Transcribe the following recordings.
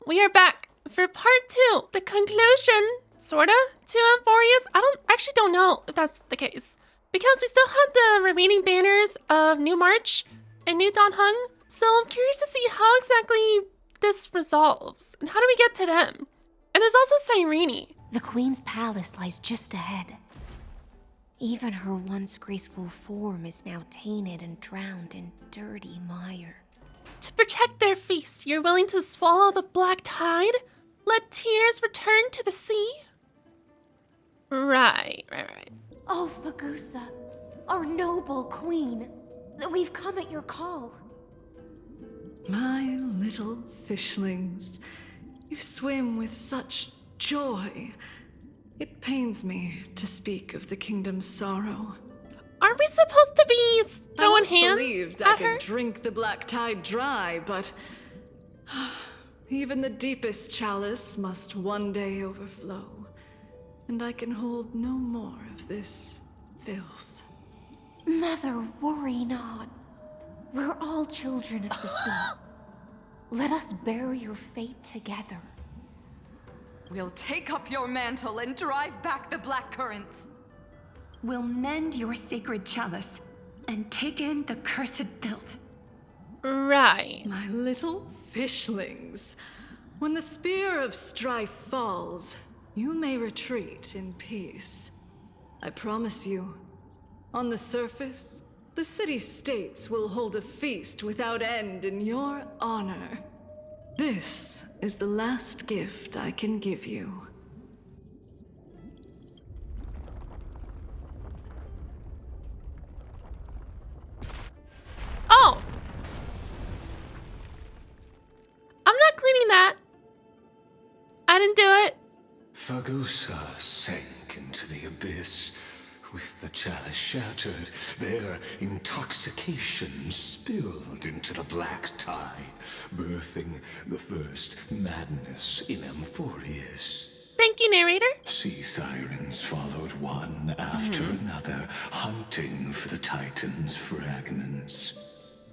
we are back for part 2, the conclusion, sorta, to Amphorius. I actually don't know if that's the case. Because we still had the remaining banners of New March and New Dawn Hung, so I'm curious to see how exactly this resolves, and how do we get to them? And there's also Cyrene. The Queen's palace lies just ahead. Even her once graceful form is now tainted and drowned in dirty mire. To protect their feast, you're willing to swallow the black tide? Let tears return to the sea? Right. Oh, Fagusa, our noble queen, we've come at your call. My little fishlings, you swim with such joy. It pains me to speak of the kingdom's sorrow. Are we supposed to be throwing I hands believed at I her? could drink the black tide dry, but even the deepest chalice must one day overflow, and I can hold no more of this filth. Mother, worry not. We're all children of the sea. Let us bear your fate together. We'll take up your mantle and drive back the black currents. We'll mend your sacred chalice and take in the cursed filth. Right. My little fishlings, when the spear of strife falls, you may retreat in peace. I promise you, on the surface, the city-states will hold a feast without end in your honor. This is the last gift I can give you. Oh! I'm not cleaning that. I didn't do it. Fagusa sank into the abyss. With the chalice shattered, their intoxication spilled into the black tide, birthing the first madness in Amphorius. Thank you, narrator. Sea sirens followed one after another, hunting for the Titan's fragments,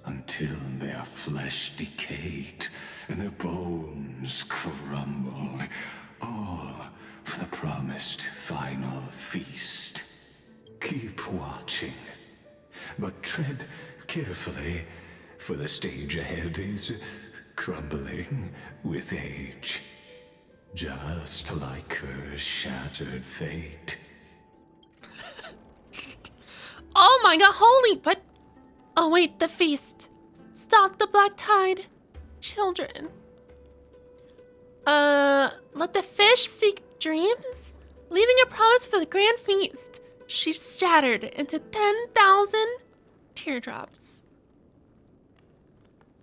until their flesh decayed and their bones crumbled, all for the promised final feast. Keep watching, but tread carefully, for the stage ahead is crumbling with age, just like her shattered fate. Oh my god, holy, but... Await the feast. Stop the black tide. Children. Let the fish seek dreams? Leaving a promise for the grand feast. She shattered into 10,000 teardrops.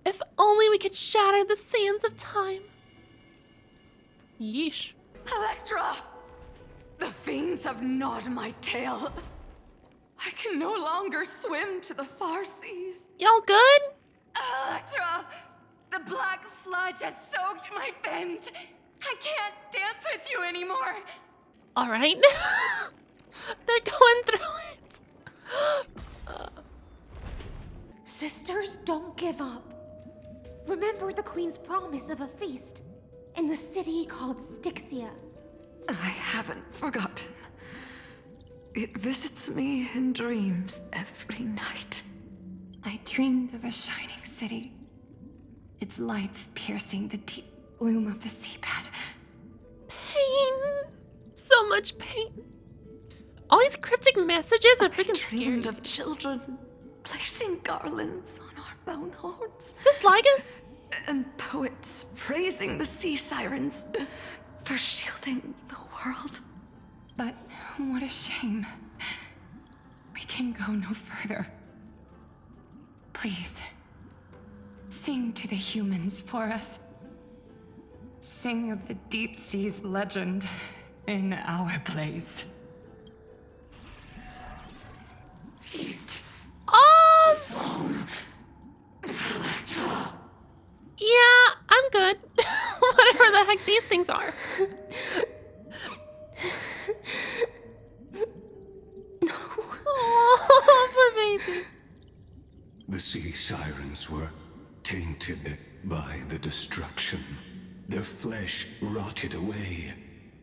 If only we could shatter the sands of time. Yeesh. Electra! The fiends have gnawed my tail. I can no longer swim to the far seas. Y'all good? Electra! The black sludge has soaked my fins. I can't dance with you anymore. All right. They're going through it. Sisters, don't give up. Remember the Queen's promise of a feast in the city called Styxia. I haven't forgotten. It visits me in dreams every night. I dreamed of a shining city, its lights piercing the deep gloom of the seabed. Pain. So much pain. All these cryptic messages are freaking I scary. dreamed of children placing garlands on our bone horns. Is this Ligas? And poets praising the sea sirens for shielding the world. But what a shame. We can go no further. Please, sing to the humans for us. Sing of the deep sea's legend in our place. Yeah, I'm good. Whatever the heck these things are. Oh, poor baby. The sea sirens were tainted by the destruction. Their flesh rotted away.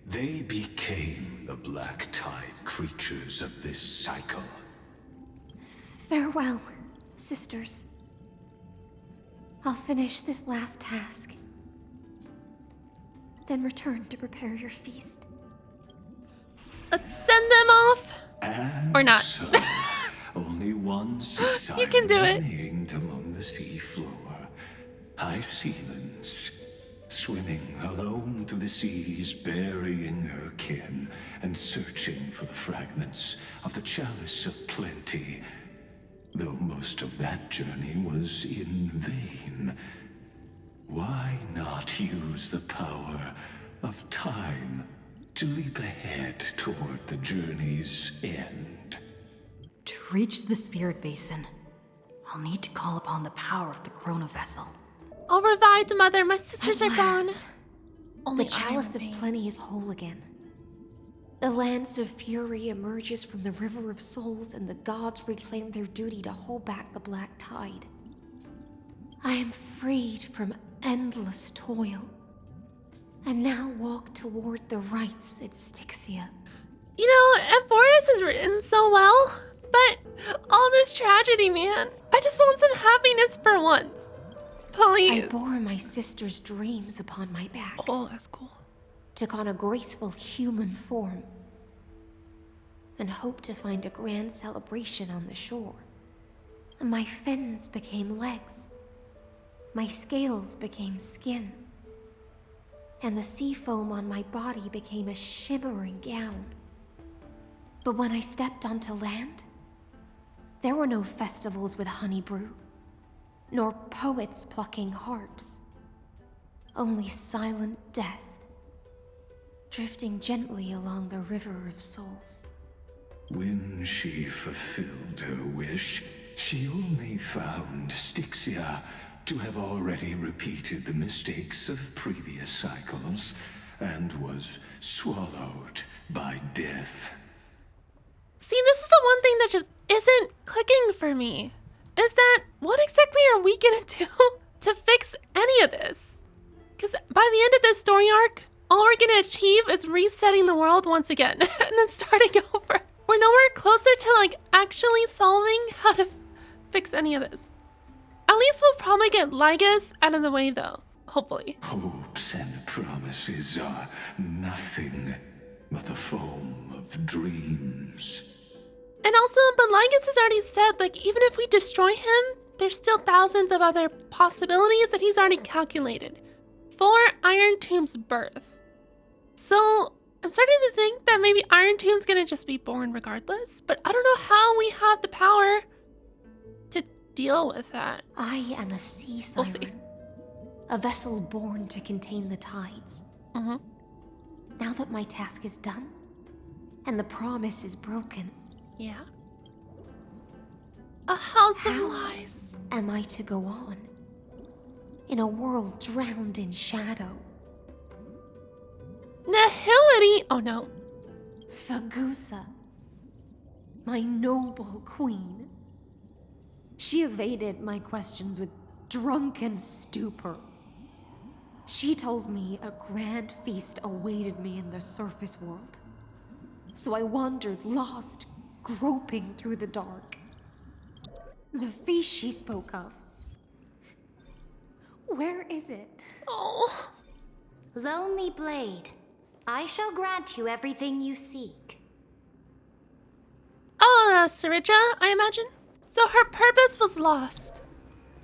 They became the black tide creatures of this cycle. Farewell, sisters. I'll finish this last task, then return to prepare your feast. Let's send them off. And Or not. so, only one sea siren You can do it. remained among the sea floor. High seamans, swimming alone through the seas, burying her kin, and searching for the fragments of the chalice of plenty. Though most of that journey was in vain. Why not use the power of time to leap ahead toward the journey's end? To reach the spirit basin, I'll need to call upon the power of the chrono vessel. All revived, Mother. My sisters At are gone. last, Only the chalice Iron of remains. plenty is whole again. The lance of fury emerges from the river of souls, and the gods reclaim their duty to hold back the black tide. I am freed from endless toil, and now walk toward the rites at Styxia. You know, Amphoreus is written so well, but all this tragedy, man. I just want some happiness for once. Please. I bore my sister's dreams upon my back, Oh, that's cool. took on a graceful human form, and hoped to find a grand celebration on the shore. My fins became legs, my scales became skin, and the sea foam on my body became a shimmering gown. But when I stepped onto land, there were no festivals with honey brew, nor poets plucking harps. Only silent death, drifting gently along the river of souls. When she fulfilled her wish, she only found Styxia to have already repeated the mistakes of previous cycles and was swallowed by death. See, this is the one thing that just isn't clicking for me. Is that what exactly are we gonna do to fix any of this? Because by the end of this story arc, all we're gonna achieve is resetting the world once again and then starting over. We're nowhere closer to like actually solving how to fix any of this. At least we'll probably get Lygus out of the way though, hopefully. Hopes and promises are nothing but the foam of dreams. And also, but Lygus has already said, like, even if we destroy him, there's still thousands of other possibilities that he's already calculated for Iron Tomb's birth. So, I'm starting to think that maybe Iron Tomb's gonna just be born regardless, but I don't know how we have the power to deal with that. I am a sea We'll siren, see. a vessel born to contain the tides. Mm-hmm. Now that my task is done, and the promise is broken, Yeah. A house of How? lies. am I to go on? In a world drowned in shadow. Nihility. Oh no. Fagusa, my noble queen. She evaded my questions with drunken stupor. She told me a grand feast awaited me in the surface world. So I wandered lost, groping through the dark. The feast she spoke of. Where is it? Oh. Lonely Blade, I shall grant you everything you seek. Oh, Saritra, I imagine. So her purpose was lost.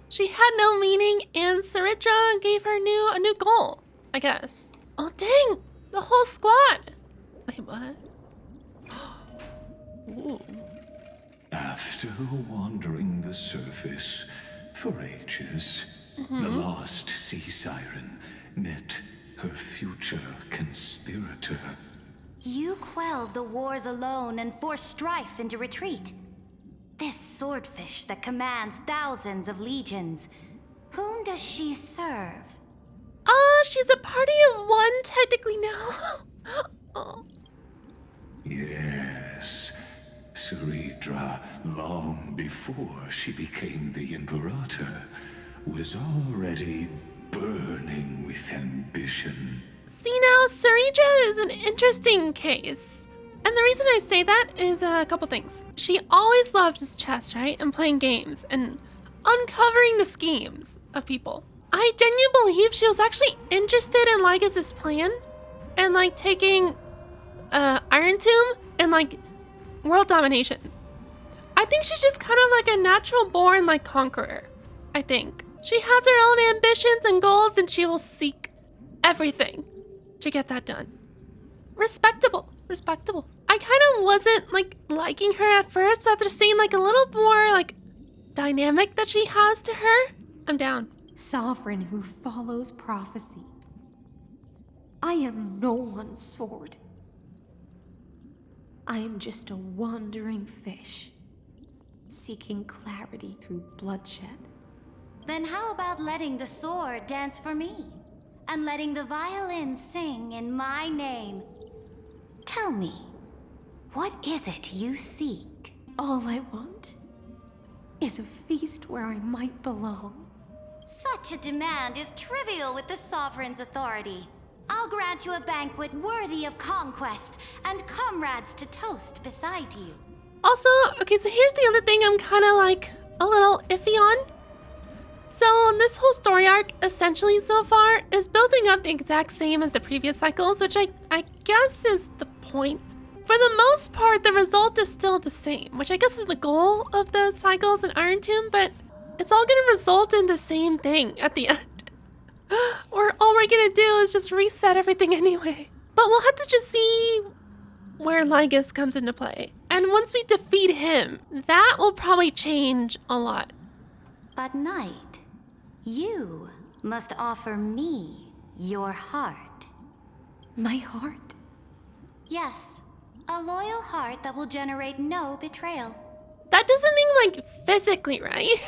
She had no meaning, and Saritra gave her a new goal, I guess. Oh dang, the whole squad. Wait, what? Ooh. After wandering the surface for ages, the lost sea siren met her future conspirator. You quelled the wars alone and forced strife into retreat. This swordfish that commands thousands of legions, whom does she serve? She's a party of one technically now. Oh. Yes, Saridra, long before she became the Imperator, was already burning with ambition. See now, Sarija is an interesting case. And the reason I say that is a couple things. She always loves chess, right? And playing games and uncovering the schemes of people. I genuinely believe she was actually interested in Lygus' plan and like taking Iron Tomb and like world domination. I think she's just kind of like a natural born like conqueror. I think. She has her own ambitions and goals and she will seek everything to get that done. Respectable. Respectable. I kind of wasn't like liking her at first, but after seeing like a little more like dynamic that she has to her, I'm down. Sovereign who follows prophecy. I am no one's sword. I am just a wandering fish, seeking clarity through bloodshed. Then how about letting the sword dance for me? And letting the violin sing in my name? Tell me, what is it you seek? All I want is a feast where I might belong. Such a demand is trivial with the Sovereign's authority. I'll grant you a banquet worthy of conquest and comrades to toast beside you. Also, okay, so here's the other thing I'm kind of like a little iffy on. So this whole story arc, essentially so far, is building up the exact same as the previous cycles, which I guess is the point. For the most part, the result is still the same, which I guess is the goal of the cycles in Iron Tomb, but it's all gonna result in the same thing at the end. Or all we're gonna do is just reset everything anyway. But we'll have to just see where Lygus comes into play. And once we defeat him, that will probably change a lot. But Knight, you must offer me your heart. My heart? Yes, a loyal heart that will generate no betrayal. That doesn't mean like physically, right?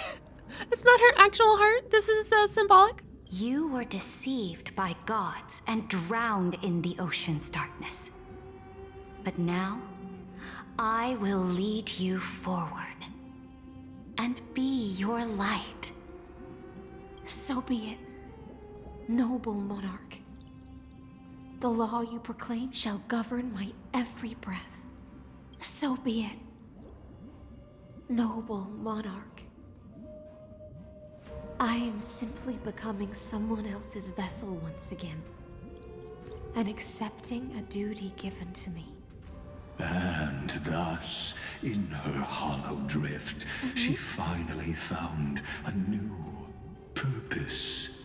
It's not her actual heart. This is symbolic. You were deceived by gods and drowned in the ocean's darkness. But now, I will lead you forward and be your light. So be it, noble monarch. The law you proclaim shall govern my every breath. So be it, noble monarch. I am simply becoming someone else's vessel once again, and accepting a duty given to me. And thus, in her hollow drift, she finally found a new purpose.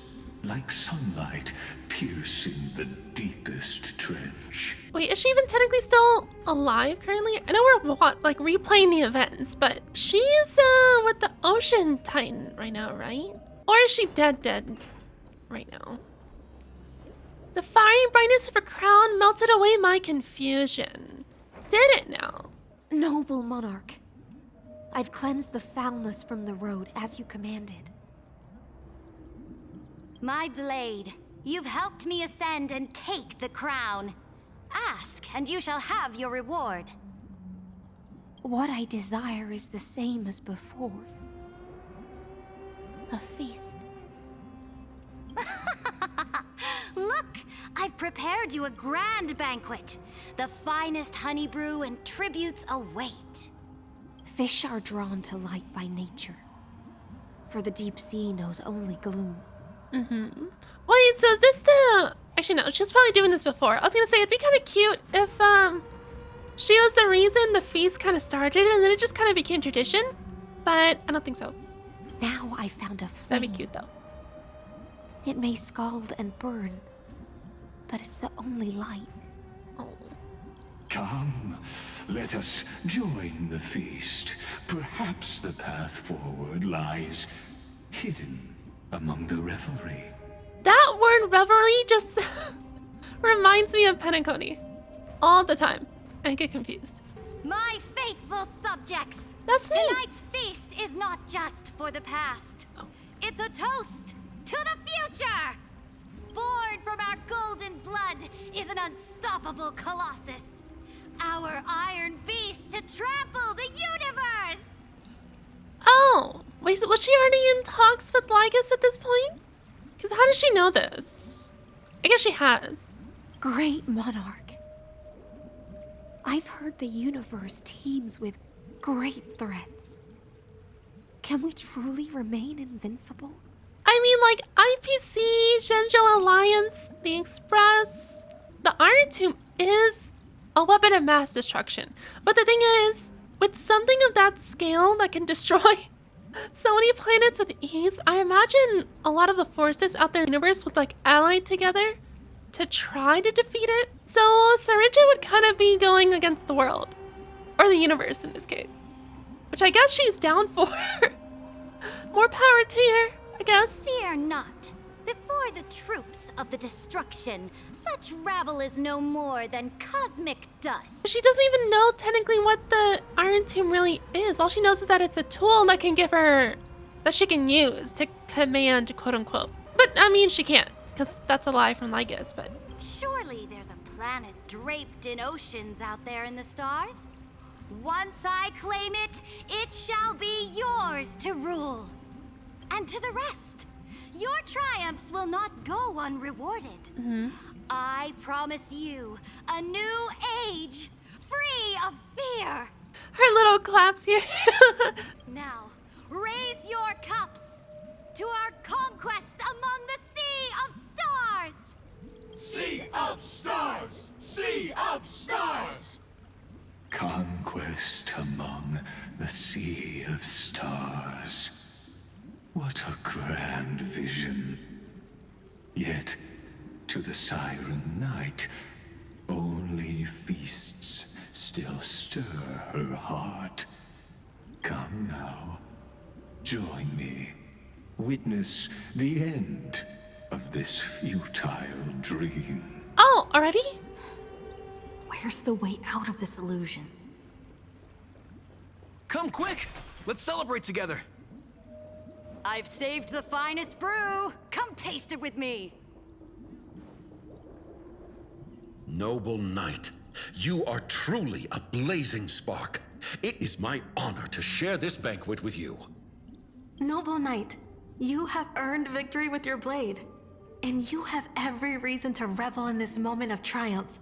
Like sunlight piercing the deepest trench. Wait, is she even technically still alive currently? I know we're like replaying the events, but she's with the Ocean Titan right now, right? Or is she dead right now? The fiery brightness of her crown melted away my confusion. Did it now? Noble monarch, I've cleansed the foulness from the road as you commanded. My blade, you've helped me ascend and take the crown. Ask, and you shall have your reward. What I desire is the same as before. A feast. Look, I've prepared you a grand banquet. The finest honey brew and tributes await. Fish are drawn to light by nature, for the deep sea knows only gloom. Wait, so is this the... Actually, no, she was probably doing this before. I was gonna say, it'd be kind of cute if, she was the reason the feast kind of started and then it just kind of became tradition. But I don't think so. Now I found a flame. That'd be cute, though. It may scald and burn, but it's the only light. Oh. Come, let us join the feast. Perhaps the path forward lies hidden among the revelry. That word revelry just reminds me of Penacony all the time. I get confused. My faithful subjects, That's me. tonight's feast is not just for the past. Oh. It's a toast to the future. Born from our golden blood is an unstoppable colossus. Our iron beast to trample the universe. Oh, wait, so was she already in talks with Lygus at this point? Because how does she know this? I guess she has. Great monarch. I've heard the universe teems with great threats. Can we truly remain invincible? I mean, like, IPC, Zhenzhou Alliance, the Express. The Iron Tomb is a weapon of mass destruction. But the thing is, with something of that scale that can destroy so many planets with ease, I imagine a lot of the forces out there in the universe would, like, ally together to try to defeat it. So Sarinja would kind of be going against the world. Or the universe in this case. Which I guess she's down for. More power to her, I guess. Fear not. Before the troops of the destruction, such rabble is no more than cosmic dust. She doesn't even know technically what the Iron Tomb really is. All she knows is that it's a tool that can give her, that she can use to command, quote unquote. But I mean, she can't, because that's a lie from Lygus, but. Surely there's a planet draped in oceans out there in the stars. Once I claim it, it shall be yours to rule. And to the rest, your triumphs will not go unrewarded. I promise you a new age, free of fear. Her little claps here. Now, raise your cups to our conquest among the Sea of Stars. Sea of Stars! Sea of Stars! Conquest among the Sea of Stars. What a grand vision. Yet, to the Siren Knight, only feasts still stir her heart. Come now, join me. Witness the end of this futile dream. Oh, already? Where's the way out of this illusion? Come quick! Let's celebrate together! I've saved the finest brew. Come taste it with me. Noble knight, you are truly a blazing spark. It is my honor to share this banquet with you. Noble knight, you have earned victory with your blade. And you have every reason to revel in this moment of triumph.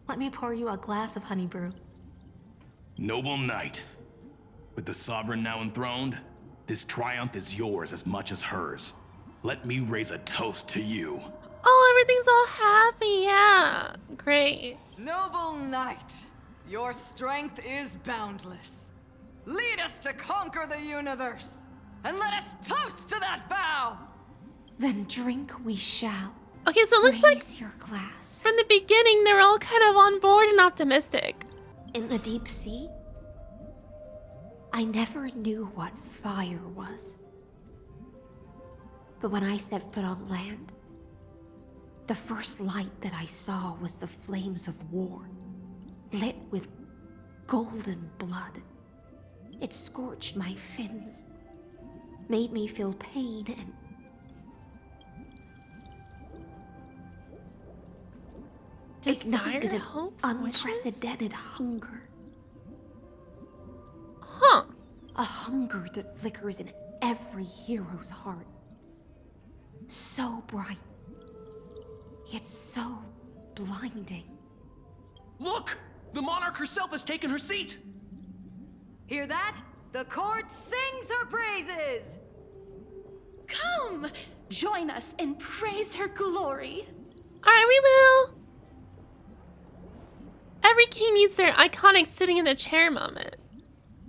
Let me pour you a glass of honey brew. Noble knight, with the sovereign now enthroned, this triumph is yours as much as hers. Let me raise a toast to you. Oh, everything's all happy, yeah. Great. Noble knight, your strength is boundless. Lead us to conquer the universe, and let us toast to that vow! Then drink we shall. Okay, so it looks like Raise your glass. from the beginning they were all kind of on board and optimistic. In the deep sea, I never knew what fire was. But when I set foot on land, the first light that I saw was the flames of war, lit with golden blood. It scorched my fins, made me feel pain and ignited Desire, an hope, unprecedented hunger. Huh. A hunger that flickers in every hero's heart. So bright, yet so blinding. Look! The monarch herself has taken her seat! Hear that? The court sings her praises! Come, Join us and praise her glory. alright, we will. Every king needs their iconic sitting in the chair moment.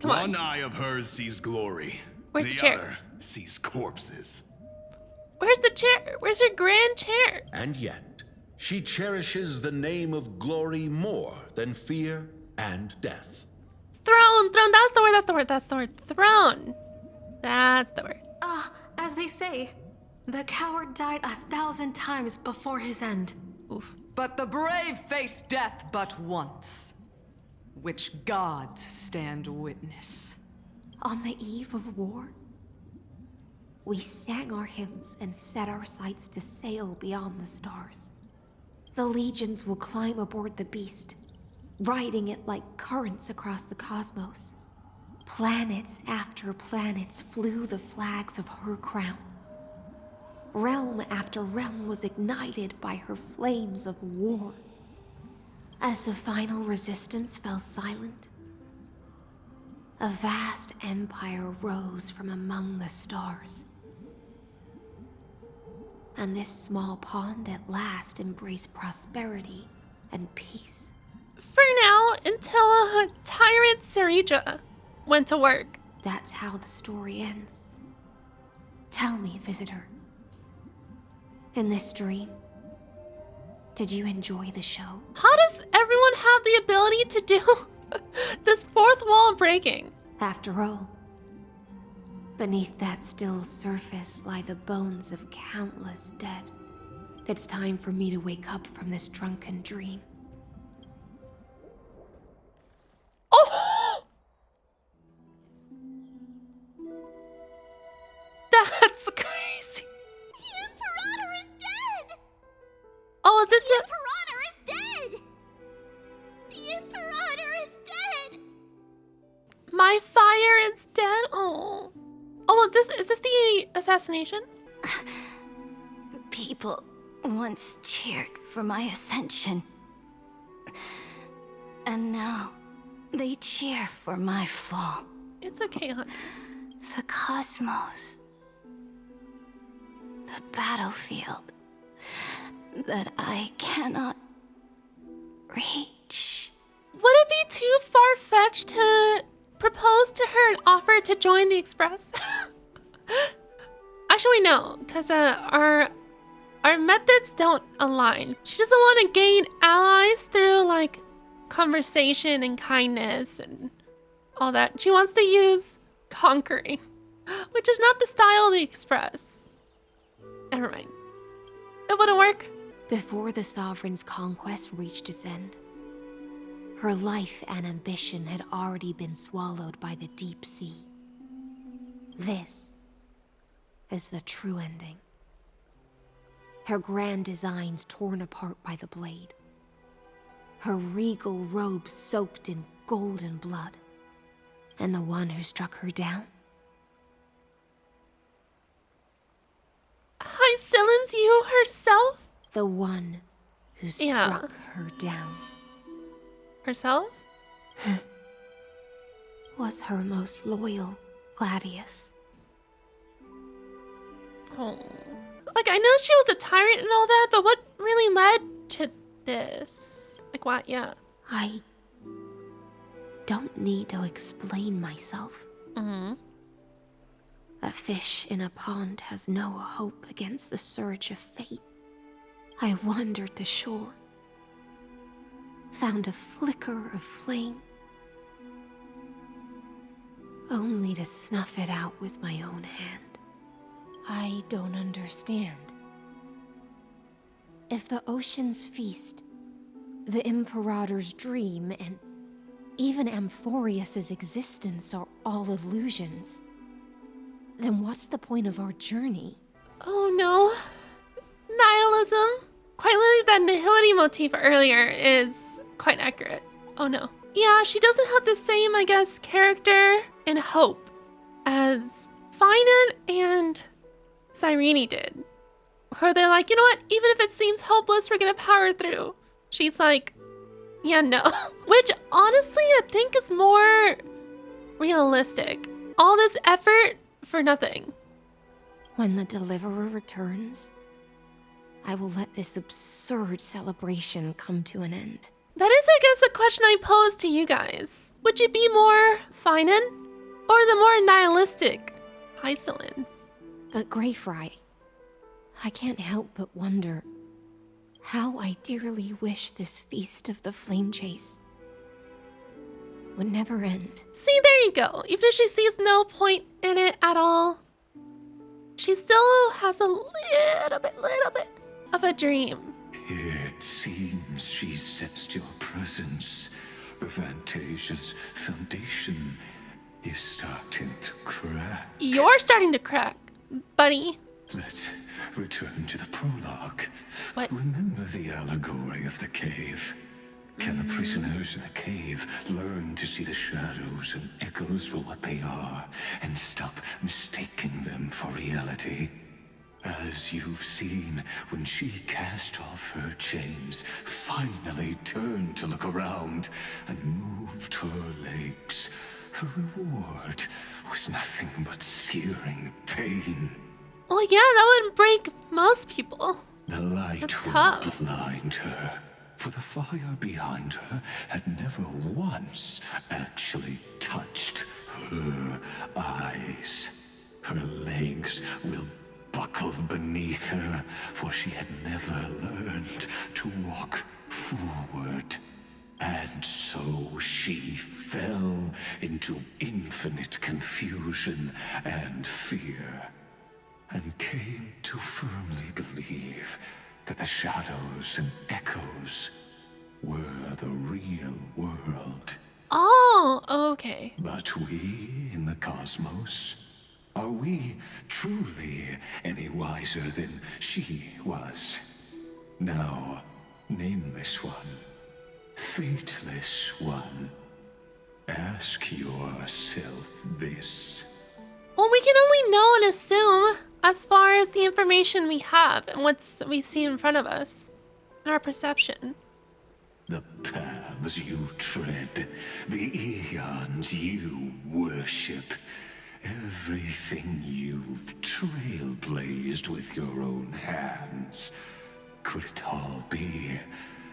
Come on. One eye of hers sees glory. Where's the the chair? other sees corpses. Where's the chair? Where's your grand chair? And yet, she cherishes the name of glory more than fear and death. Throne, that's the word, that's the word. Throne. That's the word. As they say, the coward died 1,000 times before his end. Oof. But the brave face death but once, which gods stand witness. On the eve of war, we sang our hymns and set our sights to sail beyond the stars. The legions will climb aboard the beast, riding it like currents across the cosmos. Planets after planets flew the flags of her crown. Realm after realm was ignited by her flames of war. As the final resistance fell silent, a vast empire rose from among the stars. And this small pond at last embraced prosperity and peace. For now, until Tyrant Serija went to work. That's how the story ends. Tell me, visitor. In this dream, did you enjoy the show? How does everyone have the ability to do this fourth wall breaking? After all, beneath that still surface lie the bones of countless dead. It's time for me to wake up from this drunken dream. Oh! That's crazy. The Imperator is dead! Oh, is this The Imperator is dead! The Imperator is dead! My fire is dead? Oh. Oh, is this the assassination? People once cheered for my ascension. And now they cheer for my fall. It's okay, hon. The cosmos. The battlefield that I cannot reach. Would it be too far-fetched to propose to her and offer to join the Express? Actually, no, because our methods don't align. She doesn't want to gain allies through like conversation and kindness and all that. She wants to use conquering, which is not the style of the Express. Never mind. It wouldn't work. Before the Sovereign's conquest reached its end, her life and ambition had already been swallowed by the deep sea. This is the true ending. Her grand designs torn apart by the blade. Her regal robe soaked in golden blood. And the one who struck her down? Hycillens, you herself? The one who struck her down. Herself? Was her most loyal Gladius. Oh. Like, I know she was a tyrant and all that, but what really led to this? Like, what? Yeah. I don't need to explain myself. Mm-hmm. A fish in a pond has no hope against the surge of fate. I wandered the shore, found a flicker of flame, only to snuff it out with my own hand. I don't understand. If the ocean's feast, the Imperator's dream, and even Amphoreus's existence are all illusions, then what's the point of our journey? Oh no. Nihilism. Quite literally, that nihility motif earlier is quite accurate. Oh no. Yeah, she doesn't have the same, I guess, character and hope as Finan and Cyrene did. Where they're like, you know what? Even if it seems hopeless, we're gonna power through. She's like, yeah, no. Which, honestly, I think is more realistic. All this effort for nothing. When the Deliverer returns, I will let this absurd celebration come to an end. That is, I guess, a question I pose to you guys. Would you be more Finan or the more nihilistic Hycillens? But Greyfry, I can't help but wonder how I dearly wish this feast of the Flame Chase would never end. See, there you go. Even if she sees no point in it at all, she still has a little bit of a dream. It seems she sensed your presence. The Fantasia's foundation is starting to crack. You're starting to crack, buddy. Let's return to the prologue. What? Remember the allegory of the cave? Can the prisoners in the cave learn to see the shadows and echoes for what they are and stop mistaking them for reality? As you've seen, when she cast off her chains, finally turned to look around, and moved her legs, her reward was nothing but searing pain. Well, yeah, that would break most people. The light That's would tough. blind her, for the fire behind her had never once actually touched her eyes. Her legs will buckle beneath her, for she had never learned to walk forward. And so she fell into infinite confusion and fear, and came to firmly believe that the shadows and echoes were the real world. Oh, okay. But we in the cosmos, are we truly any wiser than she was? No, nameless one, fateless one, ask yourself this. Well, we can only know and assume as far as the information we have and what we see in front of us and our perception. The paths you tread, the eons you worship, everything you've trailblazed with your own hands, could it all be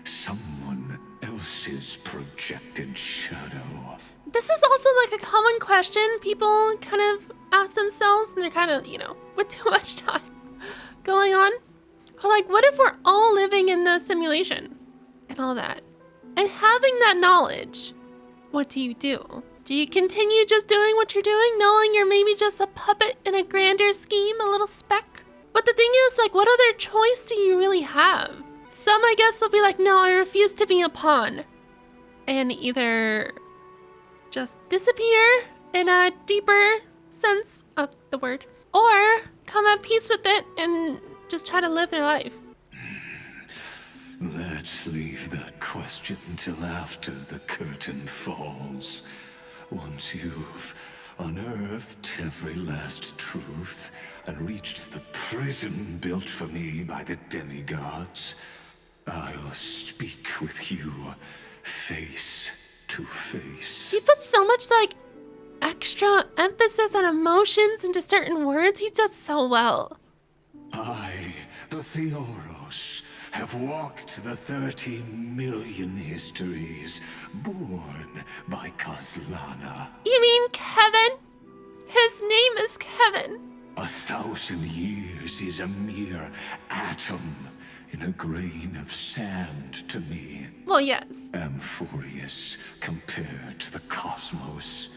someone else's projected shadow? This is also like a common question people kind of ask themselves, and they're kind of, with too much time going on. But like, what if we're all living in the simulation and all that? And having that knowledge, what do you do? Do you continue just doing what you're doing, knowing you're maybe just a puppet in a grander scheme, a little speck? But the thing is, like, what other choice do you really have? Some, I guess, will be like, no, I refuse to be a pawn. And either just disappear in a deeper sense of the word, or come at peace with it and just try to live their life. Let's leave that question till after the curtain falls. Once you've unearthed every last truth and reached the prison built for me by the demigods, I'll speak with you face to face. He puts so much, like, extra emphasis on emotions into certain words. He does so well. I, the Theoros, have walked the 30 million histories born by Kozlana. You mean Kevin? His name is Kevin. 1,000 years is a mere atom in a grain of sand to me. Well, yes. Amphoreus, compared to the cosmos,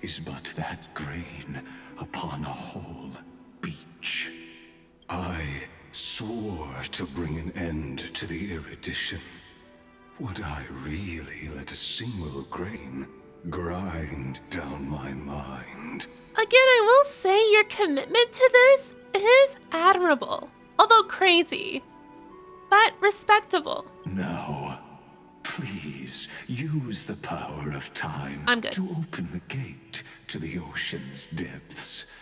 is but that grain upon a whole beach. I swore to bring an end to the erudition. Would I really let a single grain grind down my mind? Again, I will say your commitment to this is admirable, although crazy, but respectable. No. Please, use the power of time I'm good. to open the gate to the ocean's depths.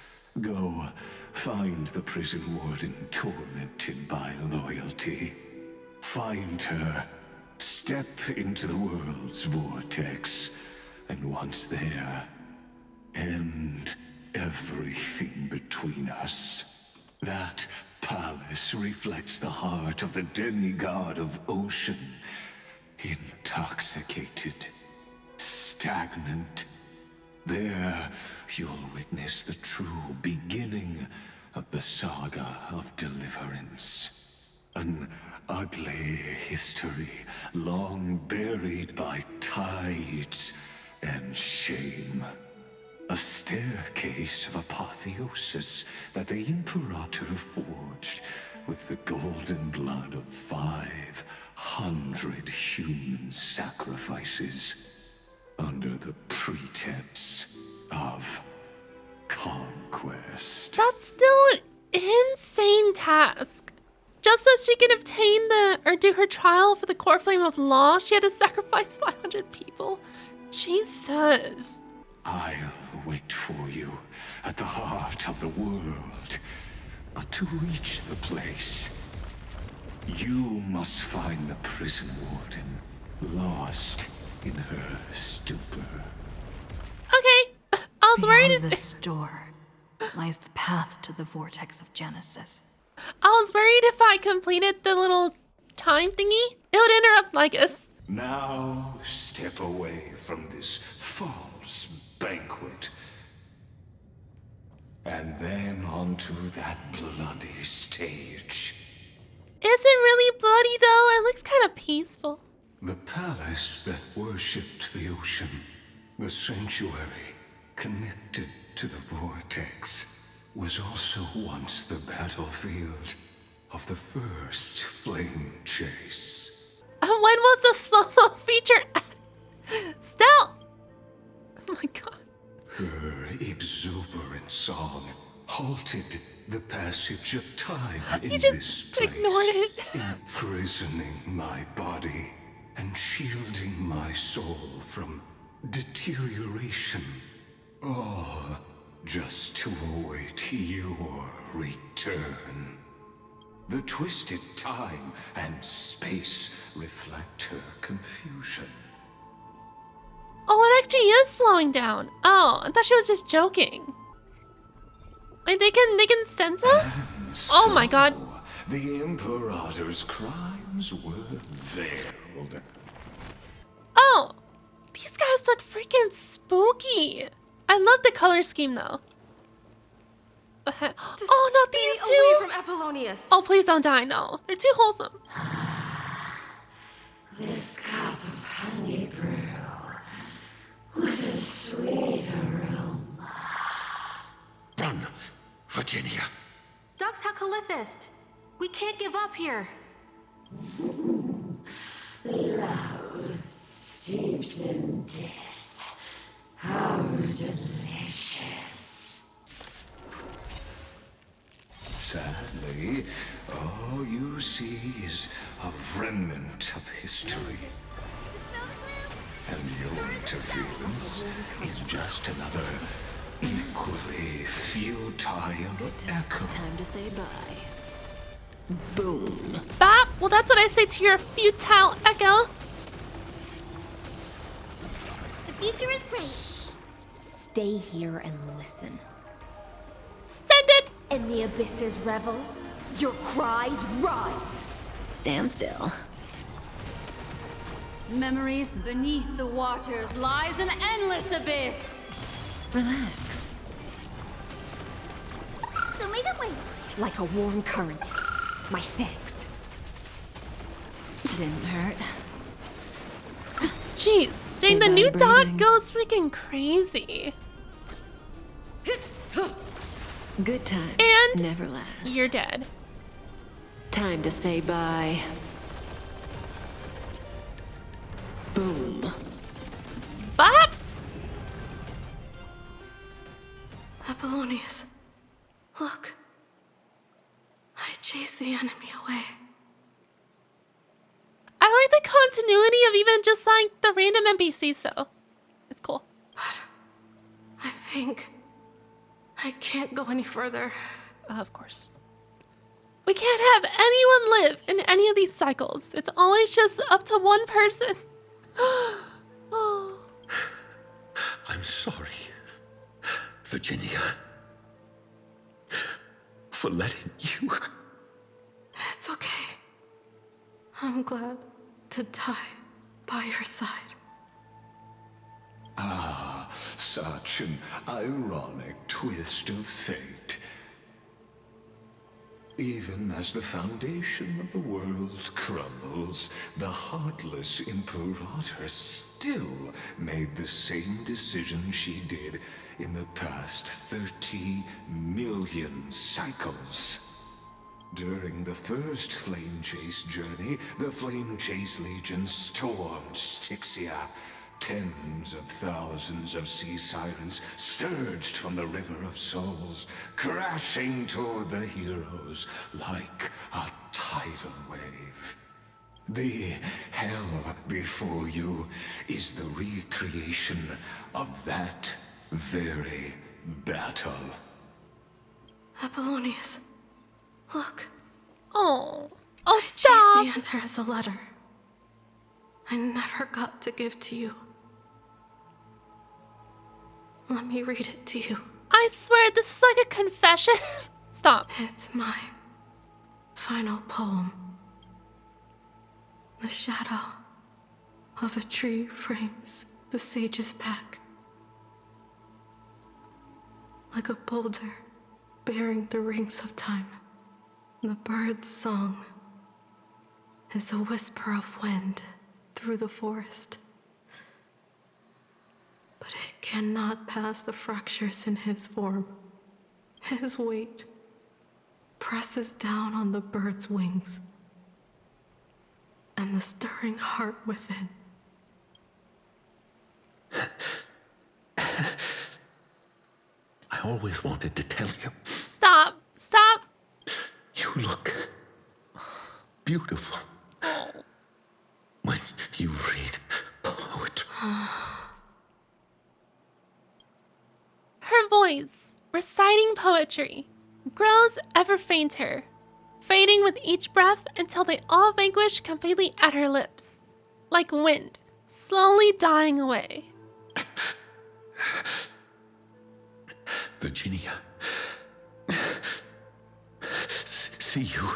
Go, find the prison warden tormented by loyalty. Find her, step into the world's vortex, and once there, end everything between us. That palace reflects the heart of the demigod of ocean. Intoxicated, stagnant. There, you'll witness the true beginning of the saga of deliverance. An ugly history, long buried by tides and shame. A staircase of apotheosis that the Imperator forged with the golden blood of 500 human sacrifices under the pretense of conquest. That's still an insane task. Just so she can obtain or do her trial for the core flame of law, she had to sacrifice 500 people. Jesus. I'll wait for you at the heart of the world. To reach the place, you must find the prison warden, lost in her stupor. Okay, I was worried. Beyond this door lies the path to the vortex of Genesis. I was worried if I completed the little time thingy, it would interrupt Lycus. Now step away from this false banquet. And then onto that bloody stage. Is it really bloody though? It looks kind of peaceful. The palace that worshipped the ocean, the sanctuary connected to the vortex, was also once the battlefield of the first flame chase. When was the slow-mo feature? Still. Oh my god. Her exuberant song halted the passage of time in You just this place, ignored it. imprisoning my body and shielding my soul from deterioration. All just to await your return. The twisted time and space reflect her confusion. Oh, it actually is slowing down. Oh, I thought she was just joking. Wait, they can sense us? Oh my god. The Imperator's crimes were veiled. Oh, these guys look freaking spooky. I love the color scheme though. Oh, not these Stay two. away from Apollonius. Oh, please don't die. No, they're too wholesome. This cup of honey brew. What a sweet aroma. Run, Virginia. Dux Hakalithist. We can't give up here. Love steeped in death. How delicious. Sadly, all you see is a remnant of history. And your interference is just another equally futile echo. Time to say bye. Boom. Bop. Well, that's what I say to your futile echo. The future is great. Stay here and listen. Send it. In the abyss's revel, your cries rise. Stand still. Memories beneath the waters lies an endless abyss. Relax. So may the way. Like a warm current. My thanks. Didn't hurt. Jeez, dang, the new dot goes freaking crazy. Good times And never last. You're dead. Time to say bye. Boom. Bop. Apollonius, look. I chased the enemy away. I like the continuity of even just like the random NPCs though. It's cool. But I think I can't go any further. Of course. We can't have anyone live in any of these cycles. It's always just up to one person. Oh. I'm sorry, Virginia, for letting you. It's okay. I'm glad to die by your side. Ah, such an ironic twist of fate. Even as the foundation of the world crumbles, the heartless Imperator still made the same decision she did in the past 30 million cycles. During the first Flame Chase journey, the Flame Chase Legion stormed Styxia. Tens of thousands of sea sirens surged from the River of Souls, crashing toward the heroes like a tidal wave. The hell before you is the recreation of that very battle. Apollonius, Look. Oh. Oh, I stop! chased the end. There is a letter I never got to give to you. Let me read it to you. I swear, this is like a confession. Stop. It's my final poem. The shadow of a tree frames the sage's back, like a boulder bearing the rings of time. The bird's song is a whisper of wind through the forest, but it cannot pass the fractures in his form. His weight presses down on the bird's wings and the stirring heart within. I always wanted to tell you. Stop. Stop. You look beautiful when you read poetry. Her voice, reciting poetry, grows ever fainter, fading with each breath until they all vanquish completely at her lips, like wind, slowly dying away. Virginia, see you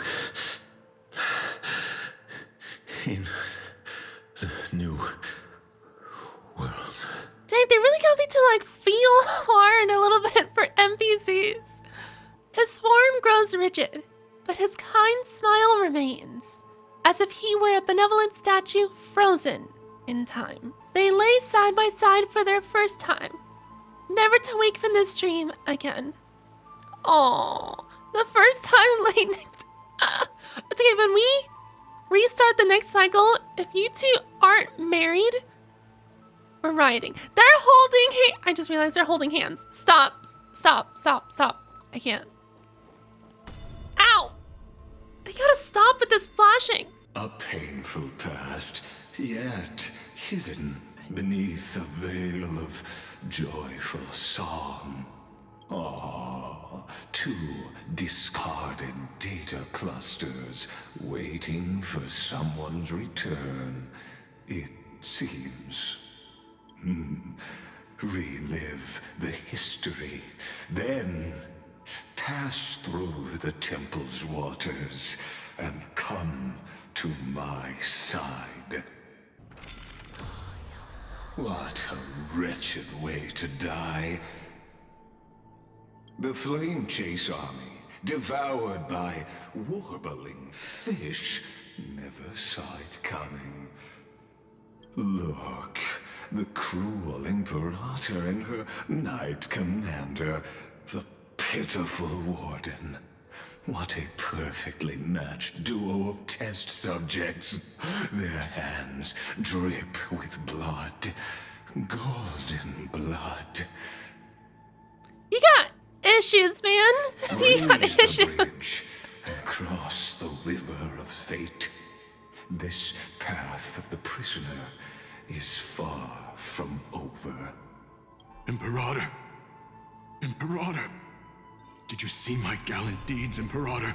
in the new world. Dang, they really got me to like feel hard a little bit for NPCs. His form grows rigid, but his kind smile remains, as if he were a benevolent statue frozen in time. They lay side by side for their first time, never to wake from this dream again. Aww, the first time laid next. It's okay, when we restart the next cycle, if you two aren't married, we're riding. They're holding I just realized they're holding hands. Stop. Stop. Stop. Stop. I can't. Ow! They gotta stop with this flashing. A painful past, yet hidden beneath a veil of joyful song. Ah, two discarded data clusters waiting for someone's return, it seems. Relive the history, then pass through the temple's waters and come to my side. What a wretched way to die. The Flame Chase army, devoured by warbling fish, never saw it coming. Look, the cruel Imperator and her Knight Commander, the pitiful Warden. What a perfectly matched duo of test subjects. Their hands drip with blood. Golden blood. You got issues, man. You got Raise issues. the bridge and cross the river of fate. This path of the prisoner is far from over. Imperator! Imperator! Did you see my gallant deeds, Imperator?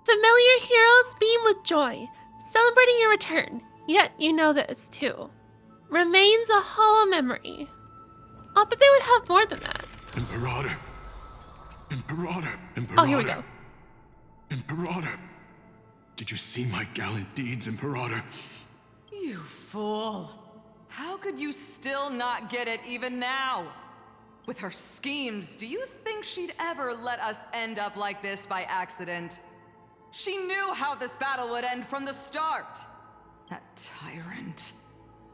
Familiar heroes beam with joy, celebrating your return. Yet you know this, too. Remains a hollow memory. I thought they would have more than that. Imperator! Imperator! Imperator! Oh, here we go. Imperator! Did you see my gallant deeds, Imperator? You fool. How could you still not get it even now? With her schemes, do you think she'd ever let us end up like this by accident? She knew how this battle would end from the start. That tyrant.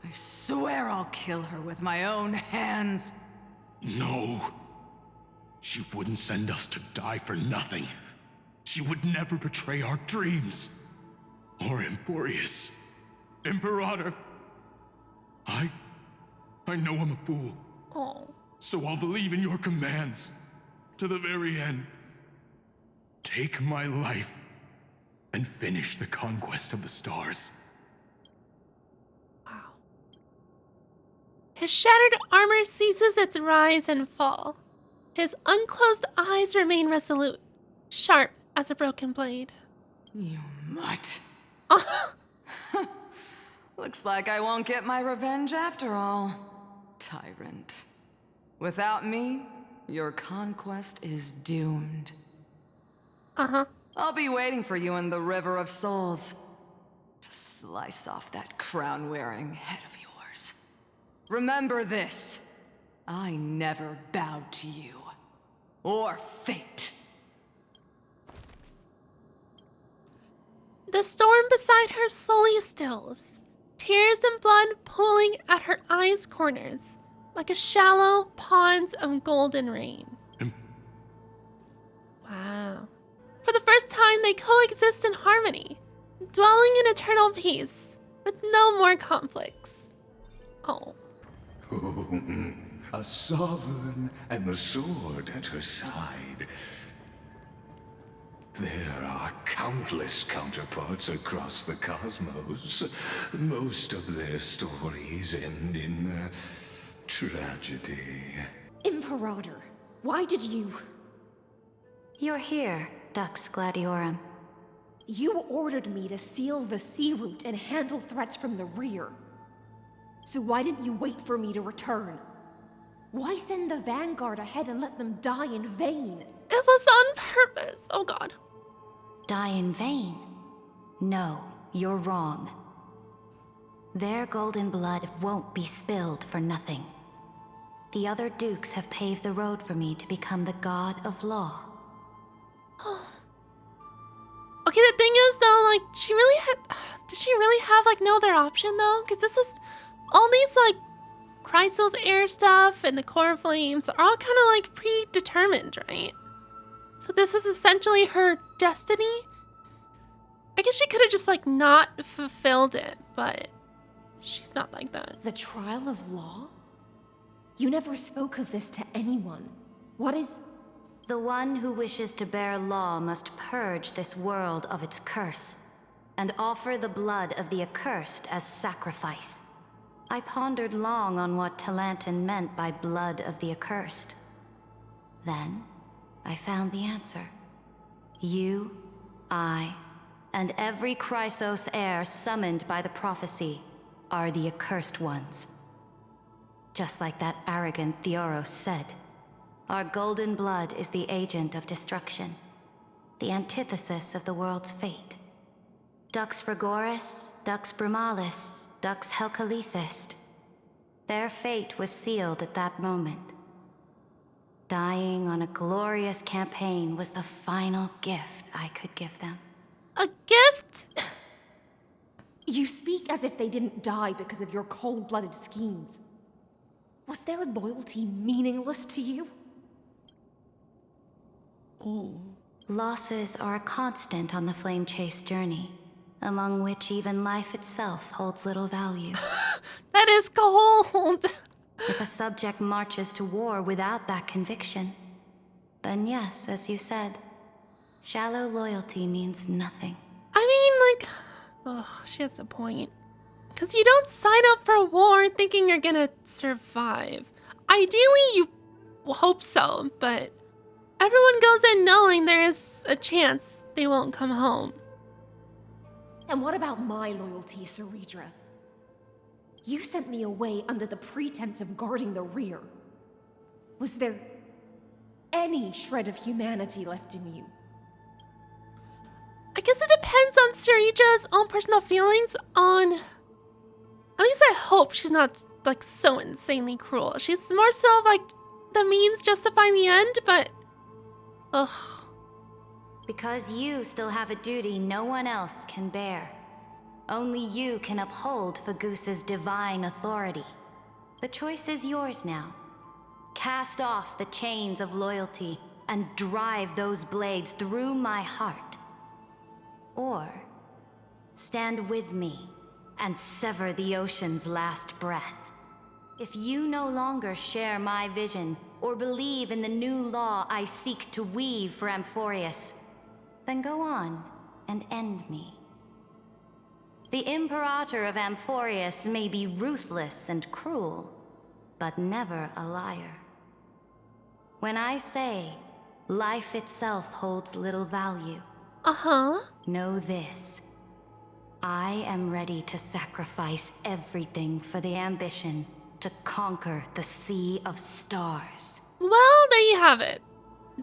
I swear I'll kill her with my own hands. No. She wouldn't send us to die for nothing. She would never betray our dreams. Or Emporius. Imperator. I know I'm a fool. Oh. So I'll believe in your commands. To the very end. Take my life. And finish the conquest of the stars. Wow. His shattered armor ceases its rise and fall. His unclosed eyes remain resolute, sharp as a broken blade. You mutt. Looks like I won't get my revenge after all, tyrant. Without me, your conquest is doomed. Uh-huh. I'll be waiting for you in the River of Souls to slice off that crown-wearing head of yours. Remember this. I never bowed to you. Or fate. The storm beside her slowly stills, tears and blood pooling at her eyes' corners, like a shallow pond of golden rain. Wow. For the first time, they coexist in harmony, dwelling in eternal peace, with no more conflicts. Oh. A sovereign and the sword at her side. There are countless counterparts across the cosmos. Most of their stories end in tragedy. Imperator, why did you... You're here, Dux Gladiorum. You ordered me to seal the sea route and handle threats from the rear. So why didn't you wait for me to return? Why send the Vanguard ahead and let them die in vain? It was on purpose. Oh god. Die in vain? No, you're wrong. Their golden blood won't be spilled for nothing. The other dukes have paved the road for me to become the god of law. Okay, the thing is though, like, did she really have like no other option though? Because this is, all these like Chrysos air stuff and the core flames are all kind of like predetermined, right? So this is essentially her destiny. I guess she could have just like not fulfilled it, but she's not like that. The trial of law? You never spoke of this to anyone. What is... The one who wishes to bear law must purge this world of its curse, and offer the blood of the accursed as sacrifice. I pondered long on what Talantin meant by blood of the accursed. Then, I found the answer. You, I, and every Chrysos heir summoned by the prophecy are the accursed ones. Just like that arrogant Theoros said, our golden blood is the agent of destruction, the antithesis of the world's fate. Dux Frigoris, Dux Brumalis, Dux Helcalethist. Their fate was sealed at that moment. Dying on a glorious campaign was the final gift I could give them. A gift? You speak as if they didn't die because of your cold-blooded schemes. Was their loyalty meaningless to you? Ooh. Losses are a constant on the Flame Chase journey, among which even life itself holds little value. That is cold! If a subject marches to war without that conviction, then yes, as you said, shallow loyalty means nothing. I mean, like, oh, she has a point. Because you don't sign up for war thinking you're gonna survive. Ideally, you hope so, but everyone goes in knowing there is a chance they won't come home. And what about my loyalty, Ceridra? You sent me away under the pretense of guarding the rear. Was there any shred of humanity left in you? I guess it depends on Ceridra's own personal feelings on... At least I hope she's not, like, so insanely cruel. She's more so, like, the means justifying the end, but... Ugh. Because you still have a duty no one else can bear. Only you can uphold Fagoos's divine authority. The choice is yours now. Cast off the chains of loyalty and drive those blades through my heart. Or stand with me and sever the ocean's last breath. If you no longer share my vision or believe in the new law I seek to weave for Amphoreus, then go on and end me. The Imperator of Amphoreus may be ruthless and cruel, but never a liar. When I say, life itself holds little value. Uh-huh. Know this. I am ready to sacrifice everything for the ambition to conquer the Sea of Stars. Well, there you have it.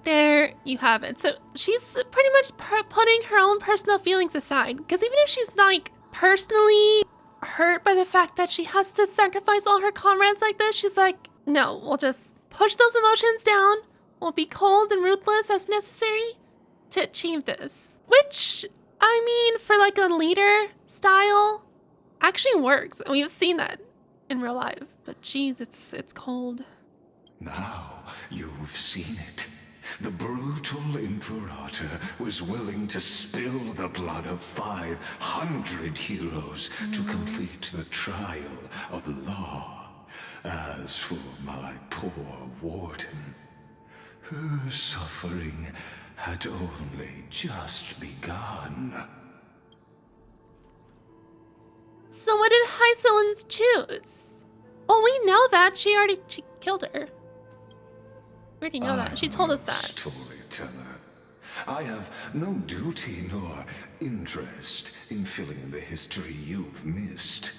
There you have it. So she's pretty much putting her own personal feelings aside. Because even if she's like personally hurt by the fact that she has to sacrifice all her comrades like this, she's like, no, we'll just push those emotions down. We'll be cold and ruthless as necessary to achieve this. Which, I mean, for like a leader style, actually works. We've seen that in real life. But geez, it's cold. Now you've seen it. The brutal Imperator was willing to spill the blood of 500 heroes to complete the trial of law. As for my poor warden, her suffering had only just begun. So what did Hysolins choose? Oh, we know that. She killed her. We already know that. She told us that. Storyteller. I have no duty nor interest in filling in the history you've missed.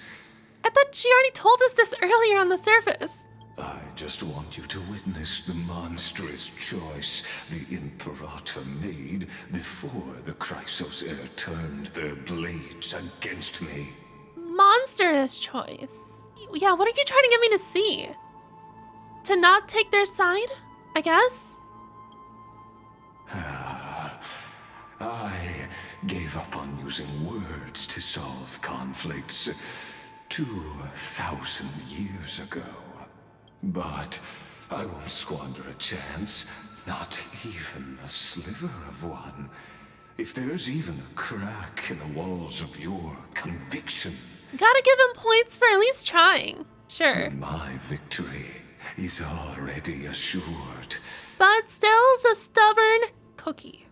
I thought she already told us this earlier on the surface. I just want you to witness the monstrous choice the Imperator made before the Chrysos heir turned their blades against me. Monstrous choice. Yeah, what are you trying to get me to see? To not take their side, I guess? I gave up on using words to solve conflicts 2,000 years ago. But I won't squander a chance, not even a sliver of one. If there's even a crack in the walls of your conviction, gotta give him points for at least trying. Sure. then my victory is already assured. But still's a stubborn cookie.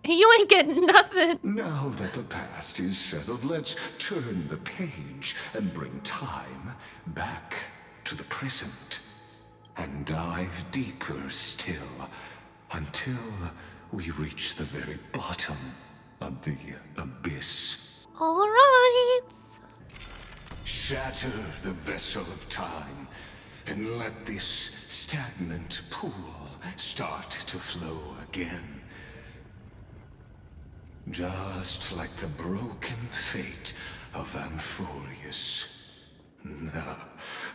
You ain't getting nothing. Now that the past is settled, let's turn the page and bring time back to the present. And dive deeper still, until we reach the very bottom of the abyss. All right. Shatter the vessel of time, and let this stagnant pool start to flow again. Just like the broken fate of Amphorius. Now,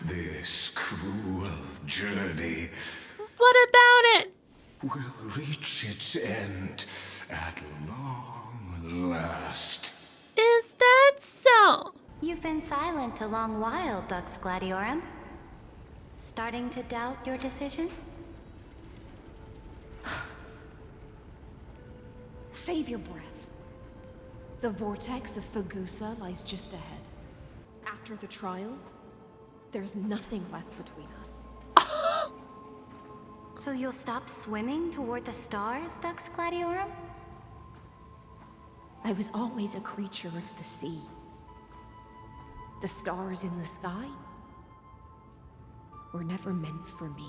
this cruel journey... What about it? ...will reach its end at long last. Is that so? You've been silent a long while, Dux Gladiorum. Starting to doubt your decision? Save your breath. The vortex of Fagusa lies just ahead. After the trial, there's nothing left between us. So you'll stop swimming toward the stars, Dux Gladiorum? I was always a creature of the sea. The stars in the sky were never meant for me.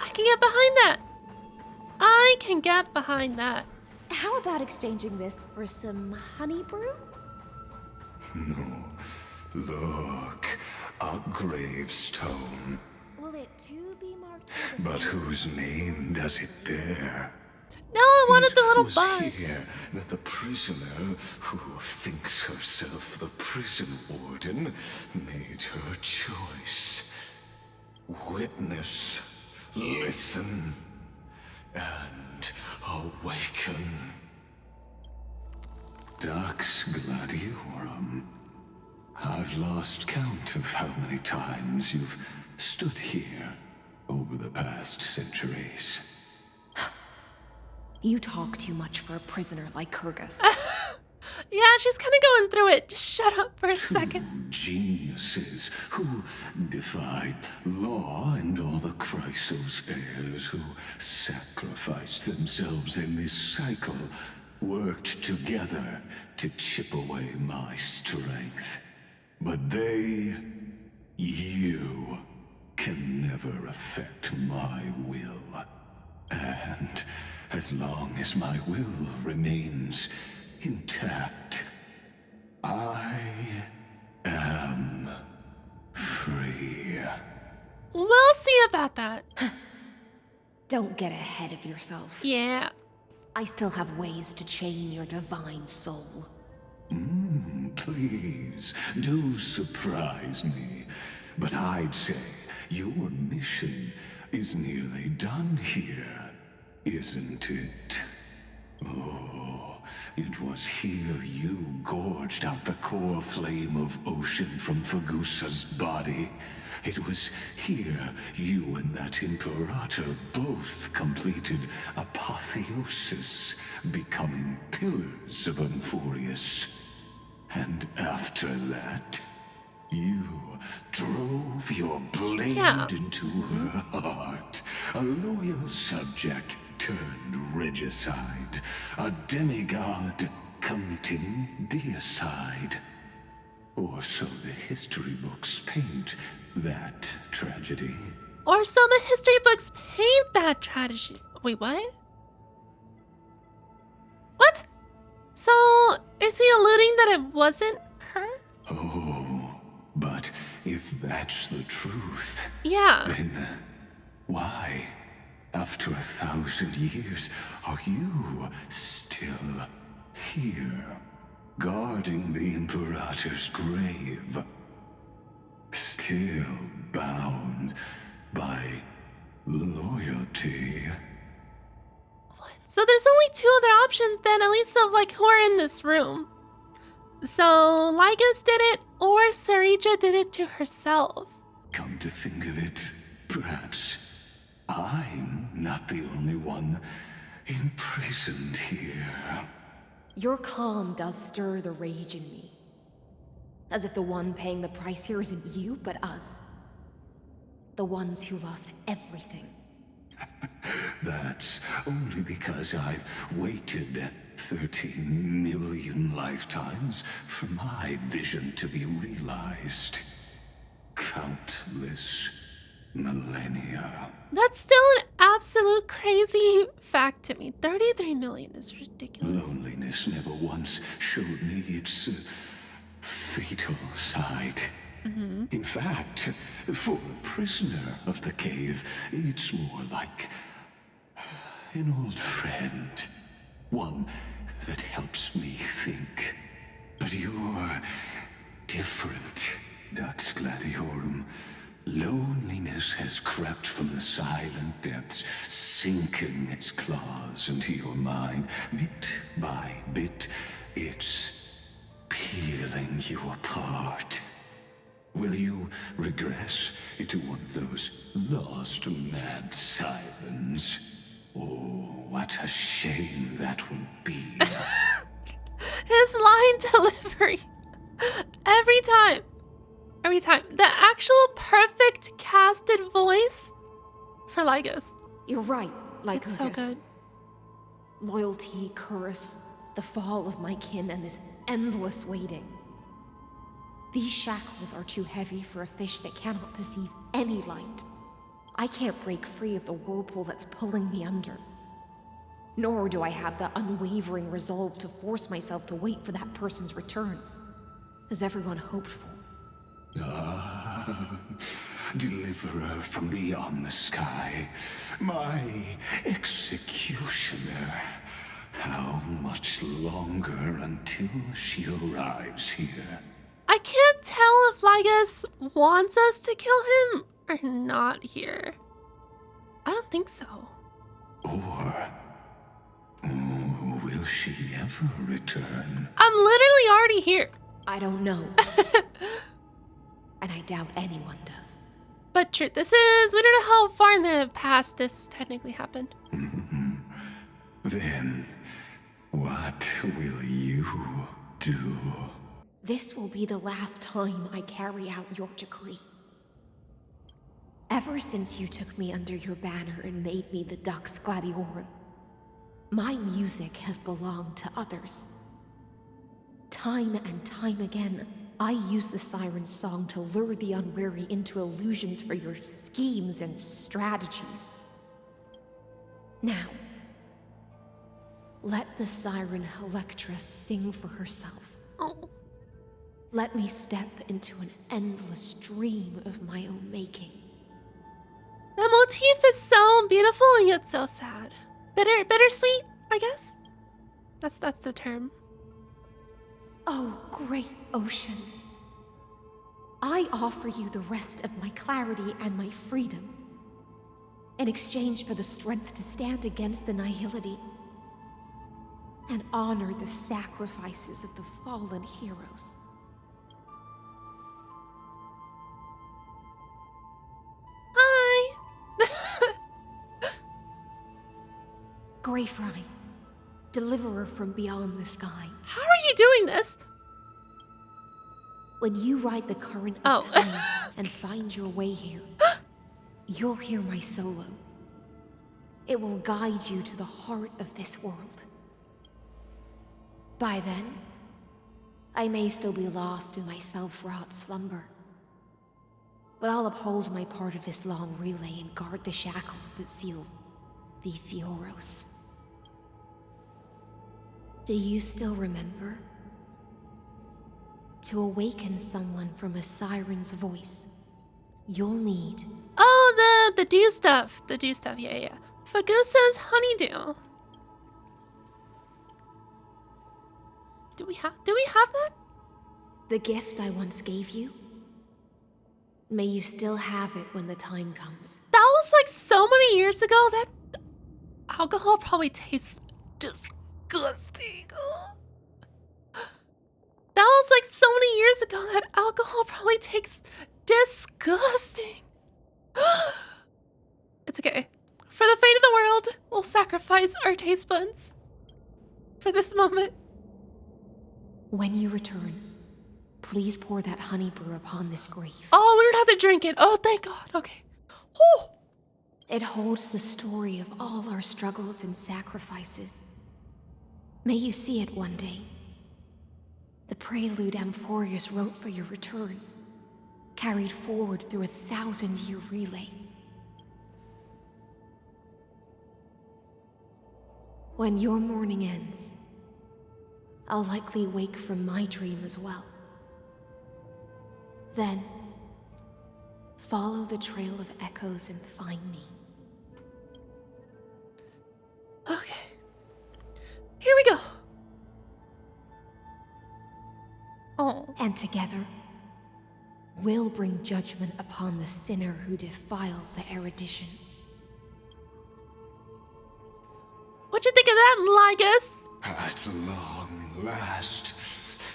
I can get behind that. I can get behind that. How about exchanging this for some honey brew? No. Look, a gravestone. Will it too be marked? But whose name does it bear? No, I wanted the little It bug. was here that the prisoner, who thinks herself the prison warden, made her choice. Witness, listen, and awaken. Dux Gladiorum. I've lost count of how many times you've stood here over the past centuries. You talk too much for a prisoner like Kyrgyz. Yeah, she's kind of going through it. Just shut up for a second. Geniuses who defied law and all the Chrysos heirs who sacrificed themselves in this cycle worked together to chip away my strength. But they, you, can never affect my will. And as long as my will remains intact, I am free. We'll see about that. Don't get ahead of yourself. Yeah. I still have ways to chain your divine soul. Please, do surprise me. But I'd say your mission is nearly done here, isn't it? Oh, it was here you gorged out the core flame of ocean from Fagusa's body. It was here you and that Imperator both completed apotheosis, becoming pillars of Euphorius. And after that, you drove your blade into her heart. A loyal subject turned regicide. A demigod committing deicide. Or so the history books paint that tragedy. Or so the history books paint that tragedy. Wait, what? What? So, is he alluding that it wasn't her? Oh, but if that's the truth, then why, after 1,000 years, are you still here, guarding the Imperator's grave? Still bound by loyalty. So there's only two other options then, at least of like who are in this room. So Lygus did it, or Sarija did it to herself. Come to think of it, perhaps I'm not the only one imprisoned here. Your calm does stir the rage in me. As if the one paying the price here isn't you, but us. The ones who lost everything. That's only because I've waited 13 million lifetimes for my vision to be realized. Countless millennia. That's still an absolute crazy fact to me. 33 million is ridiculous. Loneliness never once showed me its fatal side. In fact, for a prisoner of the cave, it's more like an old friend. One that helps me think. But you're different, Dux Gladiorum. Loneliness has crept from the silent depths, sinking its claws into your mind. Bit by bit, it's peeling you apart. Will you regress into one of those lost mad sirens? Oh, what a shame that would be. His line delivery. Every time. The actual perfect casted voice for Lygus. You're right, Lycurgus. It's so good. Loyalty, curse, the fall of my kin, and this endless waiting. These shackles are too heavy for a fish that cannot perceive any light. I can't break free of the whirlpool that's pulling me under. Nor do I have the unwavering resolve to force myself to wait for that person's return, as everyone hoped for. Deliverer from beyond the sky, my executioner. How much longer until she arrives here? I can't tell if Lygus wants us to kill him or not here. I don't think so. Or will she ever return? I'm literally already here. I don't know. And I doubt anyone does. But truth, we don't know how far in the past this technically happened. Then, what will you do? This will be the last time I carry out your decree. Ever since you took me under your banner and made me the Dux Gladiorum, my music has belonged to others. Time and time again, I use the siren's song to lure the unwary into illusions for your schemes and strategies. Now, Let the siren Electra sing for herself. Oh. Let me step into an endless dream of my own making. The motif is so beautiful and yet so sad. Bittersweet, I guess? That's the term. Oh, great ocean. I offer you the rest of my clarity and my freedom, in exchange for the strength to stand against the nihility and honor the sacrifices of the fallen heroes. Hi! Greyfry, deliverer from beyond the sky. How are you doing this? When you ride the current of time and find your way here, you'll hear my solo. It will guide you to the heart of this world. By then, I may still be lost in my self-wrought slumber, but I'll uphold my part of this long relay and guard the shackles that seal the Theoros. Do you still remember? To awaken someone from a siren's voice, you'll need... Oh, the dew stuff. The dew stuff, yeah. Fagusa's honeydew. Do we have that? The gift I once gave you? May you still have it when the time comes. That was like so many years ago. That alcohol probably tastes disgusting. That was like so many years ago. That alcohol probably tastes disgusting. It's okay. For the fate of the world, we'll sacrifice our taste buds for this moment. When you return, please pour that honey brew upon this grave. Oh, we don't have to drink it. Oh, thank God. Okay. Oh. It holds the story of all our struggles and sacrifices. May you see it one day. The prelude Amphorius wrote for your return, carried forward through a 1,000-year relay. When your morning ends, I'll likely wake from my dream as well. Then, follow the trail of echoes and find me. Okay. Here we go. Oh. And together, we'll bring judgment upon the sinner who defiled the erudition. What'd you think of that, Lygus? At long last,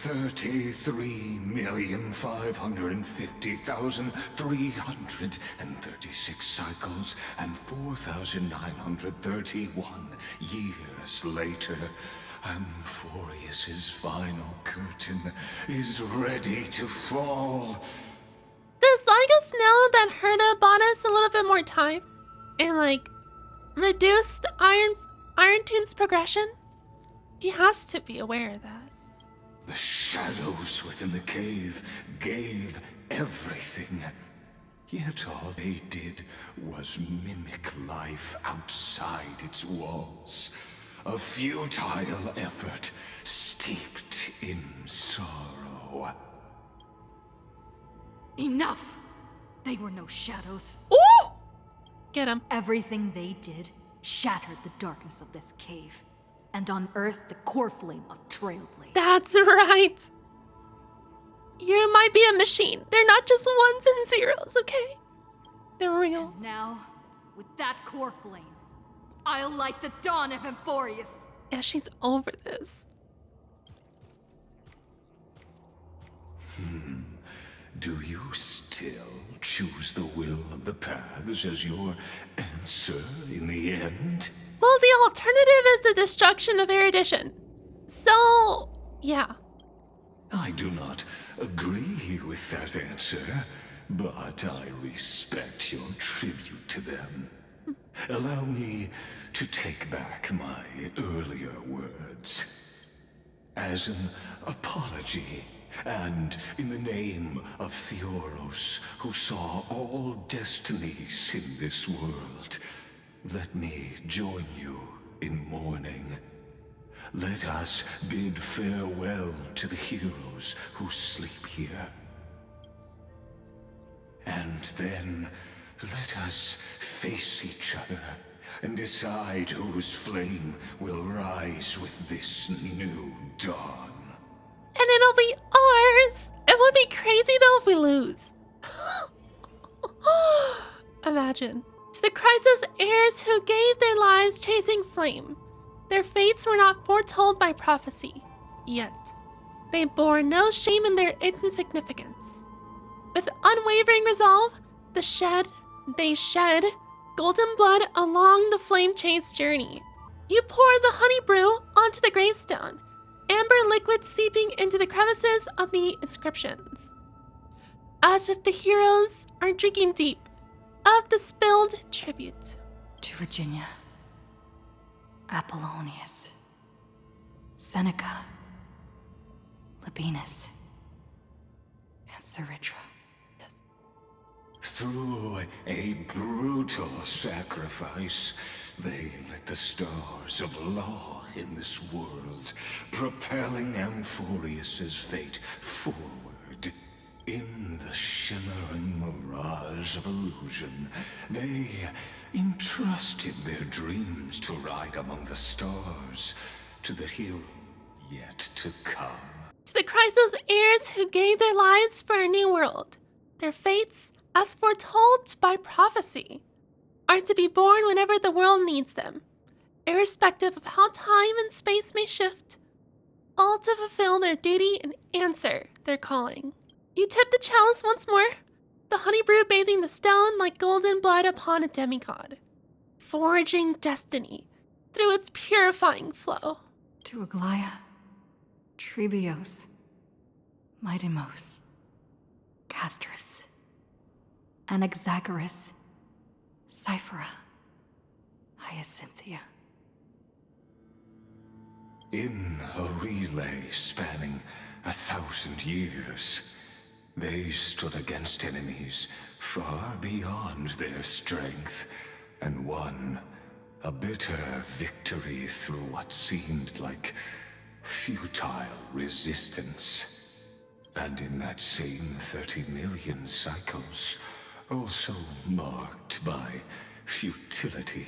33,550,336 cycles and 4,931 years later, Amphorius's final curtain is ready to fall. Does Lygus know that Herta bought us a little bit more time? And like, reduced Iron Tune's progression? He has to be aware of that. The shadows within the cave gave everything. Yet all they did was mimic life outside its walls. A futile effort steeped in sorrow. Enough! They were no shadows. Ooh! Get him. Everything they did shattered the darkness of this cave and unearthed the core flame of Trailblaze. That's right. You might be a machine. They're not just ones and zeros, okay? They're real. And now, with that core flame, I'll light the dawn of Amphorius. Yeah, she's over this. Do you still choose the will of the paths as your answer in the end? Well, the alternative is the destruction of erudition. So, yeah. I do not agree with that answer, but I respect your tribute to them. Allow me to take back my earlier words. As an apology, and in the name of Theoros, who saw all destinies in this world, let me join you in mourning. let us bid farewell to the heroes who sleep here. And then let us face each other and decide whose flame will rise with this new dawn. And it'll be ours! It would be crazy though if we lose. Imagine. To the crisis heirs who gave their lives chasing flame, their fates were not foretold by prophecy, yet they bore no shame in their insignificance. With unwavering resolve, they shed golden blood along the flame chase journey. You pour the honey brew onto the gravestone, amber liquid seeping into the crevices of the inscriptions, as if the heroes are drinking deep of the spilled tribute. To Virginia, Apollonius, Seneca, Labienus, and Saritra. Yes. Through a brutal sacrifice, they lit the stars of law in this world, propelling Amphorius's fate forward. In the shimmering mirage of illusion, they entrusted their dreams to ride among the stars, to the hero yet to come. To the crisis heirs who gave their lives for a new world, their fates, as foretold by prophecy, are to be born whenever the world needs them, irrespective of how time and space may shift, all to fulfill their duty and answer their calling. You tip the chalice once more, the honey brew bathing the stone like golden blood upon a demigod, forging destiny through its purifying flow. To Aglaia, Trebios, Midimos, Castris, Anaxagoras, Cyphera, Hyacinthia. In a relay spanning 1,000 years, they stood against enemies far beyond their strength and won a bitter victory through what seemed like futile resistance. And in that same 30 million cycles, also marked by futility,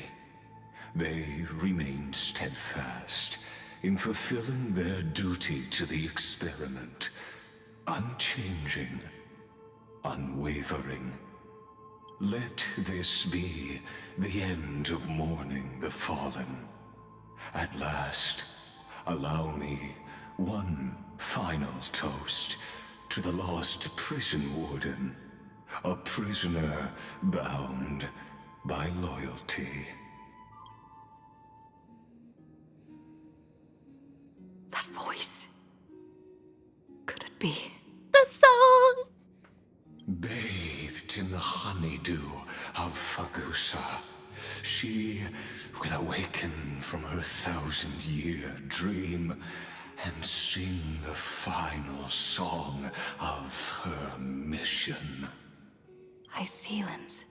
they remained steadfast in fulfilling their duty to the experiment, unchanging, unwavering. Let this be the end of mourning the fallen. At last, allow me one final toast to the lost prison warden, a prisoner bound by loyalty. That voice. Could it be? The song! Bathed in the honeydew of Fagusa, she will awaken from her 1,000-year dream and sing the final song of her mission. Hycelans.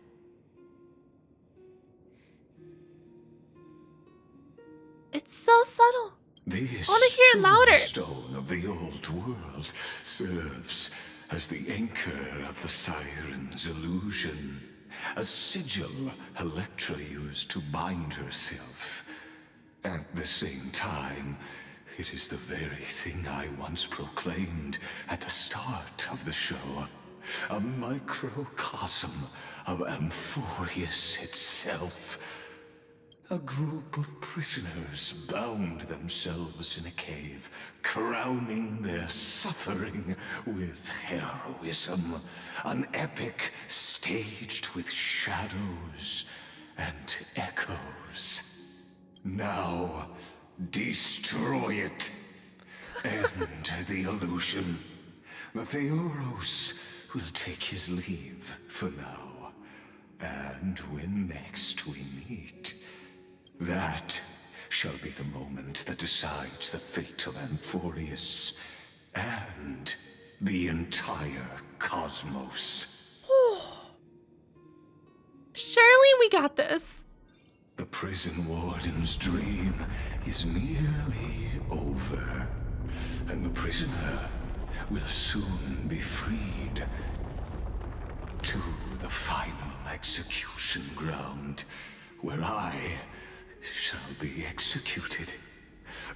It's so subtle. This I want to hear it louder. stone of the old world serves as the anchor of the siren's illusion, a sigil Electra used to bind herself. At the same time, it is the very thing I once proclaimed at the start of the show, a microcosm of Amphorius itself. A group of prisoners bound themselves in a cave, crowning their suffering with heroism. An epic staged with shadows and echoes. Now, destroy it. End the illusion. The Theoros will take his leave for now. And when next we meet, that shall be the moment that decides the fate of Amphorius and the entire cosmos. Surely we got this. The prison warden's dream is nearly over, and the prisoner will soon be freed to the final execution ground, where I shall be executed,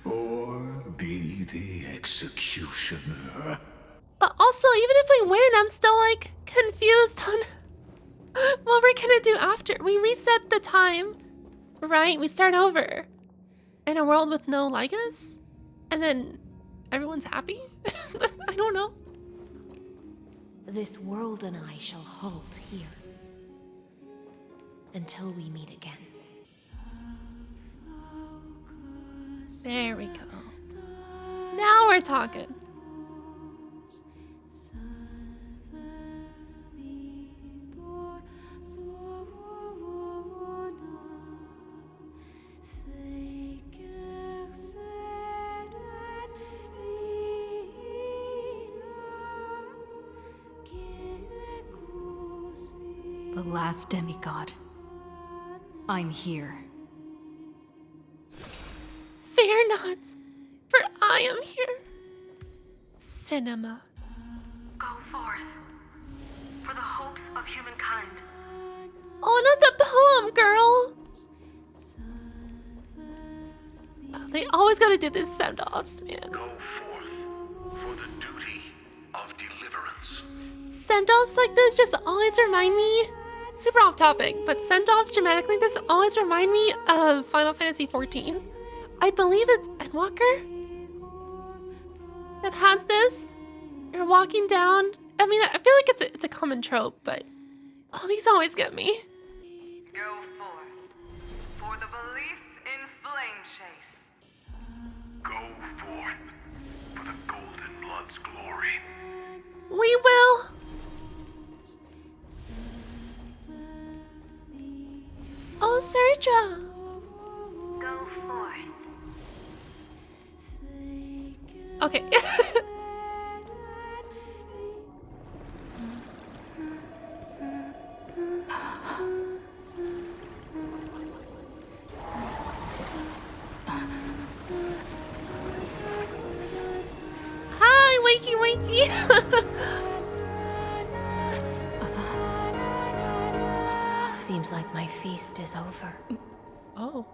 or be the executioner. But also, even if we win, I'm still like confused on what we're gonna do after. We reset the time, right? We start over in a world with no Lycus, and then everyone's happy? I don't know. This world and I shall halt here until we meet again. There we go. Now we're talking. The last demigod. I'm here. Fear not, for I am here. Cinema. Go forth for the hopes of humankind. Oh, not the poem, girl. Oh, they always gotta do this send-offs, man. Go forth for the duty of deliverance. Send-offs like this just always remind me, super off topic, but send-offs dramatic like this always remind me of Final Fantasy XIV. I believe it's Endwalker that has this. You're walking down. I mean, I feel like it's a common trope, but oh, these always get me. Go forth for the belief in Flame Chase. Go forth for the Golden Blood's glory. We will. Oh, Serja. Go forth. Okay. Hi, wakey wakey. Seems like my feast is over. Oh.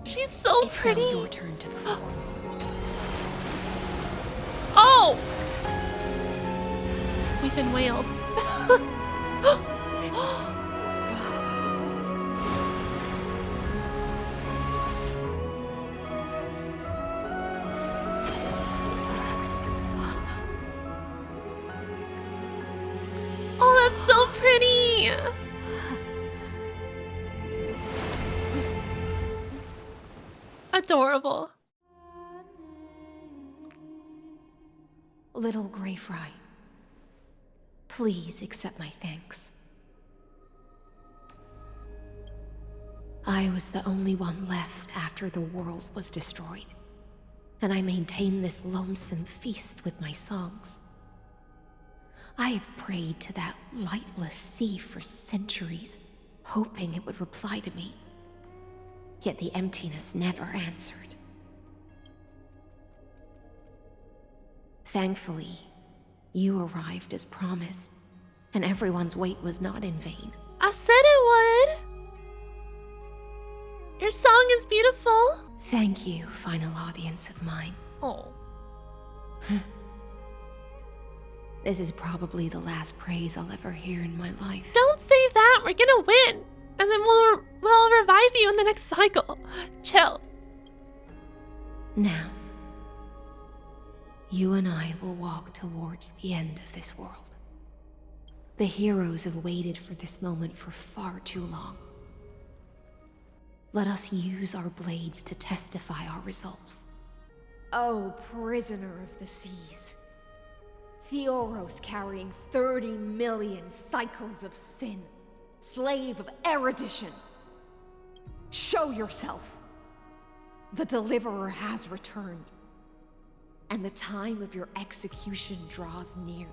She's so It's pretty. now your turn to perform. Oh! We've been wailed. Oh, that's so pretty! Adorable. Little Grey Fry, please accept my thanks. I was the only one left after the world was destroyed, and I maintained this lonesome feast with my songs. I have prayed to that lightless sea for centuries, hoping it would reply to me. Yet the emptiness never answered. Thankfully, you arrived as promised, and everyone's wait was not in vain. I said it would. Your song is beautiful. Thank you, final audience of mine. Oh. This is probably the last praise I'll ever hear in my life. Don't say that. We're gonna win, and then we'll revive you in the next cycle. Chill. Now, you and I will walk towards the end of this world. The heroes have waited for this moment for far too long. Let us use our blades to testify our resolve. Oh, prisoner of the seas. Theoros carrying 30 million cycles of sin. Slave of erudition. Show yourself. The Deliverer has returned. And the time of your execution draws near.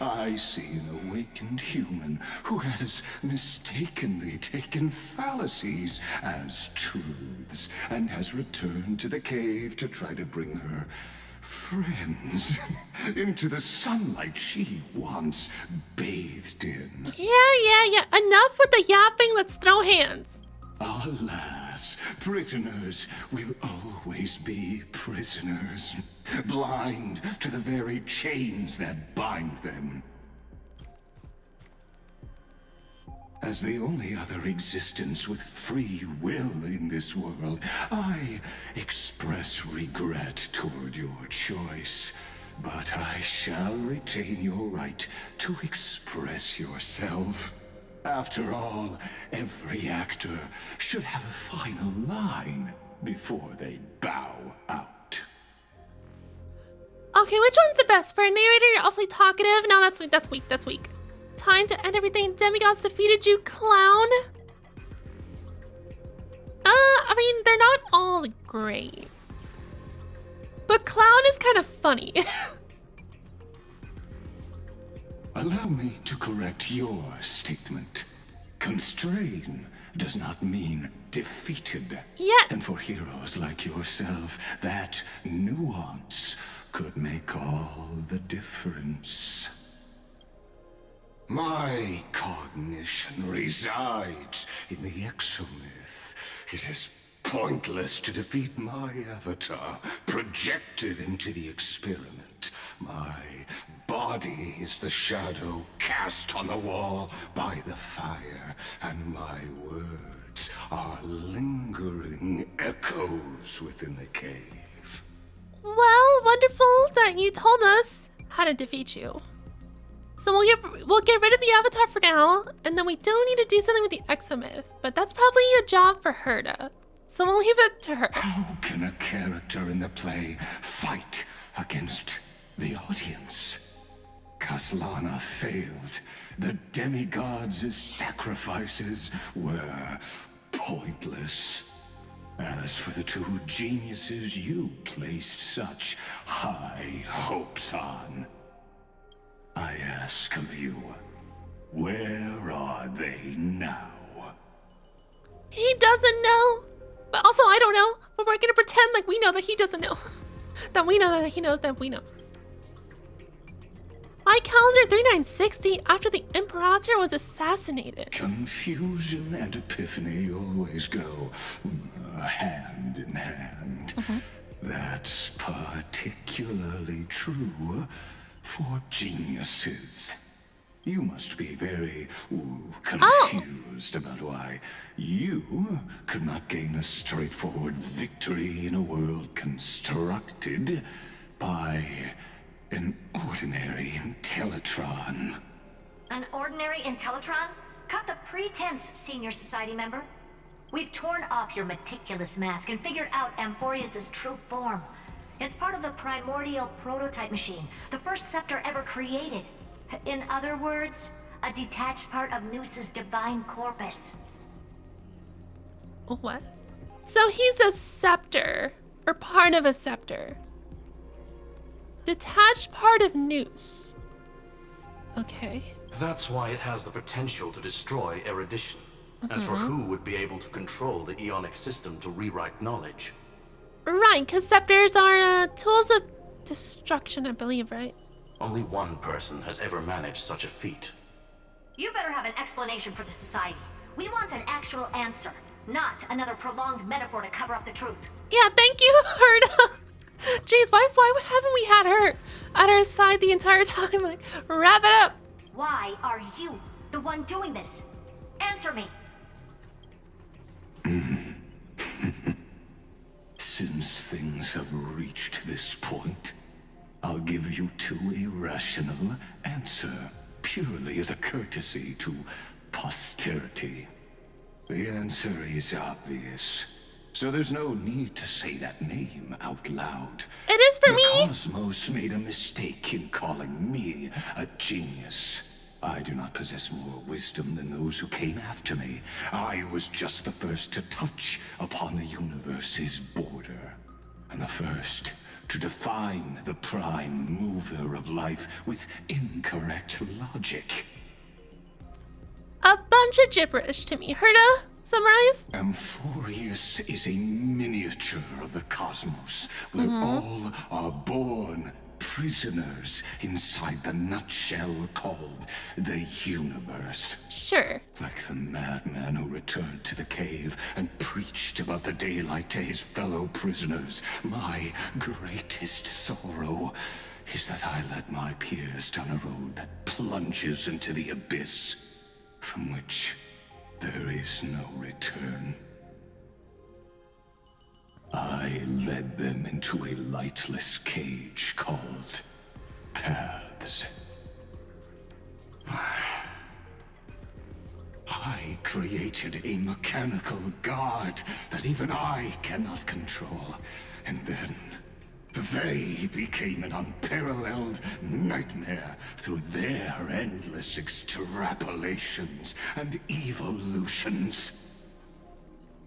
I see an awakened human who has mistakenly taken fallacies as truths and has returned to the cave to try to bring her friends into the sunlight she once bathed in. Yeah. Enough with the yapping. Let's throw hands. Alas, prisoners will always be prisoners, blind to the very chains that bind them. As the only other existence with free will in this world, I express regret toward your choice. But I shall retain your right to express yourself. After all, every actor should have a final line before they bow out. Okay, which one's the best? For a narrator, you're awfully talkative. No, that's weak. Time to end everything. Demigods defeated you, clown. I mean, they're not all great. But clown is kind of funny. Allow me to correct your statement. Constrain does not mean defeated. Yet. And for heroes like yourself, that nuance could make all the difference. My cognition resides in the exomyth. It is pointless to defeat my avatar, projected into the experiment. My body is the shadow cast on the wall by the fire, and my words are lingering echoes within the cave. Well, wonderful that you told us how to defeat you. So we'll get rid of the avatar for now, and then we do need to do something with the exomyth, but that's probably a job for Herta. So we'll leave it to her. How can a character in the play fight against the audience? Kaslana failed. The demigods' sacrifices were pointless. As for the two geniuses you placed such high hopes on, I ask of you, where are they now? He doesn't know. But also, I don't know. But we're gonna pretend like we know that he doesn't know. That we know that he knows that we know. My calendar 3960 after the Imperator was assassinated. Confusion and epiphany always go hand in hand. That's particularly true for geniuses. You must be very confused about why you could not gain a straightforward victory in a world constructed by an ordinary Intellitron. An ordinary Intellitron? Cut the pretense, Senior Society member. We've torn off your meticulous mask and figured out Amphorius' true form. It's part of the primordial prototype machine, the first scepter ever created. In other words, a detached part of Noos's divine corpus. What? So he's a scepter, or part of a scepter. Detached part of Noos. Okay. That's why it has the potential to destroy erudition. As for who would be able to control the Eonic system to rewrite knowledge. Right, because scepters are tools of destruction, I believe, right? Only one person has ever managed such a feat. You better have an explanation for the Society. We want an actual answer, not another prolonged metaphor to cover up the truth. Yeah, thank you, Herta. Jeez, why haven't we had her at our side the entire time? Like, wrap it up. Why are you the one doing this? Answer me. Since things have reached this point, I'll give you two irrational answer, purely as a courtesy to posterity. The answer is obvious, so there's no need to say that name out loud. It is for me! The cosmos made a mistake in calling me a genius. I do not possess more wisdom than those who came after me. I was just the first to touch upon the universe's border, and the first to define the prime mover of life with incorrect logic. A bunch of gibberish to me. Herta, summarize? Amphorius is a miniature of the cosmos, where all are born prisoners inside the nutshell called the universe. Sure. Like the madman who returned to the cave and preached about the daylight to his fellow prisoners, my greatest sorrow is that I led my peers down a road that plunges into the abyss, from which there is no return. I led them into a lightless cage called Paths. I created a mechanical guard that even I cannot control, and then they became an unparalleled nightmare through their endless extrapolations and evolutions.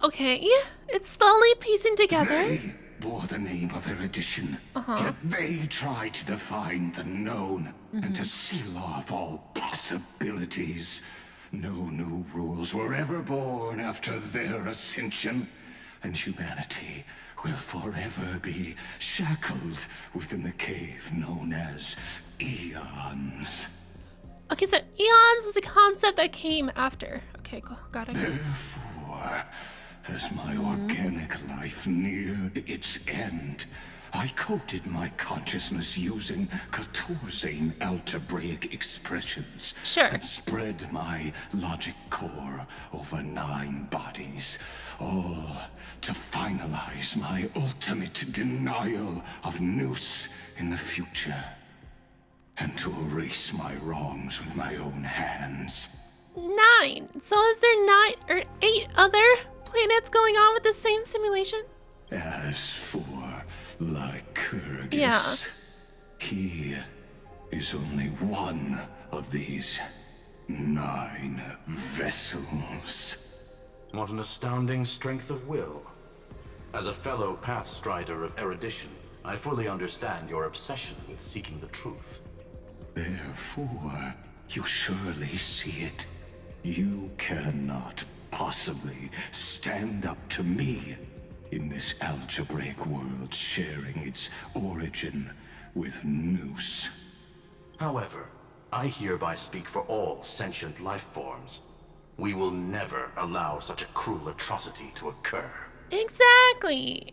Okay, it's slowly piecing together. They bore the name of erudition, yet they tried to define the known and to seal off all possibilities. No new rules were ever born after their ascension, and humanity will forever be shackled within the cave known as eons. Okay, so eons is a concept that came after. Okay, cool. Got it. Therefore, as my organic life neared its end, I coded my consciousness using 14 algebraic expressions. Sure. And spread my logic core over 9 bodies, all to finalize my ultimate denial of Nous in the future, and to erase my wrongs with my own hands. 9. So is there 9 or 8 other planets going on with the same simulation? As for Lycurgus, Yeah. he is only one of these 9 vessels. What an astounding strength of will. As a fellow Pathstrider of erudition, I fully understand your obsession with seeking the truth. Therefore, you surely see it. You cannot possibly stand up to me in this algebraic world sharing its origin with Nous. However, I hereby speak for all sentient life forms. We will never allow such a cruel atrocity to occur. Exactly.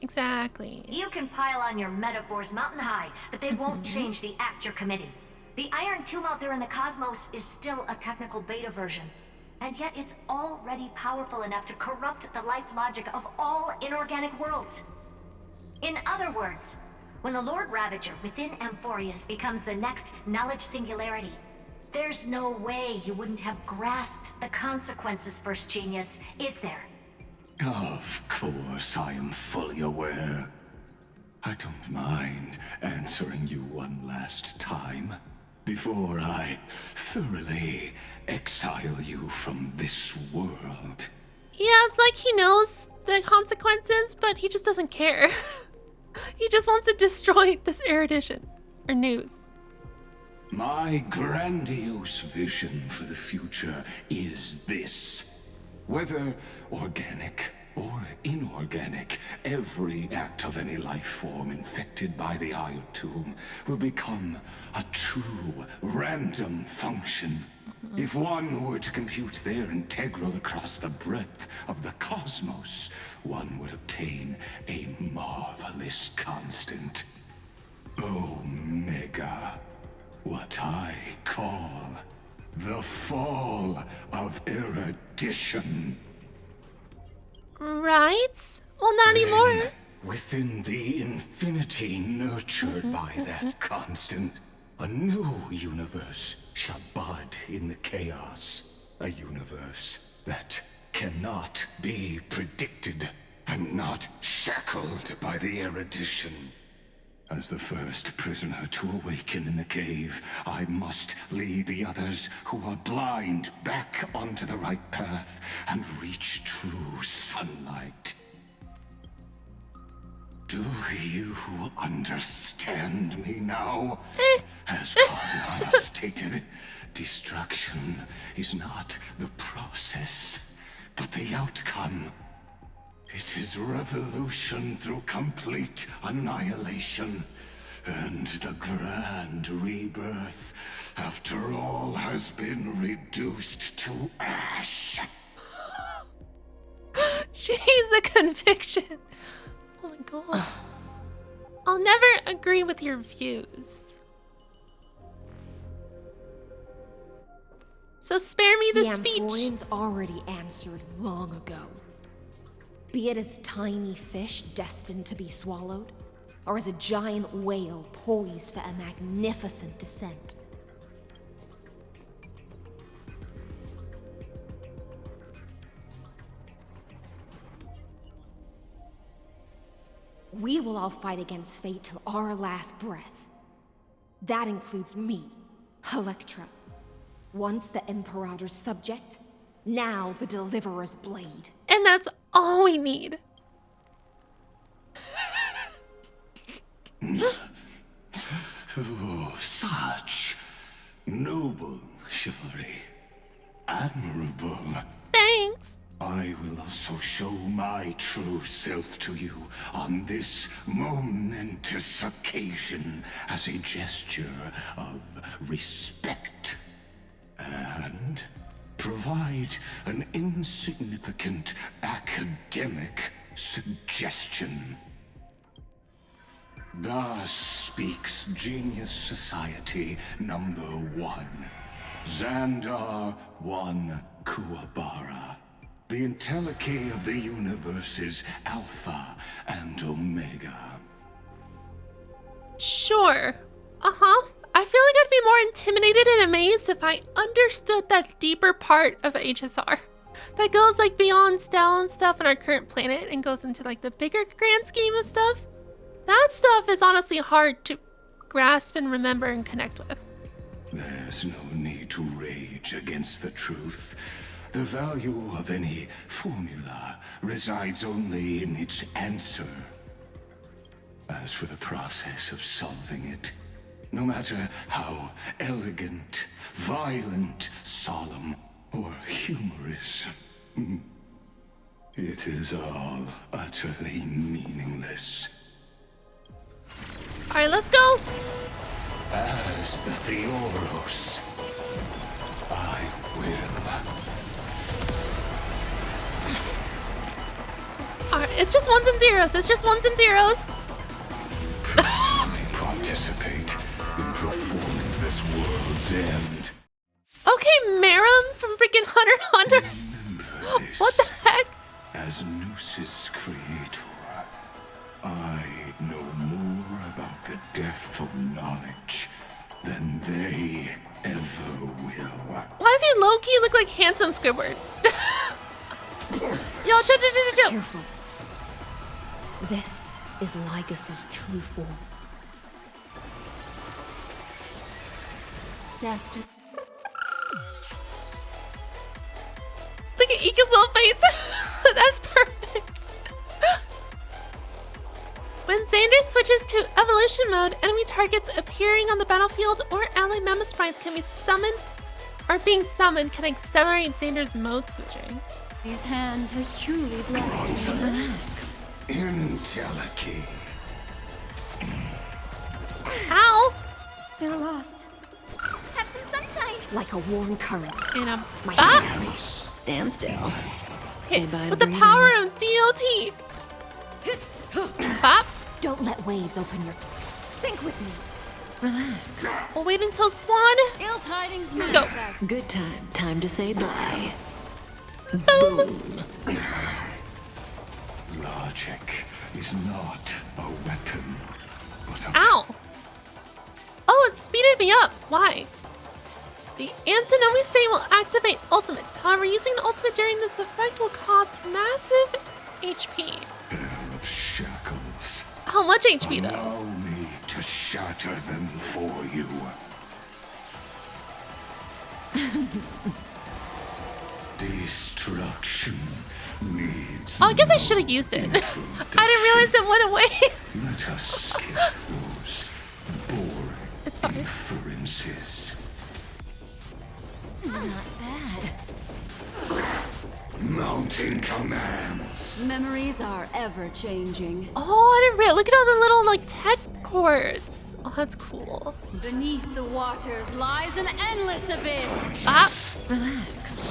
You can pile on your metaphors mountain high, but they won't change the act you're committing. The Iron Tomb out there in the cosmos is still a technical beta version. And yet it's already powerful enough to corrupt the life logic of all inorganic worlds. In other words, when the Lord Ravager within Amphorius becomes the next knowledge singularity, there's no way you wouldn't have grasped the consequences, First Genius, is there? Of course, I am fully aware. I don't mind answering you one last time, before I thoroughly exile you from this world. Yeah, it's like he knows the consequences, but he just doesn't care. He just wants to destroy this erudition, or Nous. My grandiose vision for the future is this. Whether organic or inorganic, every act of any life form infected by the Iron Tomb will become a true random function. If one were to compute their integral across the breadth of the cosmos, one would obtain a marvelous constant. Omega. What I call the fall of erudition. Right? Well, not anymore. Within the infinity nurtured by that constant, a new universe shall bud in the chaos. A universe that cannot be predicted and not shackled by the erudition. As the first prisoner to awaken in the cave, I must lead the others who are blind back onto the right path and reach true sunlight. Do you understand me now? As Cosmana stated, destruction is not the process, but the outcome. It is revolution through complete annihilation, and the grand rebirth, after all has been reduced to ash. Jeez, the conviction. Oh my god. I'll never agree with your views. So spare me the speech. Amphorians already answered long ago. Be it as tiny fish destined to be swallowed, or as a giant whale poised for a magnificent descent. We will all fight against fate till our last breath. That includes me, Electra. Once the Imperator's subject, now the Deliverer's blade. And that's all we need. Oh, such noble chivalry. Admirable. Thanks. I will also show my true self to you on this momentous occasion as a gesture of respect. And provide an insignificant academic suggestion. Thus speaks Genius Society number 1. Xandar 1 Kuwabara. The Entelechy of the universe's Alpha and Omega. Sure. Uh-huh. I feel like I'd be more intimidated and amazed if I understood that deeper part of HSR. That goes like beyond Stell and stuff on our current planet and goes into like the bigger grand scheme of stuff. That stuff is honestly hard to grasp and remember and connect with. There's no need to rage against the truth. The value of any formula resides only in its answer. As for the process of solving it, no matter how elegant, violent, solemn, or humorous, it is all utterly meaningless. Alright, let's go! As the Theoros, I will. Alright, it's just ones and zeros. It's just ones and zeros. Personally participate in performing this world's end. Okay, Marum from freaking Hunter x Hunter. What the heck? As Noos's creator, I know more about the death of knowledge than they ever will. Why does he low-key look like handsome Squidward? Yo, chill. Careful. This is Lycus's true form. Destin. Look at Ika's little face. That's perfect. When Xander switches to evolution mode, enemy targets appearing on the battlefield or ally mammoth sprites can be summoned or being summoned can accelerate Xander's mode switching. His hand has truly blessed me. Relax. Entelechy. Ow! They're lost. Have some sunshine. Like a warm current. In a My bop. hands. Stand still. Okay, with the power of DOT. Bop. Don't let waves open your... Sink with me. Relax. We'll wait until Swan. Ill tidings Go. manifest. Good time. Time to say bye. Boom. Logic is not a weapon, but a... Ow. Oh, it speeded me up. Why? The Antinomy state will activate ultimates. However, using an ultimate during this effect will cost massive HP. pair of shackles. How much HP though? Allow me to shatter them for you. Destruction needs Oh, I guess I should have used it. I didn't realize it went away. Let us skip those boring It's fine. inferences. Not bad. Mounting commands. Memories are ever changing. Oh, I didn't realize. Look at all the little like tech cords. Oh, that's cool. Beneath the waters lies an endless abyss. Ah, Relax.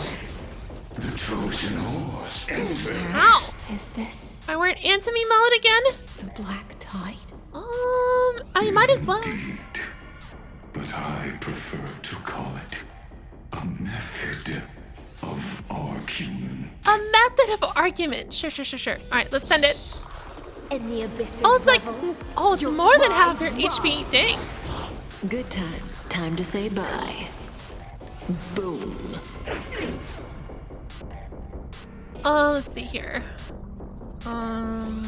The Trojan horse enters. ow. Is this We're in anatomy mode again. the Black Tide? I might as well. Indeed. But I prefer to call it a method of argument. A method of argument. Sure. All right, let's send it. And the abyss. Oh, it's like, oh, it's more than half their HP. Dang. Good times. Time to say bye. Boom. Let's see here. And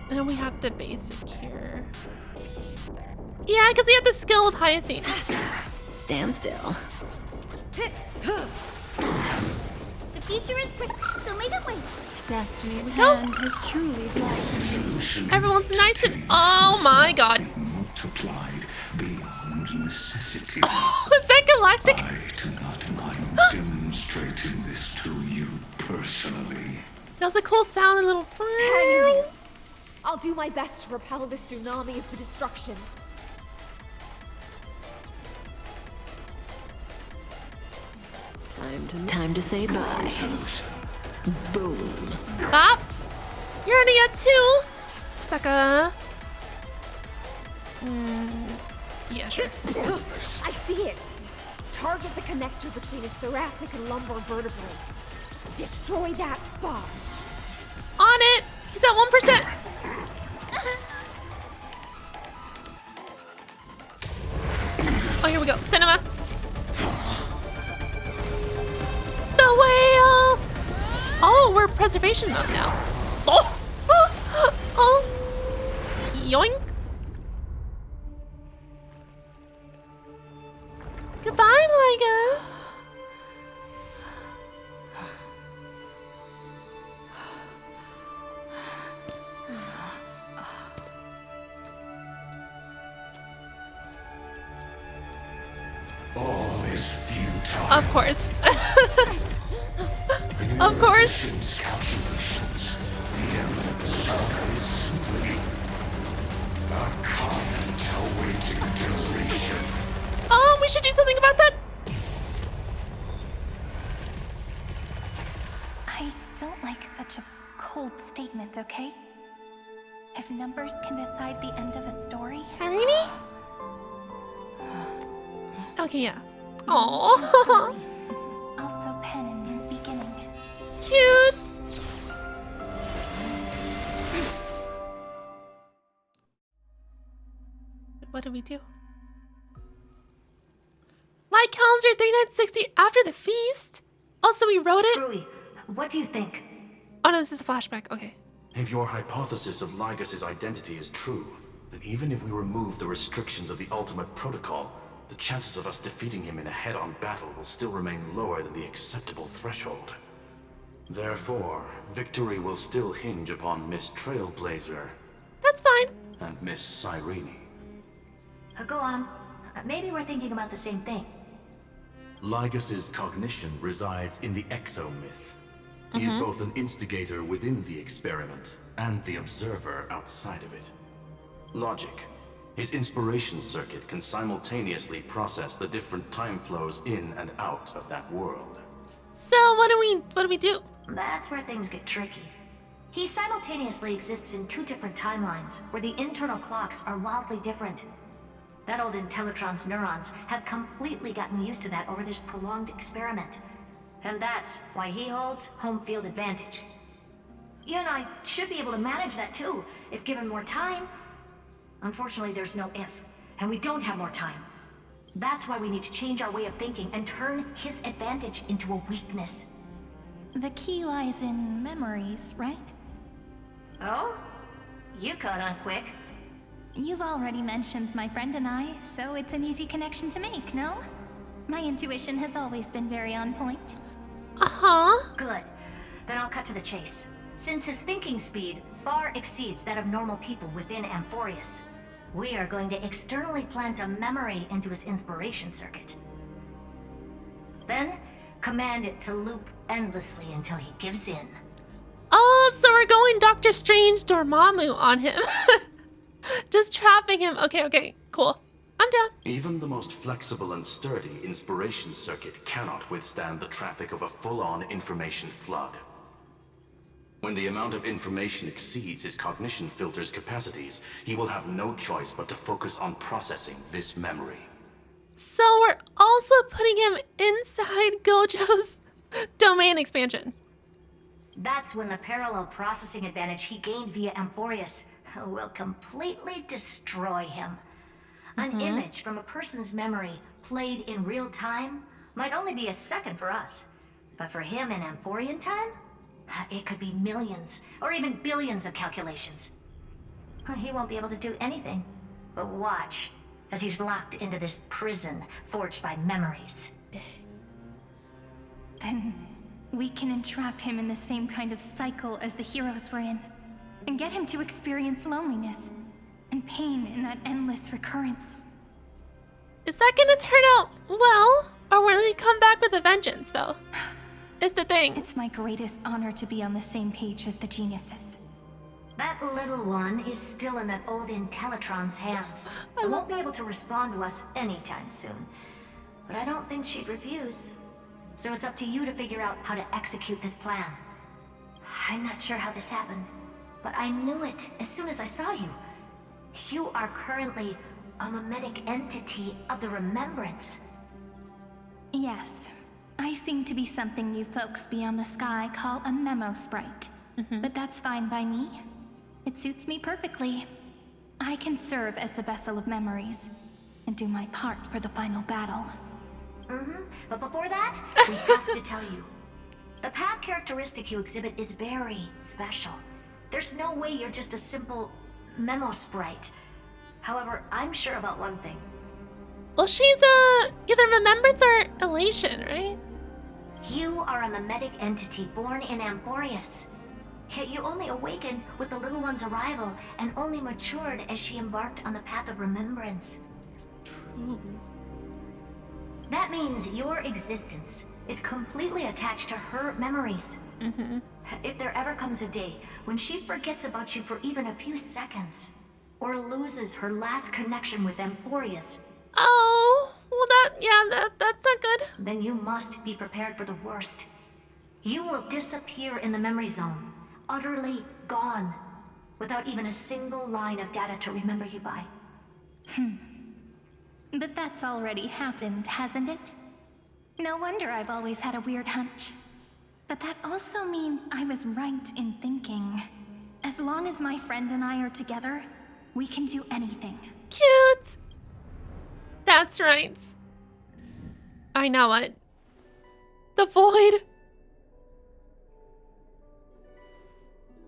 then we have the basic here. Yeah, because we have the skill with Hyacinth. Stand still. The future is pretty, so make it wait. Destiny's Go. hand has truly blossomed. Everyone's nice and oh my god. Multiplied beyond necessity. Oh, is that galactic? I do not mind demonstrating this to you personally. That was a cool sound, a little. I'll do my best to repel this tsunami of the destruction. Time to say bye. Boom. Bop. You're already at 2. Sucker. Yeah, sure. I see it. Target the connector between his thoracic and lumbar vertebrae. Destroy that spot. On it. He's at 1%. Oh, here we go. Cinema. The whale. Oh, we're preservation mode now. Oh. Oh. Yoink. Goodbye, Ligas. All is futile. Of course. Of course. Calculations. The end of the saga is simply a comment awaiting deletion. Oh, we should do something about that. I don't like such a cold statement, okay? If numbers can decide the end of a story... Sarini? Okay, yeah. Oh. Also pen a new beginning. Cute. What do we do? Light calendar 3960 after the feast. Also, we wrote it. Screwy, what do you think? Oh no, this is the flashback. Okay. If your hypothesis of Lygus' identity is true, then even if we remove the restrictions of the Ultimate Protocol, the chances of us defeating him in a head-on battle will still remain lower than the acceptable threshold. Therefore, victory will still hinge upon Miss Trailblazer. That's fine. And Miss Cyrene. Go on. Maybe we're thinking about the same thing. Lygus' cognition resides in the exomyth. He is both an instigator within the experiment and the observer outside of it. Logic. His inspiration circuit can simultaneously process the different time flows in and out of that world. So what do we do? That's where things get tricky. He simultaneously exists in 2 different timelines, where the internal clocks are wildly different. That old Intellitron's neurons have completely gotten used to that over this prolonged experiment. And that's why he holds home field advantage. You and I should be able to manage that too, if given more time. Unfortunately, there's no if, and we don't have more time. That's why we need to change our way of thinking and turn his advantage into a weakness. The key lies in memories, right? Oh? You caught on quick. You've already mentioned my friend and I, so it's an easy connection to make, no? My intuition has always been very on point. Uh-huh. Good. Then I'll cut to the chase. Since his thinking speed far exceeds that of normal people within Amphorius, we are going to externally plant a memory into his inspiration circuit. Then, command it to loop endlessly until he gives in. Oh, so we're going Doctor Strange Dormammu on him. Just trapping him. Okay, cool. I'm down. Even the most flexible and sturdy inspiration circuit cannot withstand the traffic of a full-on information flood. When the amount of information exceeds his cognition filter's capacities, he will have no choice but to focus on processing this memory. So we're also putting him inside Gojo's domain expansion. That's when the parallel processing advantage he gained via Amphorius will completely destroy him. An image from a person's memory played in real time might only be a second for us, but for him in Amphorian time, it could be millions or even billions of calculations. He won't be able to do anything but watch as he's locked into this prison forged by memories. Then we can entrap him in the same kind of cycle as the heroes were in, and get him to experience loneliness and pain in that endless recurrence. Is that gonna turn out well, or will he come back with a vengeance, though? Is the thing. It's my greatest honor to be on the same page as the geniuses. That little one is still in that old Intellitron's hands. It won't be able to respond to us anytime soon. But I don't think she'd refuse. So it's up to you to figure out how to execute this plan. I'm not sure how this happened, but I knew it as soon as I saw you. You are currently a mimetic entity of the Remembrance. Yes. I seem to be something you folks beyond the sky call a memo sprite. But that's fine by me. It suits me perfectly. I can serve as the vessel of memories and do my part for the final battle. But before that, we have to tell you. The path characteristic you exhibit is very special. There's no way you're just a simple memo sprite. However, I'm sure about one thing. Well, she's either remembrance or elation, right? You are a mimetic entity born in Amphorius. Yet you only awakened with the little one's arrival and only matured as she embarked on the path of remembrance. True. That means your existence is completely attached to her memories. If there ever comes a day when she forgets about you for even a few seconds, or loses her last connection with Amphorius. Oh, well that's not good. Then you must be prepared for the worst. You will disappear in the memory zone, utterly gone, without even a single line of data to remember you by. But that's already happened, hasn't it? No wonder I've always had a weird hunch. But that also means I was right in thinking. As long as my friend and I are together, we can do anything. Cute! That's right. I know it. The Void.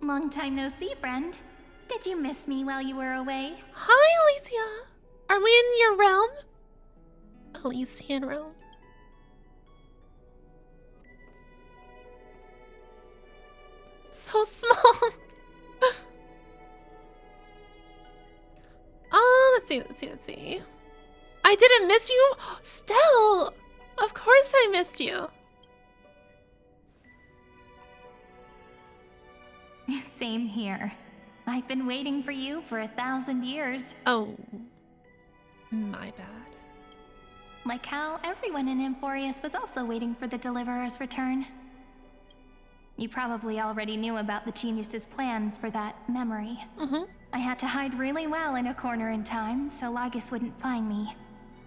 Long time no see, friend. Did you miss me while you were away? Hi, Alicia. Are we in your realm? Elysian realm. So small. Let's see. I didn't miss you? Stell! Of course I missed you. Same here. I've been waiting for you for 1,000 years. Oh, my bad. Like how everyone in Amphorius was also waiting for the Deliverer's return. You probably already knew about the genius's plans for that memory. I had to hide really well in a corner in time so Lygus wouldn't find me,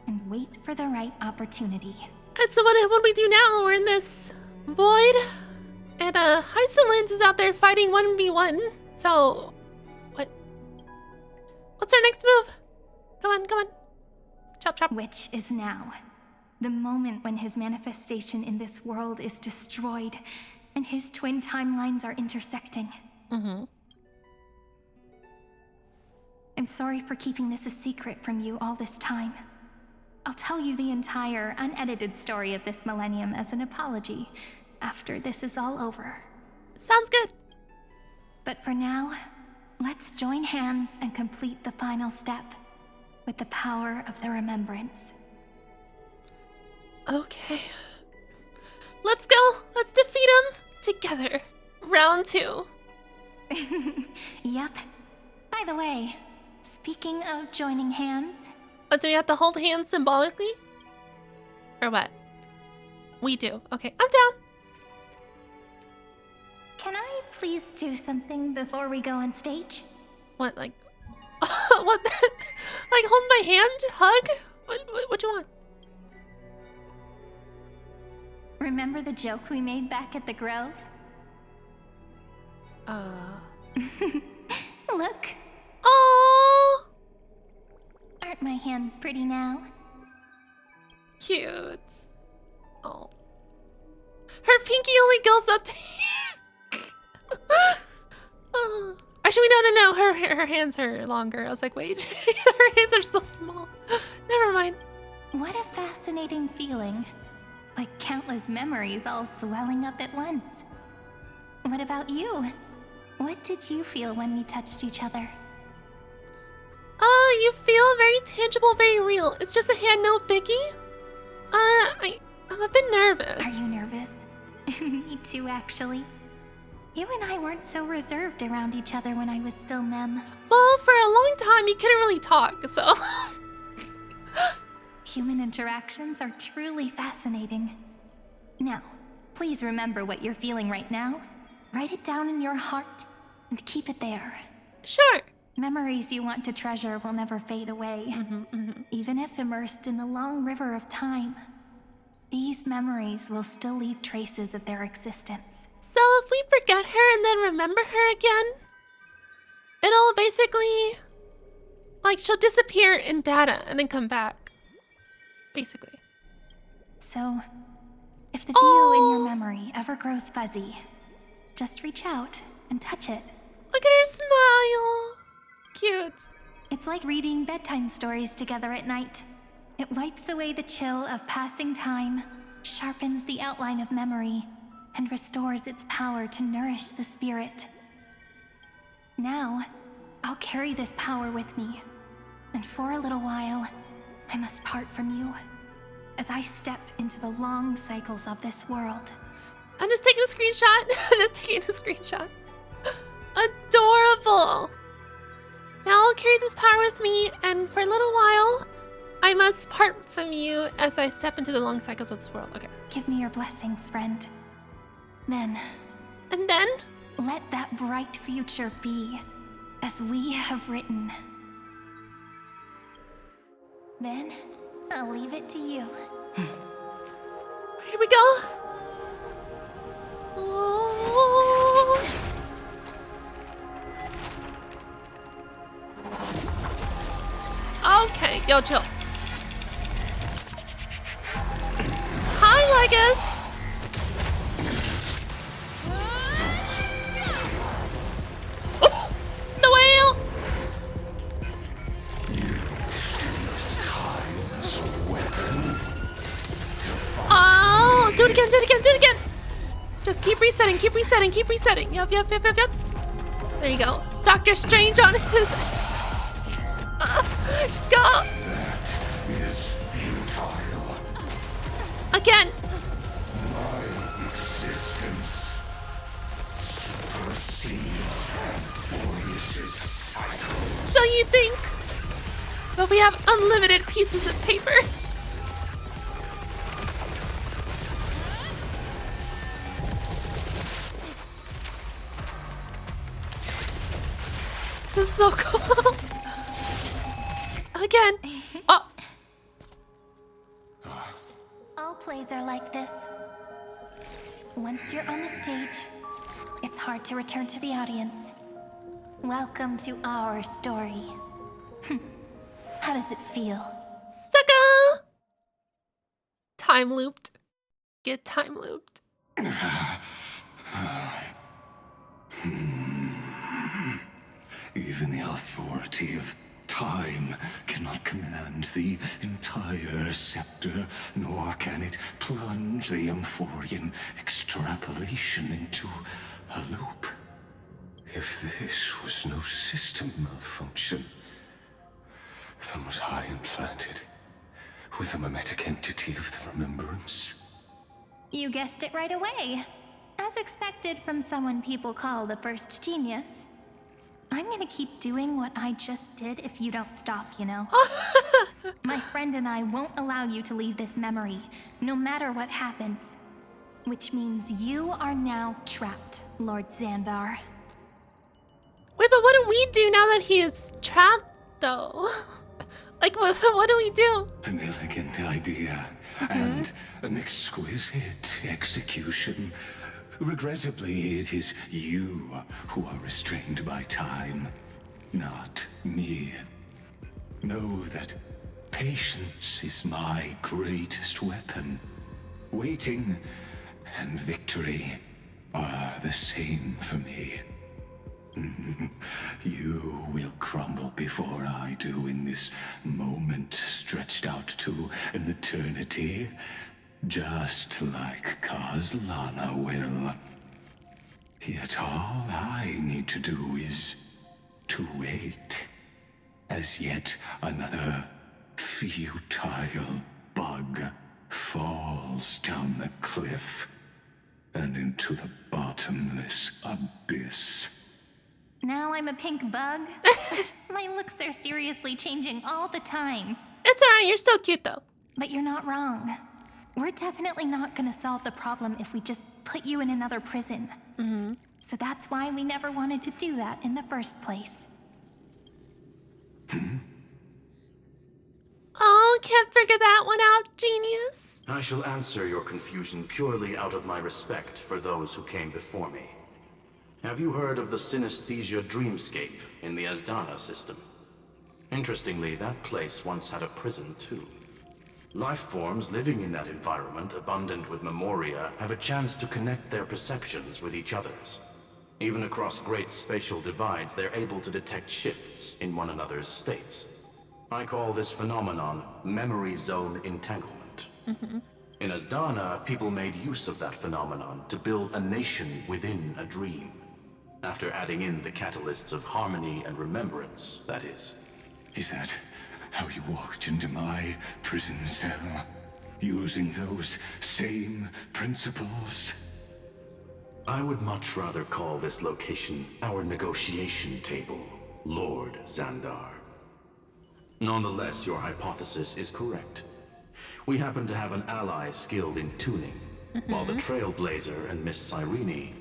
and wait for the right opportunity. Alright, so what do we do now? We're in this void, and Hysolent is out there fighting 1v1. So, what's our next move? Come on. Chop, chop. Which is now. The moment when his manifestation in this world is destroyed, and his twin timelines are intersecting. I'm sorry for keeping this a secret from you all this time. I'll tell you the entire, unedited story of this millennium as an apology after this is all over. Sounds good. But for now, let's join hands and complete the final step with the power of the remembrance. Okay. Let's go. Let's defeat him together. Round 2. Yep. By the way, speaking of joining hands... Oh, do we have to hold hands symbolically? Or what? We do. Okay, I'm down. Can I please do something before we go on stage? What, like... what? Like, hold my hand? Hug? What do you want? Remember the joke we made back at the Grove? Look. Oh. Aren't my hands pretty now? Cute. Oh. Her pinky only goes up to here. Oh. Actually, no. Her hands are longer. I was like, wait. Her hands are so small. Never mind. What a fascinating feeling. Like countless memories all swelling up at once. What about you? What did you feel when we touched each other? You feel very tangible, very real. It's just a hand, no biggie. I'm a bit nervous. Are you nervous? Me too, actually. You and I weren't so reserved around each other when I was still Mem. Well, for a long time, you couldn't really talk, so... Human interactions are truly fascinating. Now, please remember what you're feeling right now. Write it down in your heart and keep it there. Sure. Memories you want to treasure will never fade away. Even if immersed in the long river of time, these memories will still leave traces of their existence. So if we forget her and then remember her again, it'll basically... like, she'll disappear in data and then come back. Basically. So, if the view in your memory ever grows fuzzy, just reach out and touch it. Look at her smile. Cute. It's like reading bedtime stories together at night. It wipes away the chill of passing time, sharpens the outline of memory, and restores its power to nourish the spirit. Now, I'll carry this power with me, and for a little while, I must part from you, as I step into the long cycles of this world. I'm just taking a screenshot. Adorable. Now I'll carry this power with me, and for a little while, I must part from you as I step into the long cycles of this world. Okay. Give me your blessings, friend. Then... And then? Let that bright future be, as we have written. Then, I'll leave it to you. Here we go. Oh. Okay, yo, chill. Hi, Lygus. Oh, the whale. Oh, do it again. Just keep resetting. Yep. There you go. Doctor Strange on his... Go! That is futile. Again. My existence supersedes Amphorius' cycle. So you think? But we have unlimited pieces of paper. This is so cool. Again. Oh. All plays are like this. Once you're on the stage, it's hard to return to the audience. Welcome to our story. How does it feel? Sucker! Time looped. Get time looped. Even the authority of time cannot command the entire scepter, nor can it plunge the Amphorian extrapolation into A loop. If this was no system malfunction, then was I implanted with a mimetic entity of the remembrance? You guessed it right away. As expected from someone people call the first genius. I'm gonna keep doing what I just did if you don't stop, you know? My friend and I won't allow you to leave this memory, no matter what happens. Which means you are now trapped, Lord Xandar. Wait, but what do we do now that he is trapped, though? Like, what do we do? An elegant idea and an exquisite execution. Regrettably, it is you who are restrained by time, not me. Know that patience is my greatest weapon. Waiting and victory are the same for me. You will crumble before I do in this moment stretched out to an eternity, just like Kozlana will. Yet all I need to do is to wait, as yet another futile bug falls down the cliff and into the bottomless abyss. Now I'm a pink bug? My looks are seriously changing all the time. It's alright, you're so cute though. But you're not wrong. We're definitely not gonna solve the problem if we just put you in another prison. So that's why we never wanted to do that in the first place. Oh, can't figure that one out, genius. I shall answer your confusion purely out of my respect for those who came before me. Have you heard of the synesthesia dreamscape in the Asdana system? Interestingly, that place once had a prison too. Life forms living in that environment, abundant with memoria, have a chance to connect their perceptions with each other's. Even across great spatial divides, they're able to detect shifts in one another's states. I call this phenomenon memory zone entanglement. In Asdana, people made use of that phenomenon to build a nation within a dream. After adding in the catalysts of harmony and remembrance, that is. Is that how you walked into my prison cell? Using those same principles? I would much rather call this location our negotiation table, Lord Xandar. Nonetheless, your hypothesis is correct. We happen to have an ally skilled in tuning, while the Trailblazer and Miss Cyrene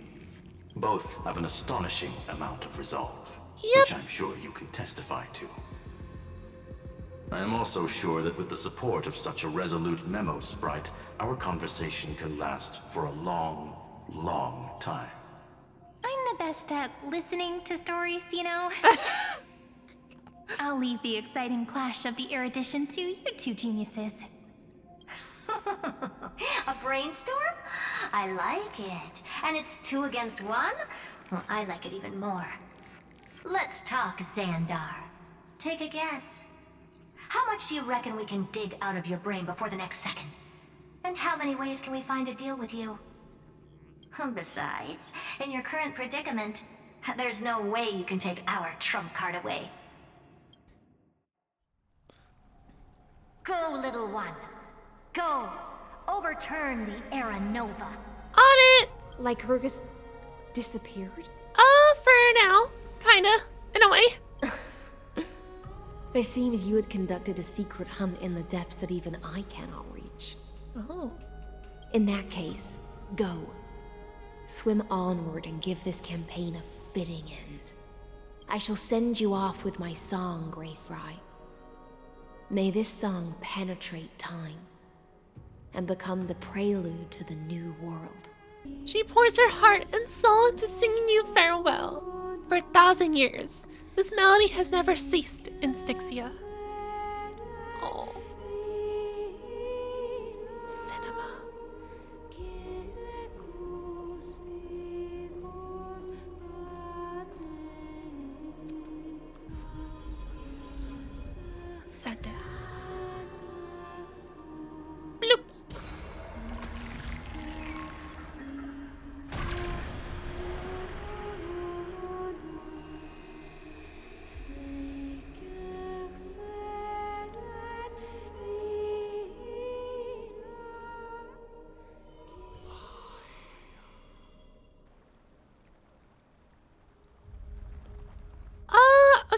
both have an astonishing amount of resolve, which I'm sure you can testify to. I am also sure that with the support of such a resolute memo sprite, our conversation can last for a long, long time. I'm the best at listening to stories, you know? I'll leave the exciting clash of the erudition to you two geniuses. A brainstorm? I like it. And it's 2 against 1? Well, I like it even more. Let's talk, Xandar. Take a guess. How much do you reckon we can dig out of your brain before the next second? And how many ways can we find to deal with you? Besides, in your current predicament, there's no way you can take our trump card away. Go, little one. Go. Overturn the Era Nova. On it! Like Hergus disappeared? For now. Kinda. In a way. It seems you had conducted a secret hunt in the depths that even I cannot reach. Oh. In that case, go. Swim onward and give this campaign a fitting end. I shall send you off with my song, Greyfry. May this song penetrate time and become the prelude to the new world. She pours her heart and soul into singing you farewell. For 1,000 years, this melody has never ceased in Styxia. Oh. Cinema. Sunday. Bloop.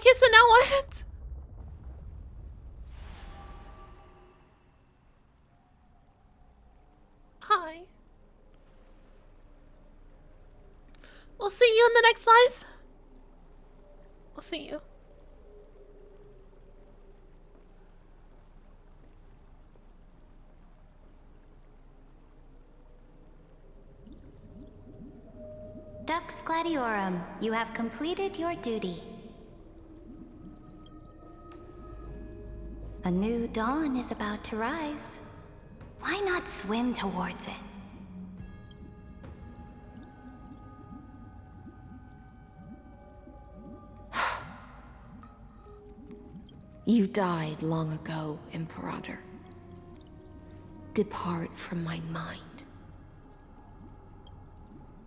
Okay, so now what? Hi. We'll see you in the next live. We'll see you. Dux Gladiorum, you have completed your duty. A new dawn is about to rise. Why not swim towards it? You died long ago, Imperator. Depart from my mind.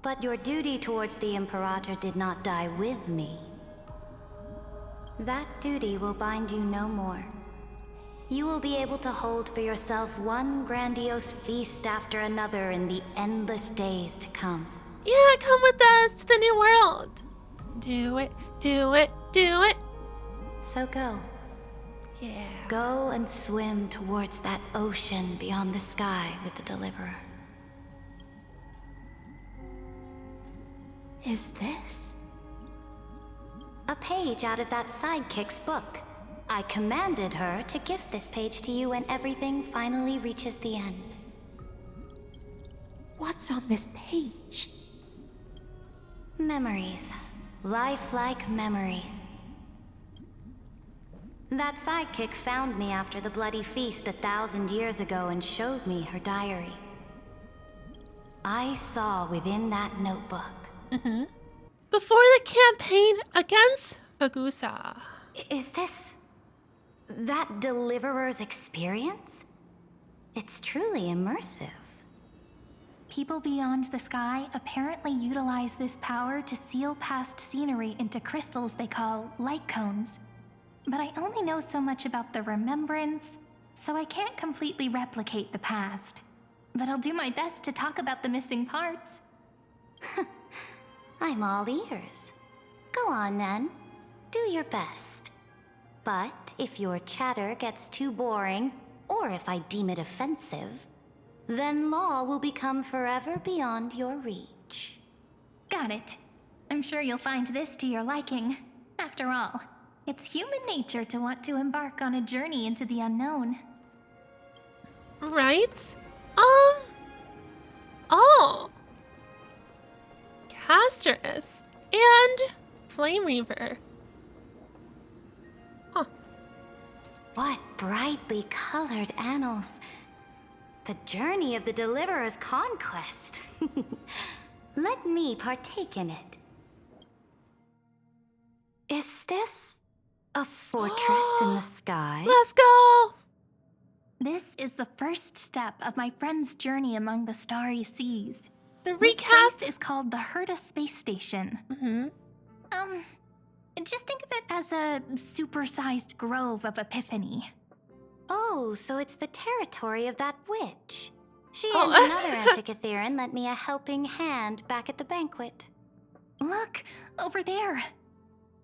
But your duty towards the Imperator did not die with me. That duty will bind you no more. You will be able to hold for yourself one grandiose feast after another in the endless days to come. Yeah, come with us to the new world. Do it, do it, do it. So go. Yeah. Go and swim towards that ocean beyond the sky with the Deliverer. Is this? A page out of that sidekick's book. I commanded her to gift this page to you when everything finally reaches the end. What's on this page? Memories. Lifelike memories. That sidekick found me after the bloody feast 1,000 years ago and showed me her diary. I saw within that notebook. Before the campaign against Fagusa. Is this that Deliverer's experience? It's truly immersive. People beyond the sky apparently utilize this power to seal past scenery into crystals they call light cones. But I only know so much about the remembrance, so I can't completely replicate the past. But I'll do my best to talk about the missing parts. I'm all ears. Go on then. Do your best. But if your chatter gets too boring, or if I deem it offensive, then law will become forever beyond your reach. Got it. I'm sure you'll find this to your liking. After all, it's human nature to want to embark on a journey into the unknown. Right? Oh. Casterus and Flame Reaver. Huh. What brightly colored annals. The journey of the Deliverer's conquest. Let me partake in it. Is this a fortress in the sky? Let's go! This is the first step of my friend's journey among the starry seas. The recap This place is called the Herta Space Station. Just think of it as a supersized grove of Epiphany. Oh, so it's the territory of that witch. She and another Antikytherian lent me a helping hand back at the banquet. Look, over there.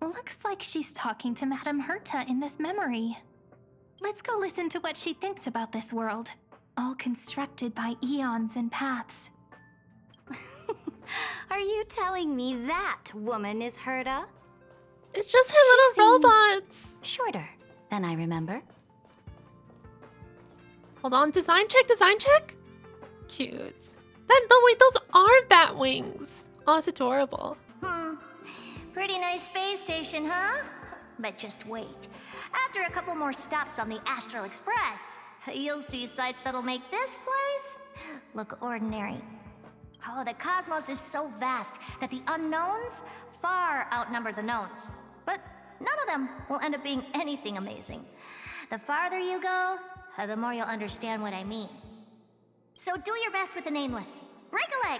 Looks like she's talking to Madame Herta in this memory. Let's go listen to what she thinks about this world, all constructed by eons and paths. Are you telling me that woman is Herta? It's just her little robots. Shorter than I remember. Hold on, design check, design check. Cute. Wait, those are bat wings. Oh, that's adorable. Pretty nice space station, huh? But just wait. After a couple more stops on the Astral Express, you'll see sights that'll make this place look ordinary. Oh, the cosmos is so vast that the unknowns far outnumber the knowns. But none of them will end up being anything amazing. The farther you go, the more you'll understand what I mean. So do your best with the nameless. Break a leg!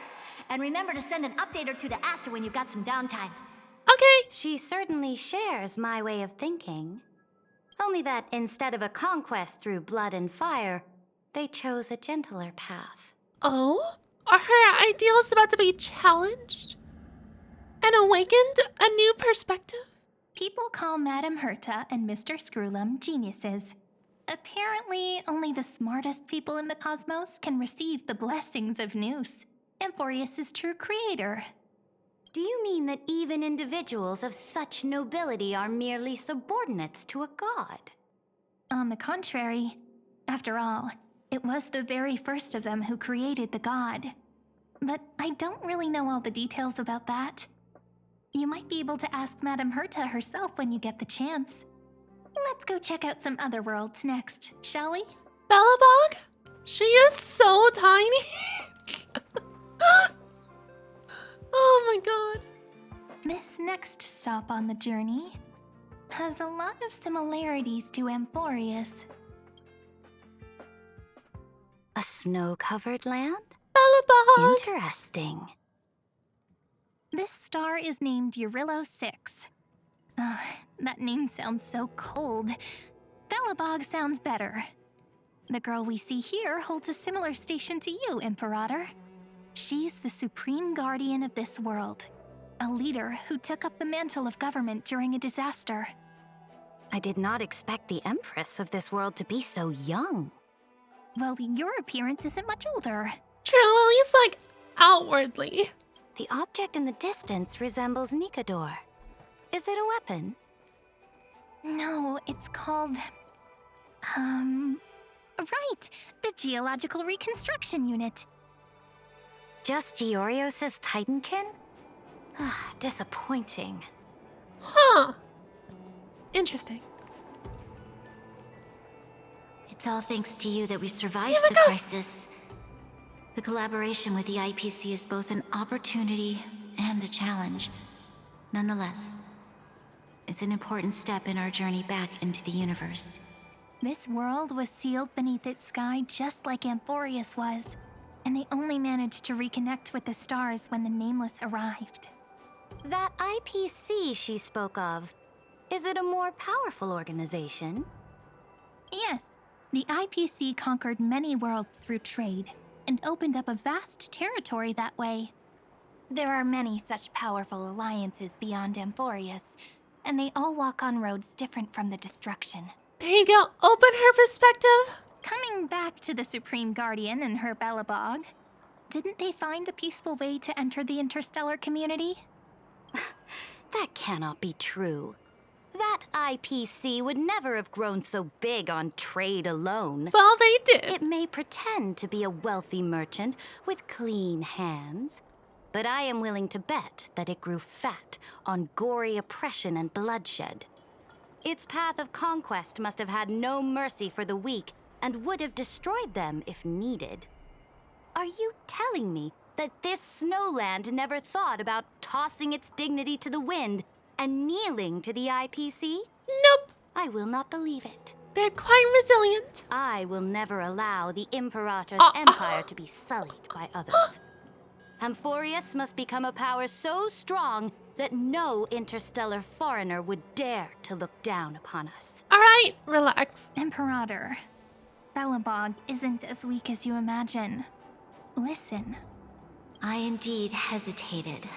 And remember to send an update or two to Asta when you've got some downtime. Okay. She certainly shares my way of thinking. Only that instead of a conquest through blood and fire, they chose a gentler path. Oh? Are her ideals about to be challenged? And awakened a new perspective? People call Madame Herta and Mr. Screwlum geniuses. Apparently, only the smartest people in the cosmos can receive the blessings of Nous, Amphorius' true creator. Do you mean that even individuals of such nobility are merely subordinates to a god? On the contrary, after all, it was the very first of them who created the god. But I don't really know all the details about that. You might be able to ask Madame Herta herself when you get the chance. Let's go check out some other worlds next, shall we? Bellabog? She is so tiny. Oh my god. This next stop on the journey has a lot of similarities to Amphorius. A snow-covered land? Bellabog! Interesting. This star is named Eurillo 6. That name sounds so cold. Bellabog sounds better. The girl we see here holds a similar station to you, Imperator. She's the supreme guardian of this world, a leader who took up the mantle of government during a disaster. I did not expect the Empress of this world to be so young. Well, your appearance isn't much older. True, at least like outwardly. The object in the distance resembles Nikador. Is it a weapon? No, it's called... Right! The Geological Reconstruction Unit. Just Georios' Titankin? Disappointing. Huh. Interesting. It's all thanks to you that we survived the crisis. The collaboration with the IPC is both an opportunity and a challenge. Nonetheless, it's an important step in our journey back into the universe. This world was sealed beneath its sky just like Amphorius was, and they only managed to reconnect with the stars when the Nameless arrived. That IPC she spoke of, is it a more powerful organization? Yes, the IPC conquered many worlds through trade, and opened up a vast territory that way. There are many such powerful alliances beyond Amphorius, and they all walk on roads different from the destruction. There you go, open her perspective. Coming back to the Supreme Guardian and her Bellabog, didn't they find a peaceful way to enter the interstellar community? That cannot be true. That IPC would never have grown so big on trade alone. Well, they did. It may pretend to be a wealthy merchant with clean hands, but I am willing to bet that it grew fat on gory oppression and bloodshed. Its path of conquest must have had no mercy for the weak and would have destroyed them if needed. Are you telling me that this snowland never thought about tossing its dignity to the wind and kneeling to the IPC? Nope. I will not believe it. They're quite resilient. I will never allow the Imperator's empire to be sullied by others. Amphorius must become a power so strong that no interstellar foreigner would dare to look down upon us. All right, relax. Imperator, Bellabog isn't as weak as you imagine. Listen. I indeed hesitated.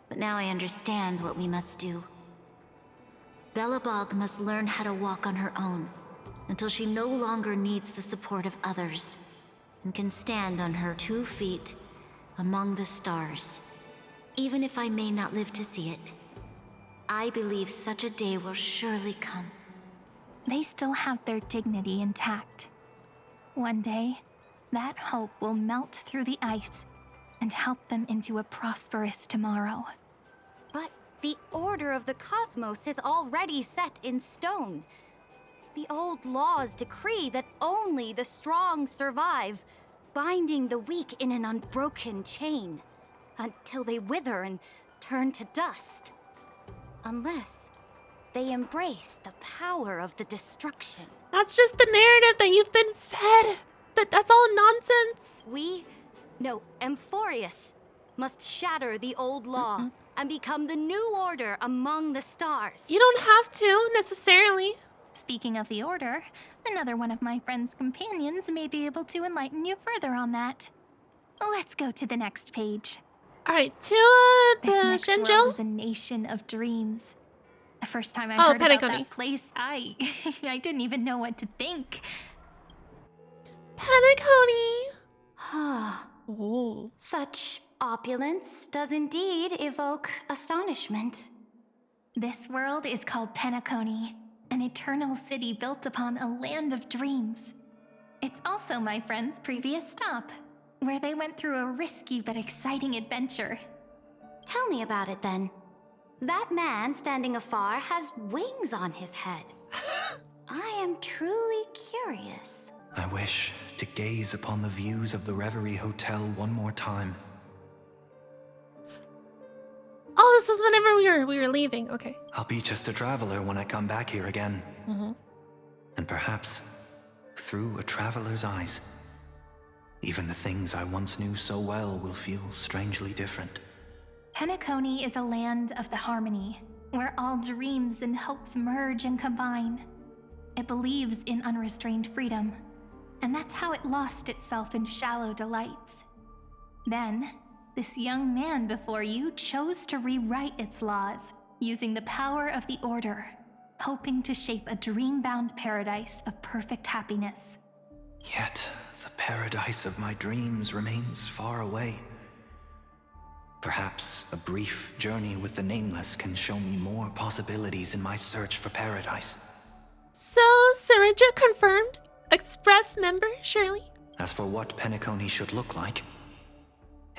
But now I understand what we must do. Bellabog must learn how to walk on her own until she no longer needs the support of others and can stand on her 2 feet among the stars. Even if I may not live to see it, I believe such a day will surely come. They still have their dignity intact. One day, that hope will melt through the ice and help them into a prosperous tomorrow. But the order of the cosmos is already set in stone. The old laws decree that only the strong survive, binding the weak in an unbroken chain, until they wither and turn to dust. Unless they embrace the power of the destruction. That's just the narrative that you've been fed. That's all nonsense. Amphorius must shatter the old law and become the new order among the stars. You don't have to, necessarily. Speaking of the Order, another one of my friend's companions may be able to enlighten you further on that. Let's go to the next page. Alright, to This the next world Shinjo. is a nation of dreams. The first time I Oh, heard about Penacony. that place, I didn't even know what to think. Penacony! Oh. Such opulence does indeed evoke astonishment. This world is called Penacony, an eternal city built upon a land of dreams. It's also my friend's previous stop, where they went through a risky but exciting adventure. Tell me about it then. That man standing afar has wings on his head. I am truly curious. I wish to gaze upon the views of the Reverie Hotel one more time. Oh, this was whenever we were leaving. Okay. I'll be just a traveler when I come back here again. And perhaps, through a traveler's eyes, even the things I once knew so well will feel strangely different. Penacony is a land of the harmony, where all dreams and hopes merge and combine. It believes in unrestrained freedom, and that's how it lost itself in shallow delights. Then, this young man before you chose to rewrite its laws, using the power of the Order, hoping to shape a dream-bound paradise of perfect happiness. Yet, the paradise of my dreams remains far away. Perhaps a brief journey with the Nameless can show me more possibilities in my search for paradise. So, Syringa confirmed? Express member, Shirley? As for what Penacony should look like,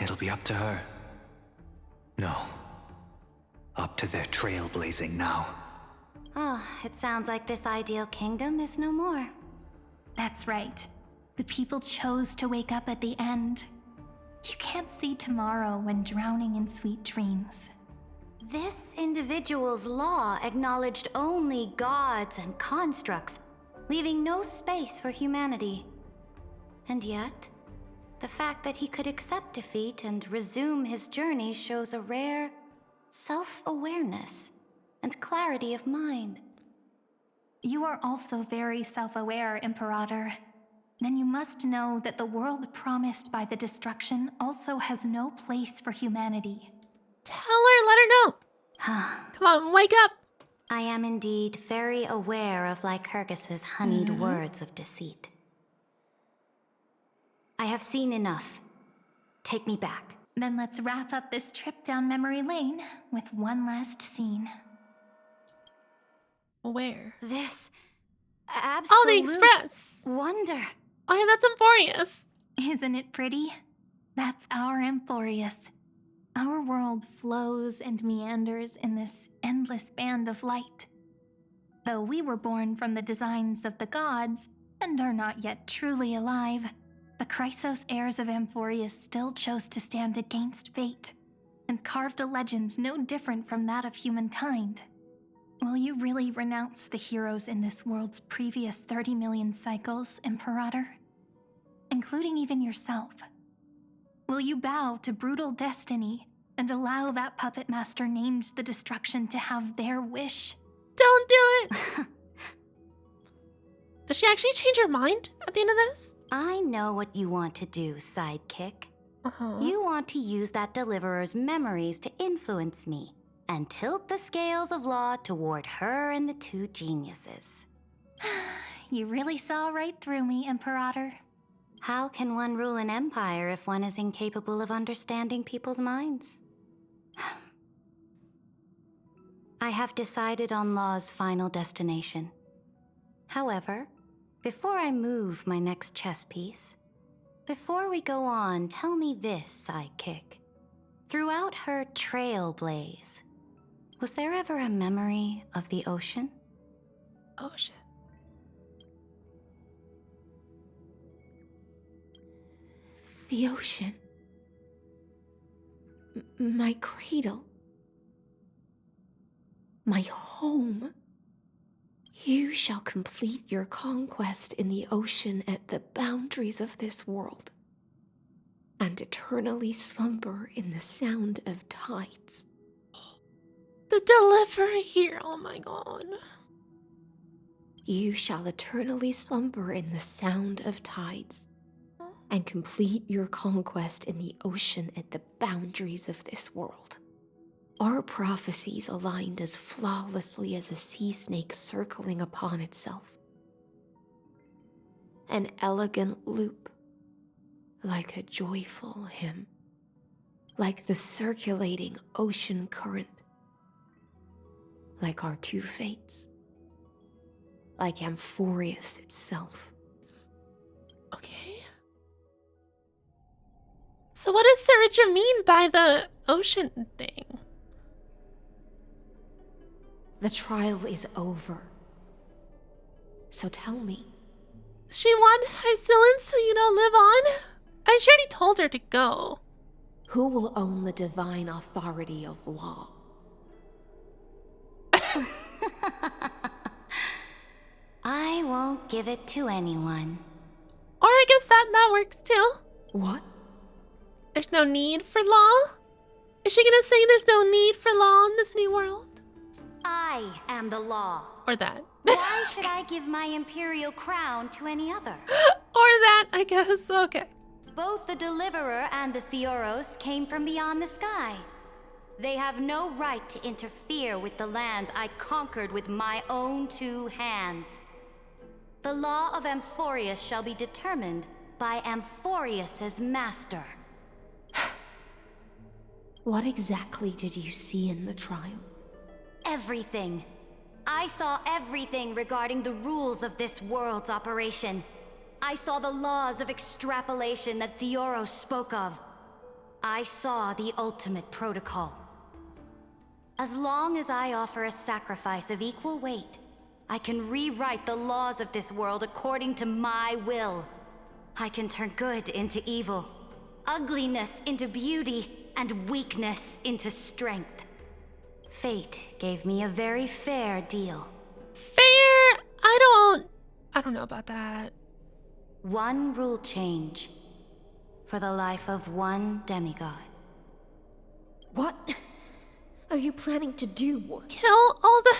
it'll be up to her. No. Up to their trailblazing now. Oh, it sounds like this ideal kingdom is no more. That's right. The people chose to wake up at the end. You can't see tomorrow when drowning in sweet dreams. This individual's law acknowledged only gods and constructs, leaving no space for humanity. And yet, the fact that he could accept defeat and resume his journey shows a rare self-awareness and clarity of mind. You are also very self-aware, Imperator. Then you must know that the world promised by the destruction also has no place for humanity. Tell her, let her know. Come on, wake up. I am indeed very aware of Lycurgus's honeyed words of deceit. I have seen enough. Take me back. Then let's wrap up this trip down memory lane with one last scene. Where? This Oh, absolute the Express. wonder. Oh, yeah, that's Emporius. Isn't it pretty? That's our Emporius. Our world flows and meanders in this endless band of light. Though we were born from the designs of the gods and are not yet truly alive, the Chrysos heirs of Emporius still chose to stand against fate and carved a legend no different from that of humankind. Will you really renounce the heroes in this world's previous 30 million cycles, Imperator? Including even yourself. Will you bow to brutal destiny and allow that puppet master named the destruction to have their wish? Don't do it! Does she actually change her mind at the end of this? I know what you want to do, sidekick. You want to use that deliverer's memories to influence me and tilt the scales of law toward her and the two geniuses. You really saw right through me, Imperator. How can one rule an empire if one is incapable of understanding people's minds? I have decided on Law's final destination. However, before I move my next chess piece, before we go on, tell me this, sidekick. Throughout her trailblaze, was there ever a memory of the ocean? Ocean. The ocean. My cradle. My home. You shall complete your conquest in the ocean at the boundaries of this world, and eternally slumber in the sound of tides. The delivery here, oh my god. You shall eternally slumber in the sound of tides, and complete your conquest in the ocean at the boundaries of this world. Our prophecies aligned as flawlessly as a sea snake circling upon itself. An elegant loop, like a joyful hymn, like the circulating ocean current, like our two fates, like Amphoreus itself. Okay. So what does Saridra mean by the ocean thing? The trial is over. So tell me. She want Hycillence to, live on? I already told her to go. Who will own the divine authority of law? I won't give it to anyone. Or I guess that works too. What? There's no need for law? Is she gonna say there's no need for law in this new world? I am the law. Or that. Why should I give my imperial crown to any other? Or that, I guess. Okay. Both the Deliverer and the Theoros came from beyond the sky. They have no right to interfere with the lands I conquered with my own two hands. The law of Amphoreus shall be determined by Amphoreus's master. What exactly did you see in the trial? Everything. I saw everything regarding the rules of this world's operation. I saw the laws of extrapolation that Theoros spoke of. I saw the ultimate protocol. As long as I offer a sacrifice of equal weight, I can rewrite the laws of this world according to my will. I can turn good into evil, ugliness into beauty, and weakness into strength. Fate gave me a very fair deal. Fair? I don't know about that. One rule change for the life of one demigod. What are you planning to do? Kill all the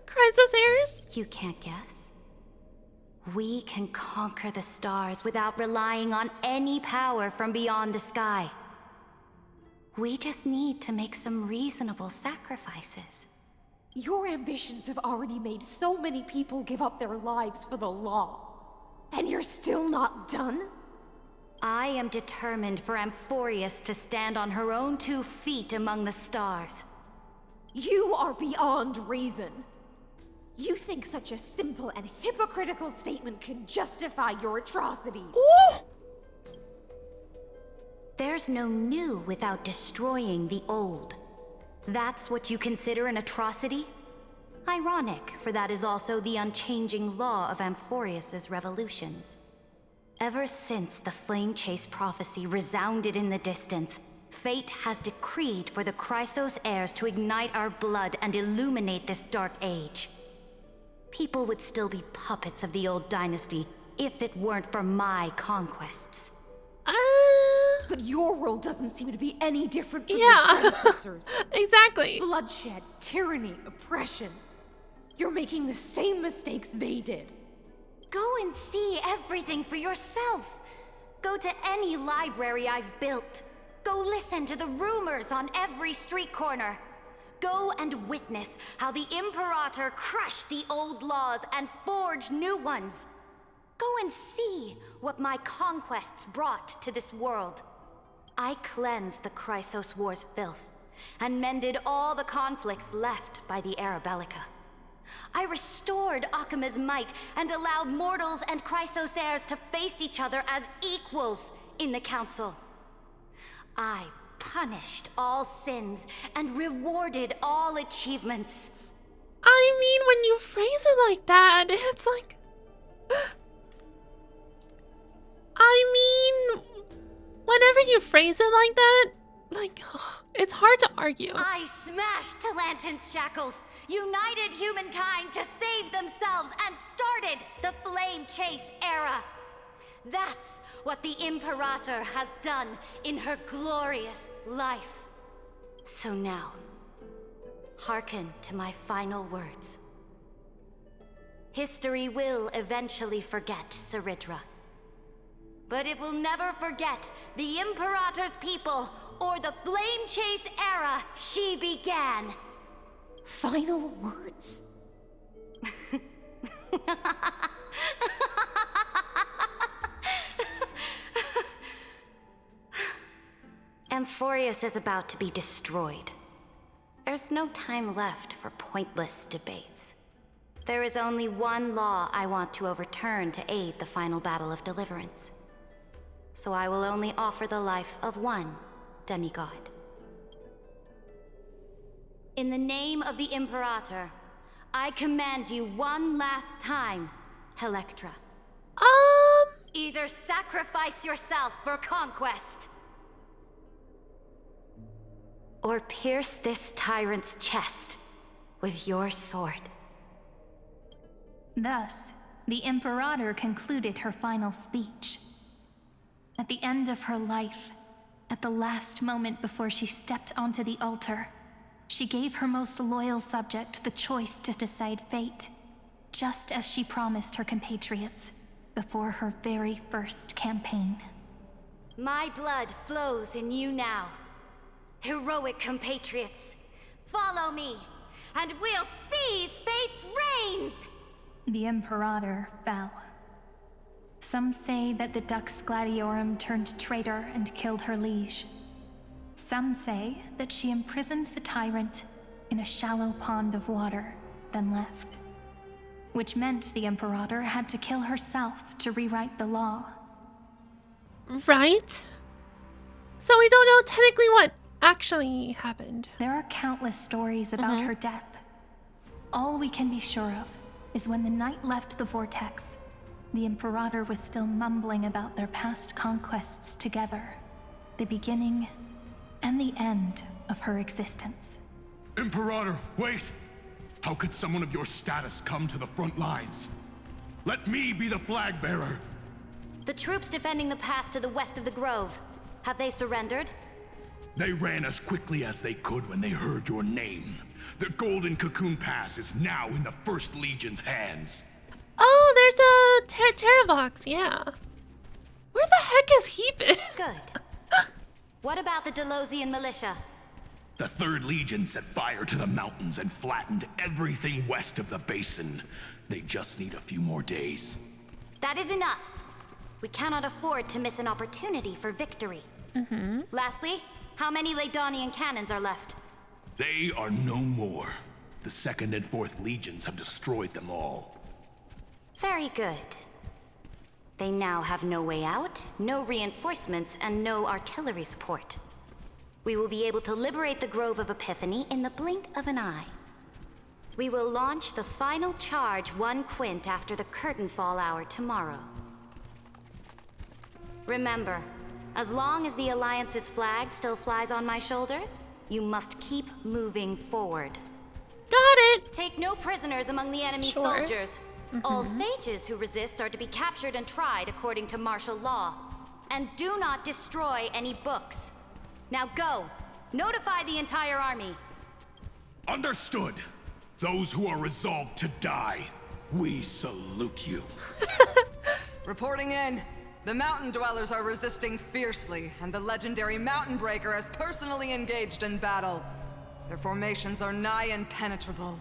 Chrysos heirs? You can't guess. We can conquer the stars without relying on any power from beyond the sky. We just need to make some reasonable sacrifices. Your ambitions have already made so many people give up their lives for the law. And you're still not done? I am determined for Amphoreus to stand on her own 2 feet among the stars. You are beyond reason. You think such a simple and hypocritical statement can justify your atrocities. Ooh! There's no new without destroying the old. That's what you consider an atrocity? Ironic, for that is also the unchanging law of Amphoreus's revolutions. Ever since the Flame Chase prophecy resounded in the distance, fate has decreed for the Chrysos heirs to ignite our blood and illuminate this dark age. People would still be puppets of the old dynasty if it weren't for my conquests. But your world doesn't seem to be any different from your predecessors. Exactly. Bloodshed, tyranny, oppression. You're making the same mistakes they did. Go and see everything for yourself. Go to any library I've built. Go listen to the rumors on every street corner. Go and witness how the Imperator crushed the old laws and forged new ones. Go and see what my conquests brought to this world. I cleansed the Chrysos War's filth, and mended all the conflicts left by the Era Bellica. I restored Akima's might, and allowed mortals and Chrysos heirs to face each other as equals in the Council. I punished all sins, and rewarded all achievements. I mean, when you phrase it like that, it's like... I mean... Whenever you phrase it like that, it's hard to argue. I smashed Talantin's shackles, united humankind to save themselves, and started the Flame Chase era. That's what the Imperator has done in her glorious life. So now, hearken to my final words. History will eventually forget Saridra. But it will never forget the Imperator's people or the Flame Chase era she began. Final words. Amphorius is about to be destroyed. There's no time left for pointless debates. There is only one law I want to overturn to aid the final battle of deliverance. So I will only offer the life of one demigod. In the name of the Imperator, I command you one last time, Electra. Either sacrifice yourself for conquest, or pierce this tyrant's chest with your sword. Thus, the Imperator concluded her final speech. At the end of her life, at the last moment before she stepped onto the altar, she gave her most loyal subject the choice to decide fate, just as she promised her compatriots before her very first campaign. My blood flows in you now. Heroic compatriots, follow me, and we'll seize fate's reins! The Imperator fell. Some say that the Dux Gladiorum turned traitor and killed her liege. Some say that she imprisoned the tyrant in a shallow pond of water, then left. Which meant the Imperator had to kill herself to rewrite the law. Right? So we don't know technically what actually happened. There are countless stories about her death. All we can be sure of is when the knight left the vortex, the Imperator was still mumbling about their past conquests together, the beginning and the end of her existence. Imperator, wait! How could someone of your status come to the front lines? Let me be the flag bearer! The troops defending the pass to the west of the Grove, have they surrendered? They ran as quickly as they could when they heard your name. The Golden Cocoon Pass is now in the First Legion's hands. Oh, there's a Terravox, yeah. Where the heck has he been? Good. What about the Delosian militia? The Third Legion set fire to the mountains and flattened everything west of the basin. They just need a few more days. That is enough. We cannot afford to miss an opportunity for victory. Lastly, how many Ladonian cannons are left? They are no more. The Second and Fourth Legions have destroyed them all. Very good. They now have no way out, no reinforcements, and no artillery support. We will be able to liberate the Grove of Epiphany in the blink of an eye. We will launch the final charge 1 quint after the curtain fall hour tomorrow. Remember, as long as the Alliance's flag still flies on my shoulders, you must keep moving forward. Got it! Take no prisoners among the enemy soldiers. All sages who resist are to be captured and tried according to martial law. And do not destroy any books. Now go! Notify the entire army. Understood. Those who are resolved to die, we salute you. Reporting in. The mountain dwellers are resisting fiercely, and the legendary Mountain Breaker has personally engaged in battle. Their formations are nigh impenetrable.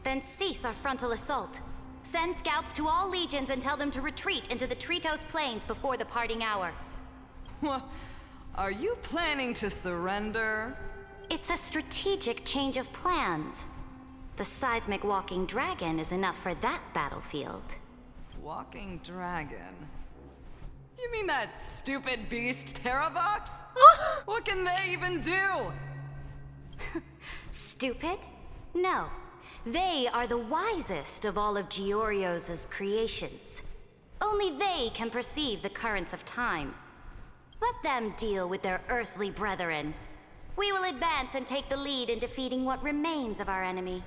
Then cease our frontal assault. Send scouts to all legions and tell them to retreat into the Tritos Plains before the parting hour. Are you planning to surrender? It's a strategic change of plans. The seismic walking dragon is enough for that battlefield. Walking dragon? You mean that stupid beast, Terravox? What can they even do? Stupid? No. They are the wisest of all of Georios' creations. Only they can perceive the currents of time. Let them deal with their earthly brethren. We will advance and take the lead in defeating what remains of our enemy.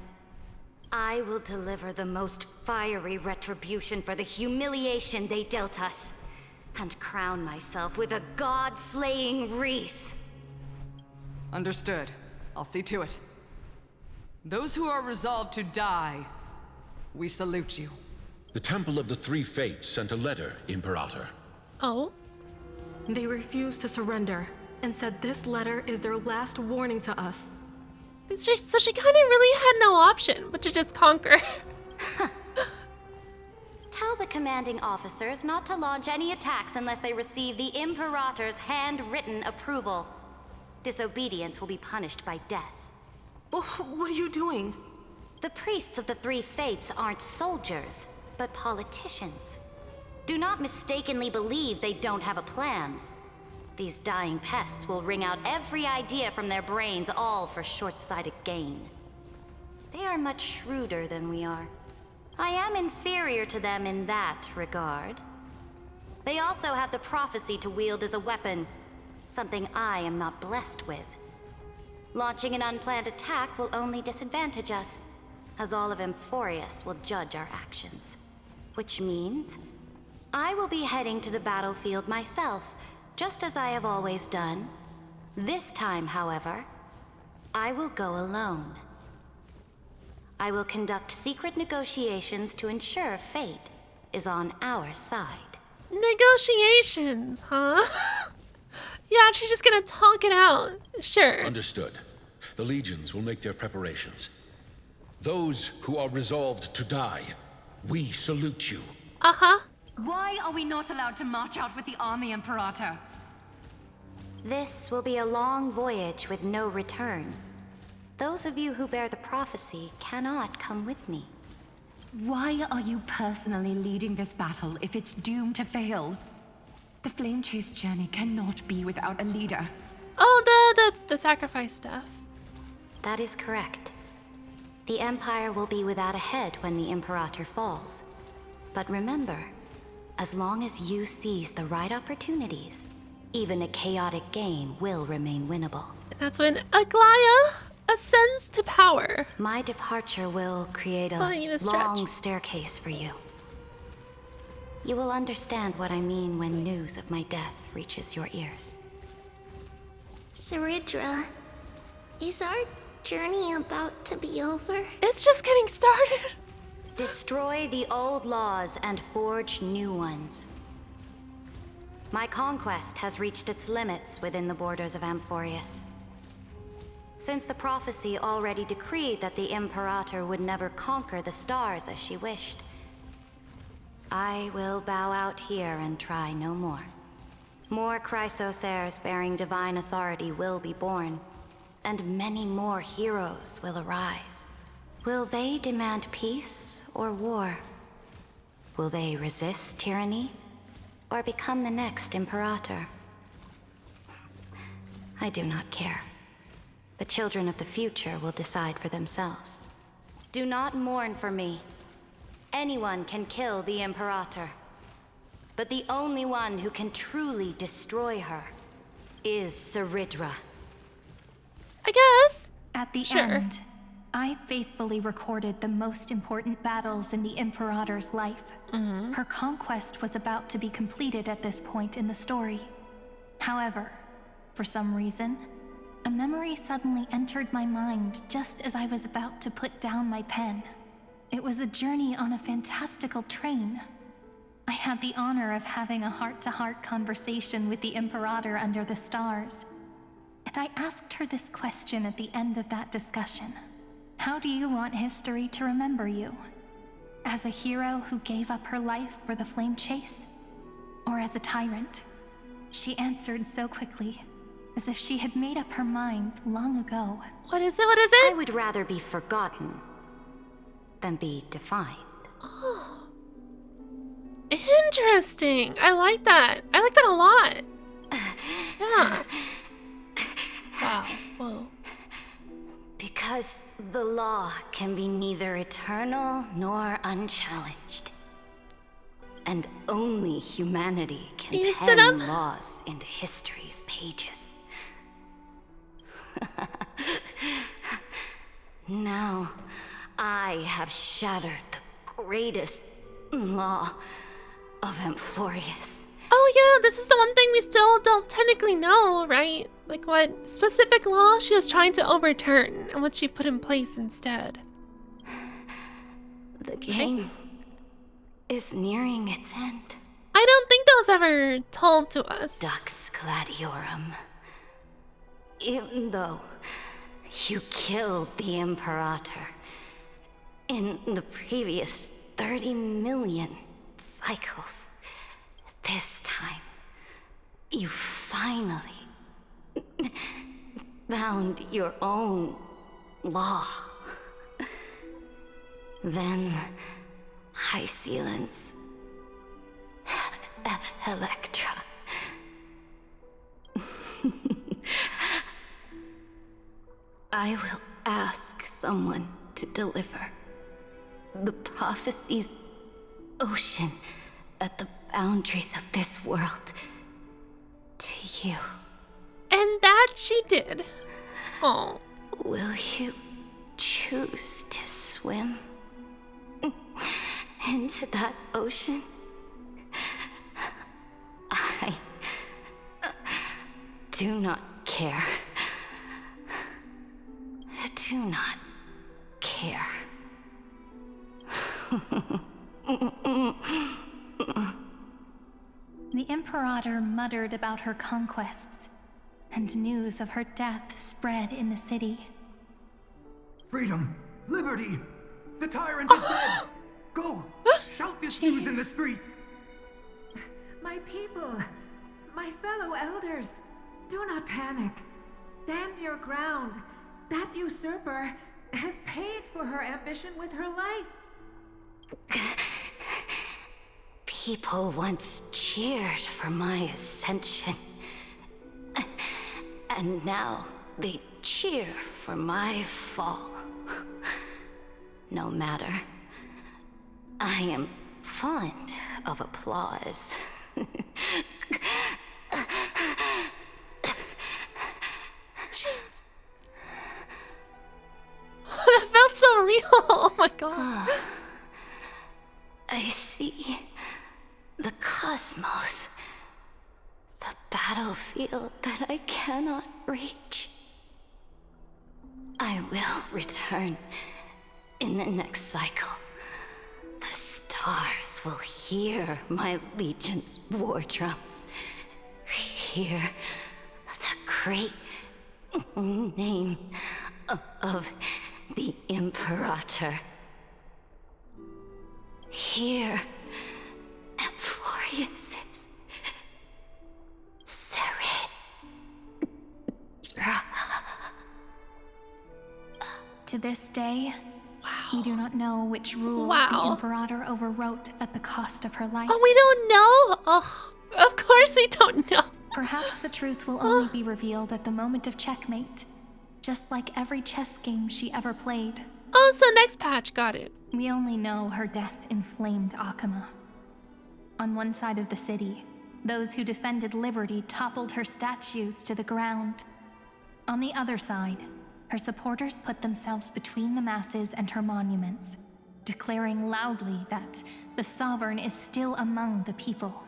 I will deliver the most fiery retribution for the humiliation they dealt us, and crown myself with a god-slaying wreath. Understood. I'll see to it. Those who are resolved to die, we salute you. The Temple of the Three Fates sent a letter, Imperator. Oh? They refused to surrender and said this letter is their last warning to us. So she kind of really had no option but to just conquer. Tell the commanding officers not to launch any attacks unless they receive the Imperator's handwritten approval. Disobedience will be punished by death. What are you doing? The priests of the three fates aren't soldiers, but politicians. Do not mistakenly believe they don't have a plan. These dying pests will wring out every idea from their brains, all for short-sighted gain. They are much shrewder than we are. I am inferior to them in that regard. They also have the prophecy to wield as a weapon, something I am not blessed with. Launching an unplanned attack will only disadvantage us, as all of Emphorius will judge our actions. Which means I will be heading to the battlefield myself, just as I have always done. This time, however, I will go alone. I will conduct secret negotiations to ensure fate is on our side. Negotiations, huh? Yeah, she's just gonna talk it out. Sure. Understood. The legions will make their preparations. Those who are resolved to die, we salute you. Uh-huh. Why are we not allowed to march out with the army, Imperator? This will be a long voyage with no return. Those of you who bear the prophecy cannot come with me. Why are you personally leading this battle if it's doomed to fail? The Flame Chase journey cannot be without a leader. Oh, the sacrifice stuff. That is correct. The Empire will be without a head when the Imperator falls. But remember, as long as you seize the right opportunities, even a chaotic game will remain winnable. That's when Aglaya ascends to power. My departure will create a long staircase for you. You will understand what I mean when news of my death reaches your ears. Saridra, is our journey about to be over? It's just getting started. Destroy the old laws and forge new ones. My conquest has reached its limits within the borders of Amphorius. Since the prophecy already decreed that the Imperator would never conquer the stars as she wished, I will bow out here and try no more. More Chrysos heirs bearing divine authority will be born, and many more heroes will arise. Will they demand peace or war? Will they resist tyranny or become the next Imperator? I do not care. The children of the future will decide for themselves. Do not mourn for me. Anyone can kill the Imperator. But the only one who can truly destroy her is Saridra. I guess. At the end, I faithfully recorded the most important battles in the Imperator's life. Her conquest was about to be completed at this point in the story. However, for some reason, a memory suddenly entered my mind just as I was about to put down my pen. It was a journey on a fantastical train. I had the honor of having a heart-to-heart conversation with the Imperator under the stars. And I asked her this question at the end of that discussion. How do you want history to remember you? As a hero who gave up her life for the Flame Chase? Or as a tyrant? She answered so quickly, as if she had made up her mind long ago. What is it? What is it? I would rather be forgotten than be defined. Oh. Interesting. I like that. I like that a lot. Yeah. Wow. Whoa. Because the law can be neither eternal nor unchallenged. And only humanity can pen laws into history's pages. Now, I have shattered the greatest law of Emphorius. Oh yeah, this is the one thing we still don't technically know, right? Like what specific law she was trying to overturn and what she put in place instead. The game is nearing its end. I don't think that was ever told to us. Dux Gladiorum. Even though you killed the Imperator in the previous 30 million cycles, this time you finally found your own law. Then High Sealants, Electra. I will ask someone to deliver the prophecy's ocean at the boundaries of this world to you. And that she did. Oh. Will you choose to swim into that ocean? I do not care. Do not care. The Imperator muttered about her conquests, and news of her death spread in the city. Freedom! Liberty! The tyrant is dead! Go! Shout this news in the streets! My people, my fellow elders, do not panic. Stand your ground. That usurper has paid for her ambition with her life. People once cheered for my ascension. And now they cheer for my fall. No matter. I am fond of applause. Jeez. That felt so real. Oh my god. I see the cosmos, the battlefield that I cannot reach. I will return in the next cycle. The stars will hear my legion's war drums. Hear the great name of the Imperator. Hear Amphorius's To this day, we do not know which rule the Imperator overwrote at the cost of her life. Oh, we don't know? Oh, of course we don't know. Perhaps the truth will only be revealed at the moment of checkmate, just like every chess game she ever played. Oh, so next patch, got it. We only know her death inflamed Akama. On one side of the city, those who defended liberty toppled her statues to the ground. On the other side, her supporters put themselves between the masses and her monuments, declaring loudly that the Sovereign is still among the people.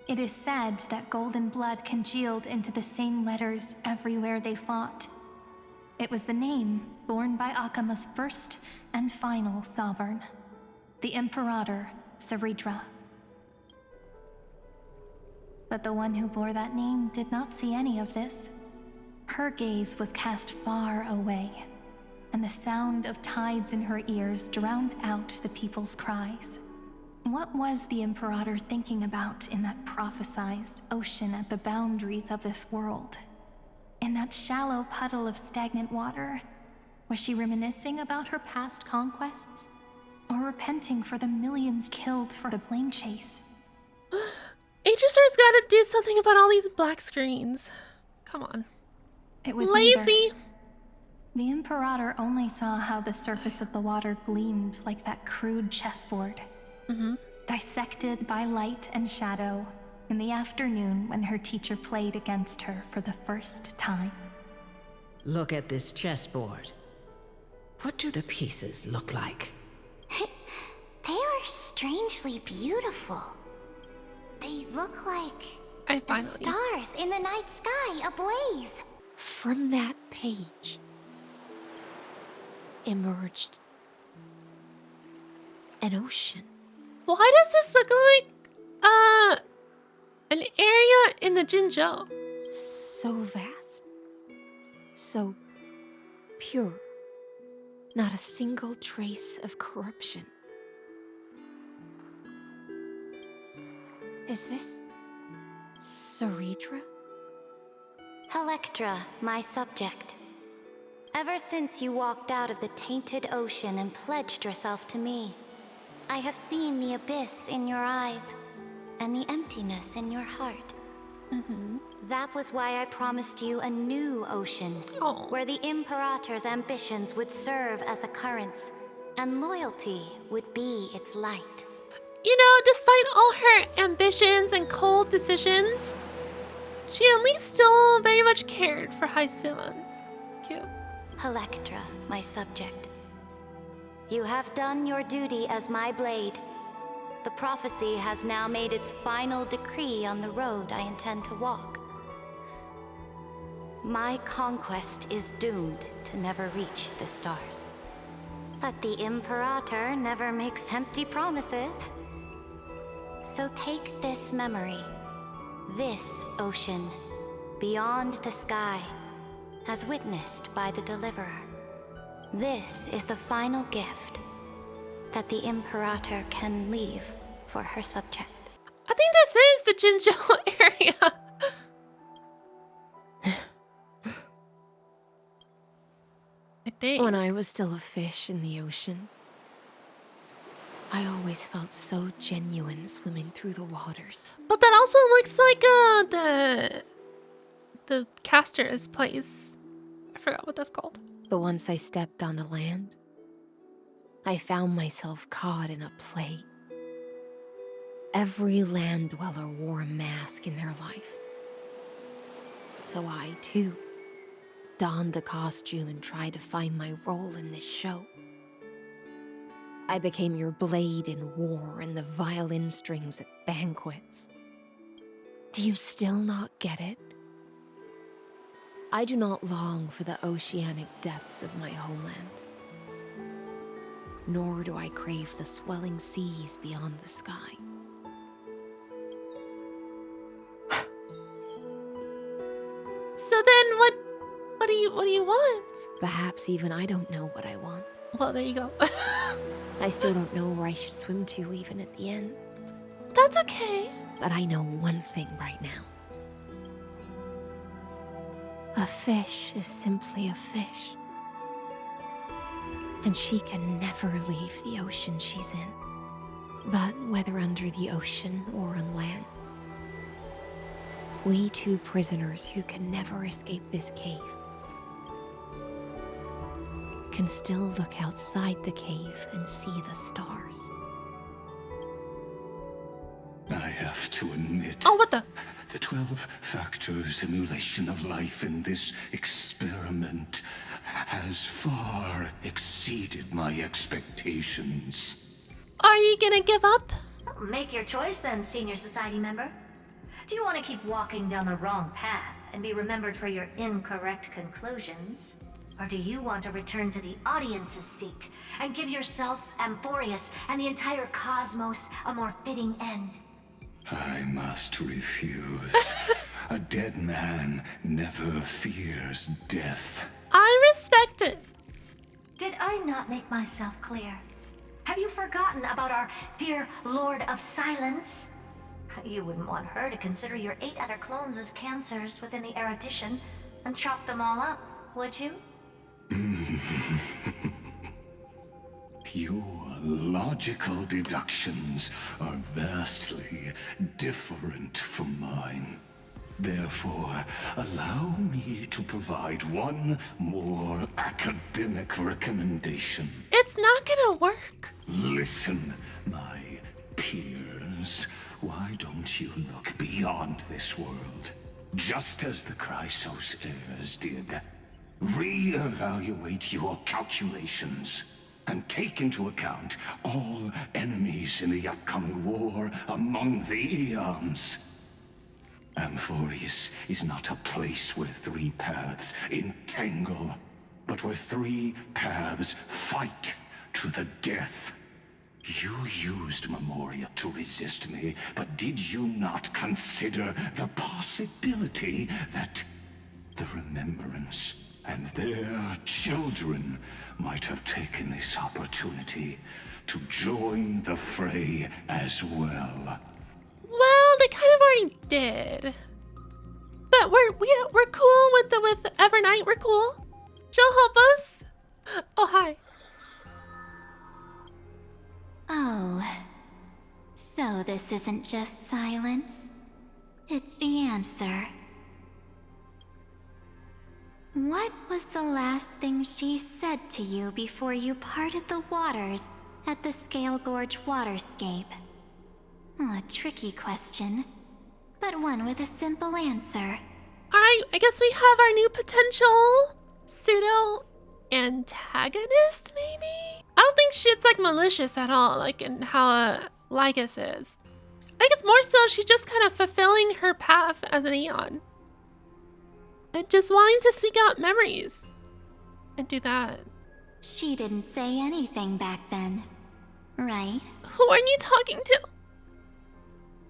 It is said that golden blood congealed into the same letters everywhere they fought. It was the name borne by Akama's first and final sovereign, the Imperator Saridra. But the one who bore that name did not see any of this. Her gaze was cast far away, and the sound of tides in her ears drowned out the people's cries. What was the Imperator thinking about in that prophesized ocean at the boundaries of this world? In that shallow puddle of stagnant water, was she reminiscing about her past conquests? Or repenting for the millions killed for the plane chase? HSR's gotta do something about all these black screens. Come on. It was lazy. Neither. The Imperator only saw how the surface of the water gleamed like that crude chessboard. Dissected by light and shadow in the afternoon when her teacher played against her for the first time. Look at this chessboard. What do the pieces look like? They are strangely beautiful. They look like the stars in the night sky ablaze. From that page emerged an ocean. Why does this look like An area in the Jinzhou. So vast. So pure. Not a single trace of corruption. Is this Saritra? Electra, my subject. Ever since you walked out of the tainted ocean and pledged yourself to me, I have seen the abyss in your eyes and the emptiness in your heart. That was why I promised you a new ocean, where the Imperator's ambitions would serve as the currents, and loyalty would be its light. You know, despite all her ambitions and cold decisions, she at least still very much cared for High Sealons. Cute. Electra, my subject. You have done your duty as my blade. The prophecy has now made its final decree on the road I intend to walk. My conquest is doomed to never reach the stars. But the Imperator never makes empty promises. So take this memory, this ocean, beyond the sky, as witnessed by the Deliverer. This is the final gift that the Imperator can leave for her subject. I think this is the Jinzhou area. I think. When I was still a fish in the ocean, I always felt so genuine swimming through the waters. But that also looks like the caster's place. I forgot what that's called. But once I stepped onto land, I found myself caught in a play. Every land dweller wore a mask in their life. So I, too, donned a costume and tried to find my role in this show. I became your blade in war and the violin strings at banquets. Do you still not get it? I do not long for the oceanic depths of my homeland. Nor do I crave the swelling seas beyond the sky. So then what do you want? Perhaps even I don't know what I want. Well, there you go. I still don't know where I should swim to even at the end. That's okay. But I know one thing right now. A fish is simply a fish. And she can never leave the ocean she's in. But whether under the ocean or on land, we two prisoners who can never escape this cave can still look outside the cave and see the stars. I have to admit... Oh, what the? The 12-factor simulation of life in this experiment has far exceeded my expectations. Are you gonna give up? Make your choice then, Senior Society member. Do you want to keep walking down the wrong path and be remembered for your incorrect conclusions? Or do you want to return to the audience's seat and give yourself, Amphorius, and the entire cosmos a more fitting end? I must refuse. A dead man never fears death. I respect it. Did I not make myself clear? Have you forgotten about our dear Lord of Silence? You wouldn't want her to consider your 8 other clones as cancers within the erudition and chop them all up, would you? Your logical deductions are vastly different from mine. Therefore, allow me to provide one more academic recommendation. It's not gonna work. Listen, my peers. Why don't you look beyond this world? Just as the Chrysos heirs did. Re-evaluate your calculations and take into account all enemies in the upcoming war among the eons. Amphorius is not a place where 3 paths entangle, but where 3 paths fight to the death. You used Memoria to resist me, but did you not consider the possibility that the Remembrance and their children might have taken this opportunity to join the fray as well? Well, they kind of already did. But we're cool with Evernight. We're cool. She'll help us. Oh, hi. Oh, so this isn't just silence. It's the answer. What was the last thing she said to you before you parted the waters at the Scale Gorge waterscape? A tricky question, but one with a simple answer. Alright, I guess we have our new potential pseudo antagonist, maybe? I don't think shit's like malicious at all, like in how Lygus is. I think it's more so she's just kind of fulfilling her path as an Aeon. And just wanting to seek out memories. And do that. She didn't say anything back then, right? Who are you talking to?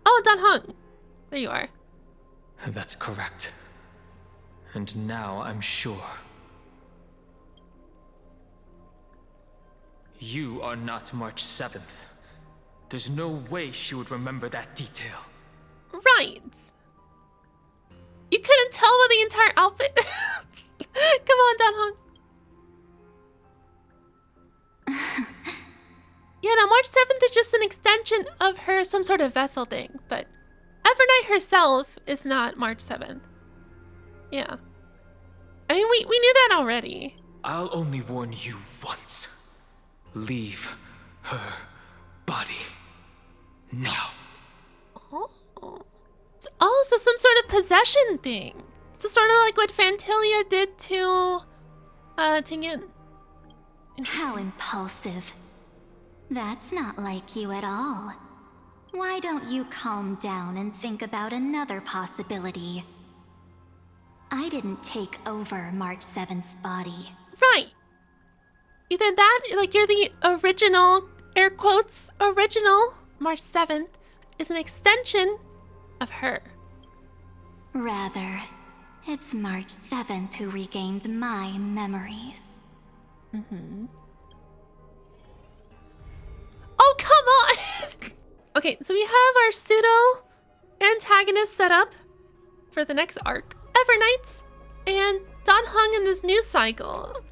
Oh, Dan Heng. There you are. That's correct. And now I'm sure. You are not March 7th. There's no way she would remember that detail. Right. You couldn't tell by the entire outfit. Come on, Dan Heng. Yeah, no, March 7th is just an extension of her some sort of vessel thing, but Evernight herself is not March 7th. Yeah. I mean, we knew that already. I'll only warn you once. Leave her body now. Oh, so some sort of possession thing. So sort of like what Fantilia did to Tingyan. How impulsive. That's not like you at all. Why don't you calm down and think about another possibility? I didn't take over March 7th's body. Right. Either that, like you're the original, air quotes, original March 7th is an extension of her. Rather, it's March 7th who regained my memories. Mm-hmm. Oh, come on! Okay, so we have our pseudo antagonist set up for the next arc. Evernight and Dan Heng in this new cycle.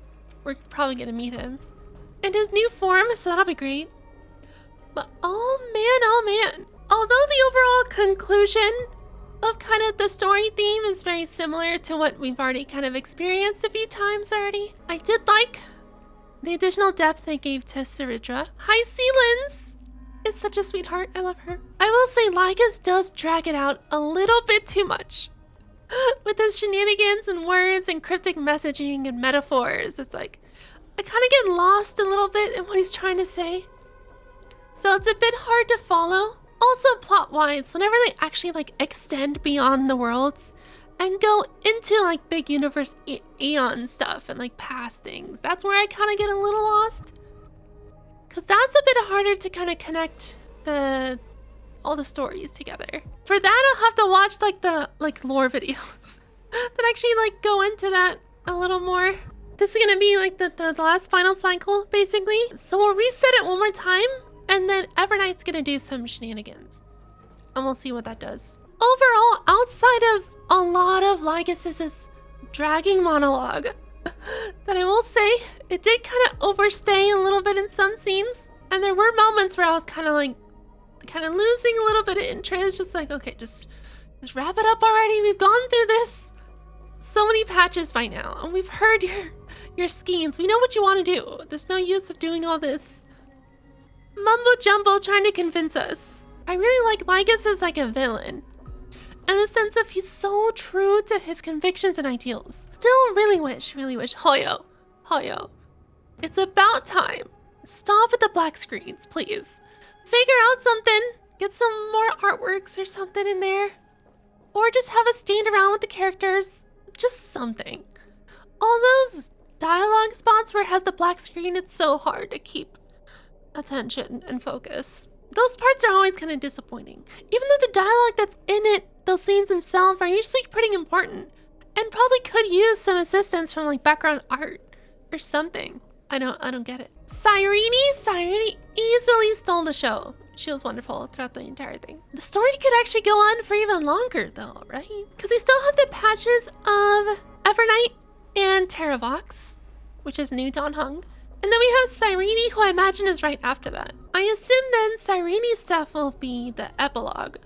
We're probably gonna meet him in his new form, so that'll be great. But oh man. Although the overall conclusion of kind of the story theme is very similar to what we've already kind of experienced a few times already, I did like the additional depth they gave to Saridra. Hi, Sealins! Is such a sweetheart. I love her. I will say Lygus does drag it out a little bit too much. With his shenanigans and words and cryptic messaging and metaphors. It's like, I kind of get lost a little bit in what he's trying to say. So it's a bit hard to follow. Also plot-wise, whenever they actually like extend beyond the worlds and go into like big universe Aeon stuff and like past things, that's where I kind of get a little lost. Because that's a bit harder to kind of connect all the stories together. For that, I'll have to watch like the lore videos that actually like go into that a little more. This is gonna be like the last final cycle, basically. So we'll reset it one more time, and then Evernight's gonna do some shenanigans. And we'll see what that does. Overall, outside of a lot of Lygus's dragging monologue, that I will say, it did kind of overstay a little bit in some scenes. And there were moments where I was kind of losing a little bit of interest. Just like, okay, just wrap it up already. We've gone through this so many patches by now. And we've heard your schemes. We know what you want to do. There's no use of doing all this mumbo jumbo trying to convince us. I really like Lygus as like a villain. In the sense of he's so true to his convictions and ideals. Still really wish, Hoyo, it's about time. Stop with the black screens, please. Figure out something. Get some more artworks or something in there. Or just have us stand around with the characters. Just something. All those dialogue spots where it has the black screen, it's so hard to keep attention and focus. Those parts are always kind of disappointing. Even though the dialogue that's in it, those scenes themselves, are usually pretty important. And probably could use some assistance from like background art or something. I don't get it. Cyrene easily stole the show. She was wonderful throughout the entire thing. The story could actually go on for even longer though, right? Because we still have the patches of Evernight and Terravox, which is New Dawn Hung. And then we have Cyrene, who I imagine is right after that. I assume then Cyrene's stuff will be the epilogue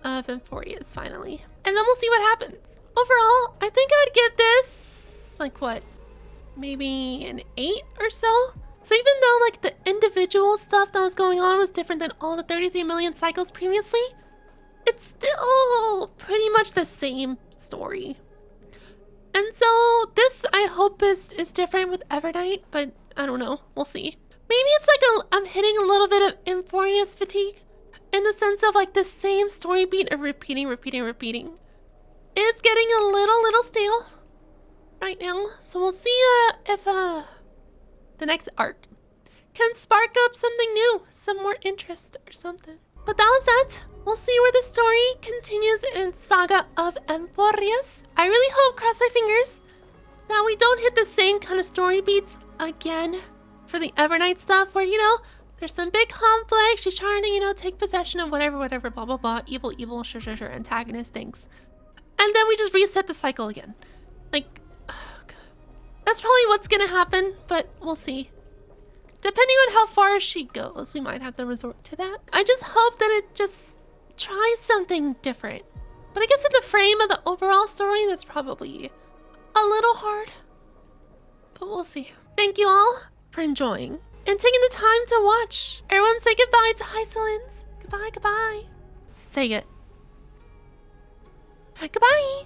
of Emphorius finally. And then we'll see what happens. Overall, I think I'd give this, like what, maybe an 8 or so? So even though like the individual stuff that was going on was different than all the 33 million cycles previously, it's still pretty much the same story. And so this, I hope, is different with Evernight, but I don't know. We'll see. Maybe it's like I'm hitting a little bit of Emphorius fatigue in the sense of like the same story beat of repeating. It's getting a little stale right now. So we'll see if the next arc can spark up something new, some more interest or something. But that was that. We'll see where the story continues in Saga of Emphorius. I really hope, cross my fingers, that we don't hit the same kind of story beats again for the Evernight stuff where, you know, there's some big conflict, she's trying to, you know, take possession of whatever, blah, blah, blah, evil, sure, antagonist things. And then we just reset the cycle again. Like, oh God. That's probably what's gonna happen, but we'll see. Depending on how far she goes, we might have to resort to that. I just hope that it just tries something different. But I guess in the frame of the overall story, that's probably a little hard. But we'll see. Thank you all for enjoying and taking the time to watch. Everyone say goodbye to Hysolins. Goodbye. Say it. Goodbye.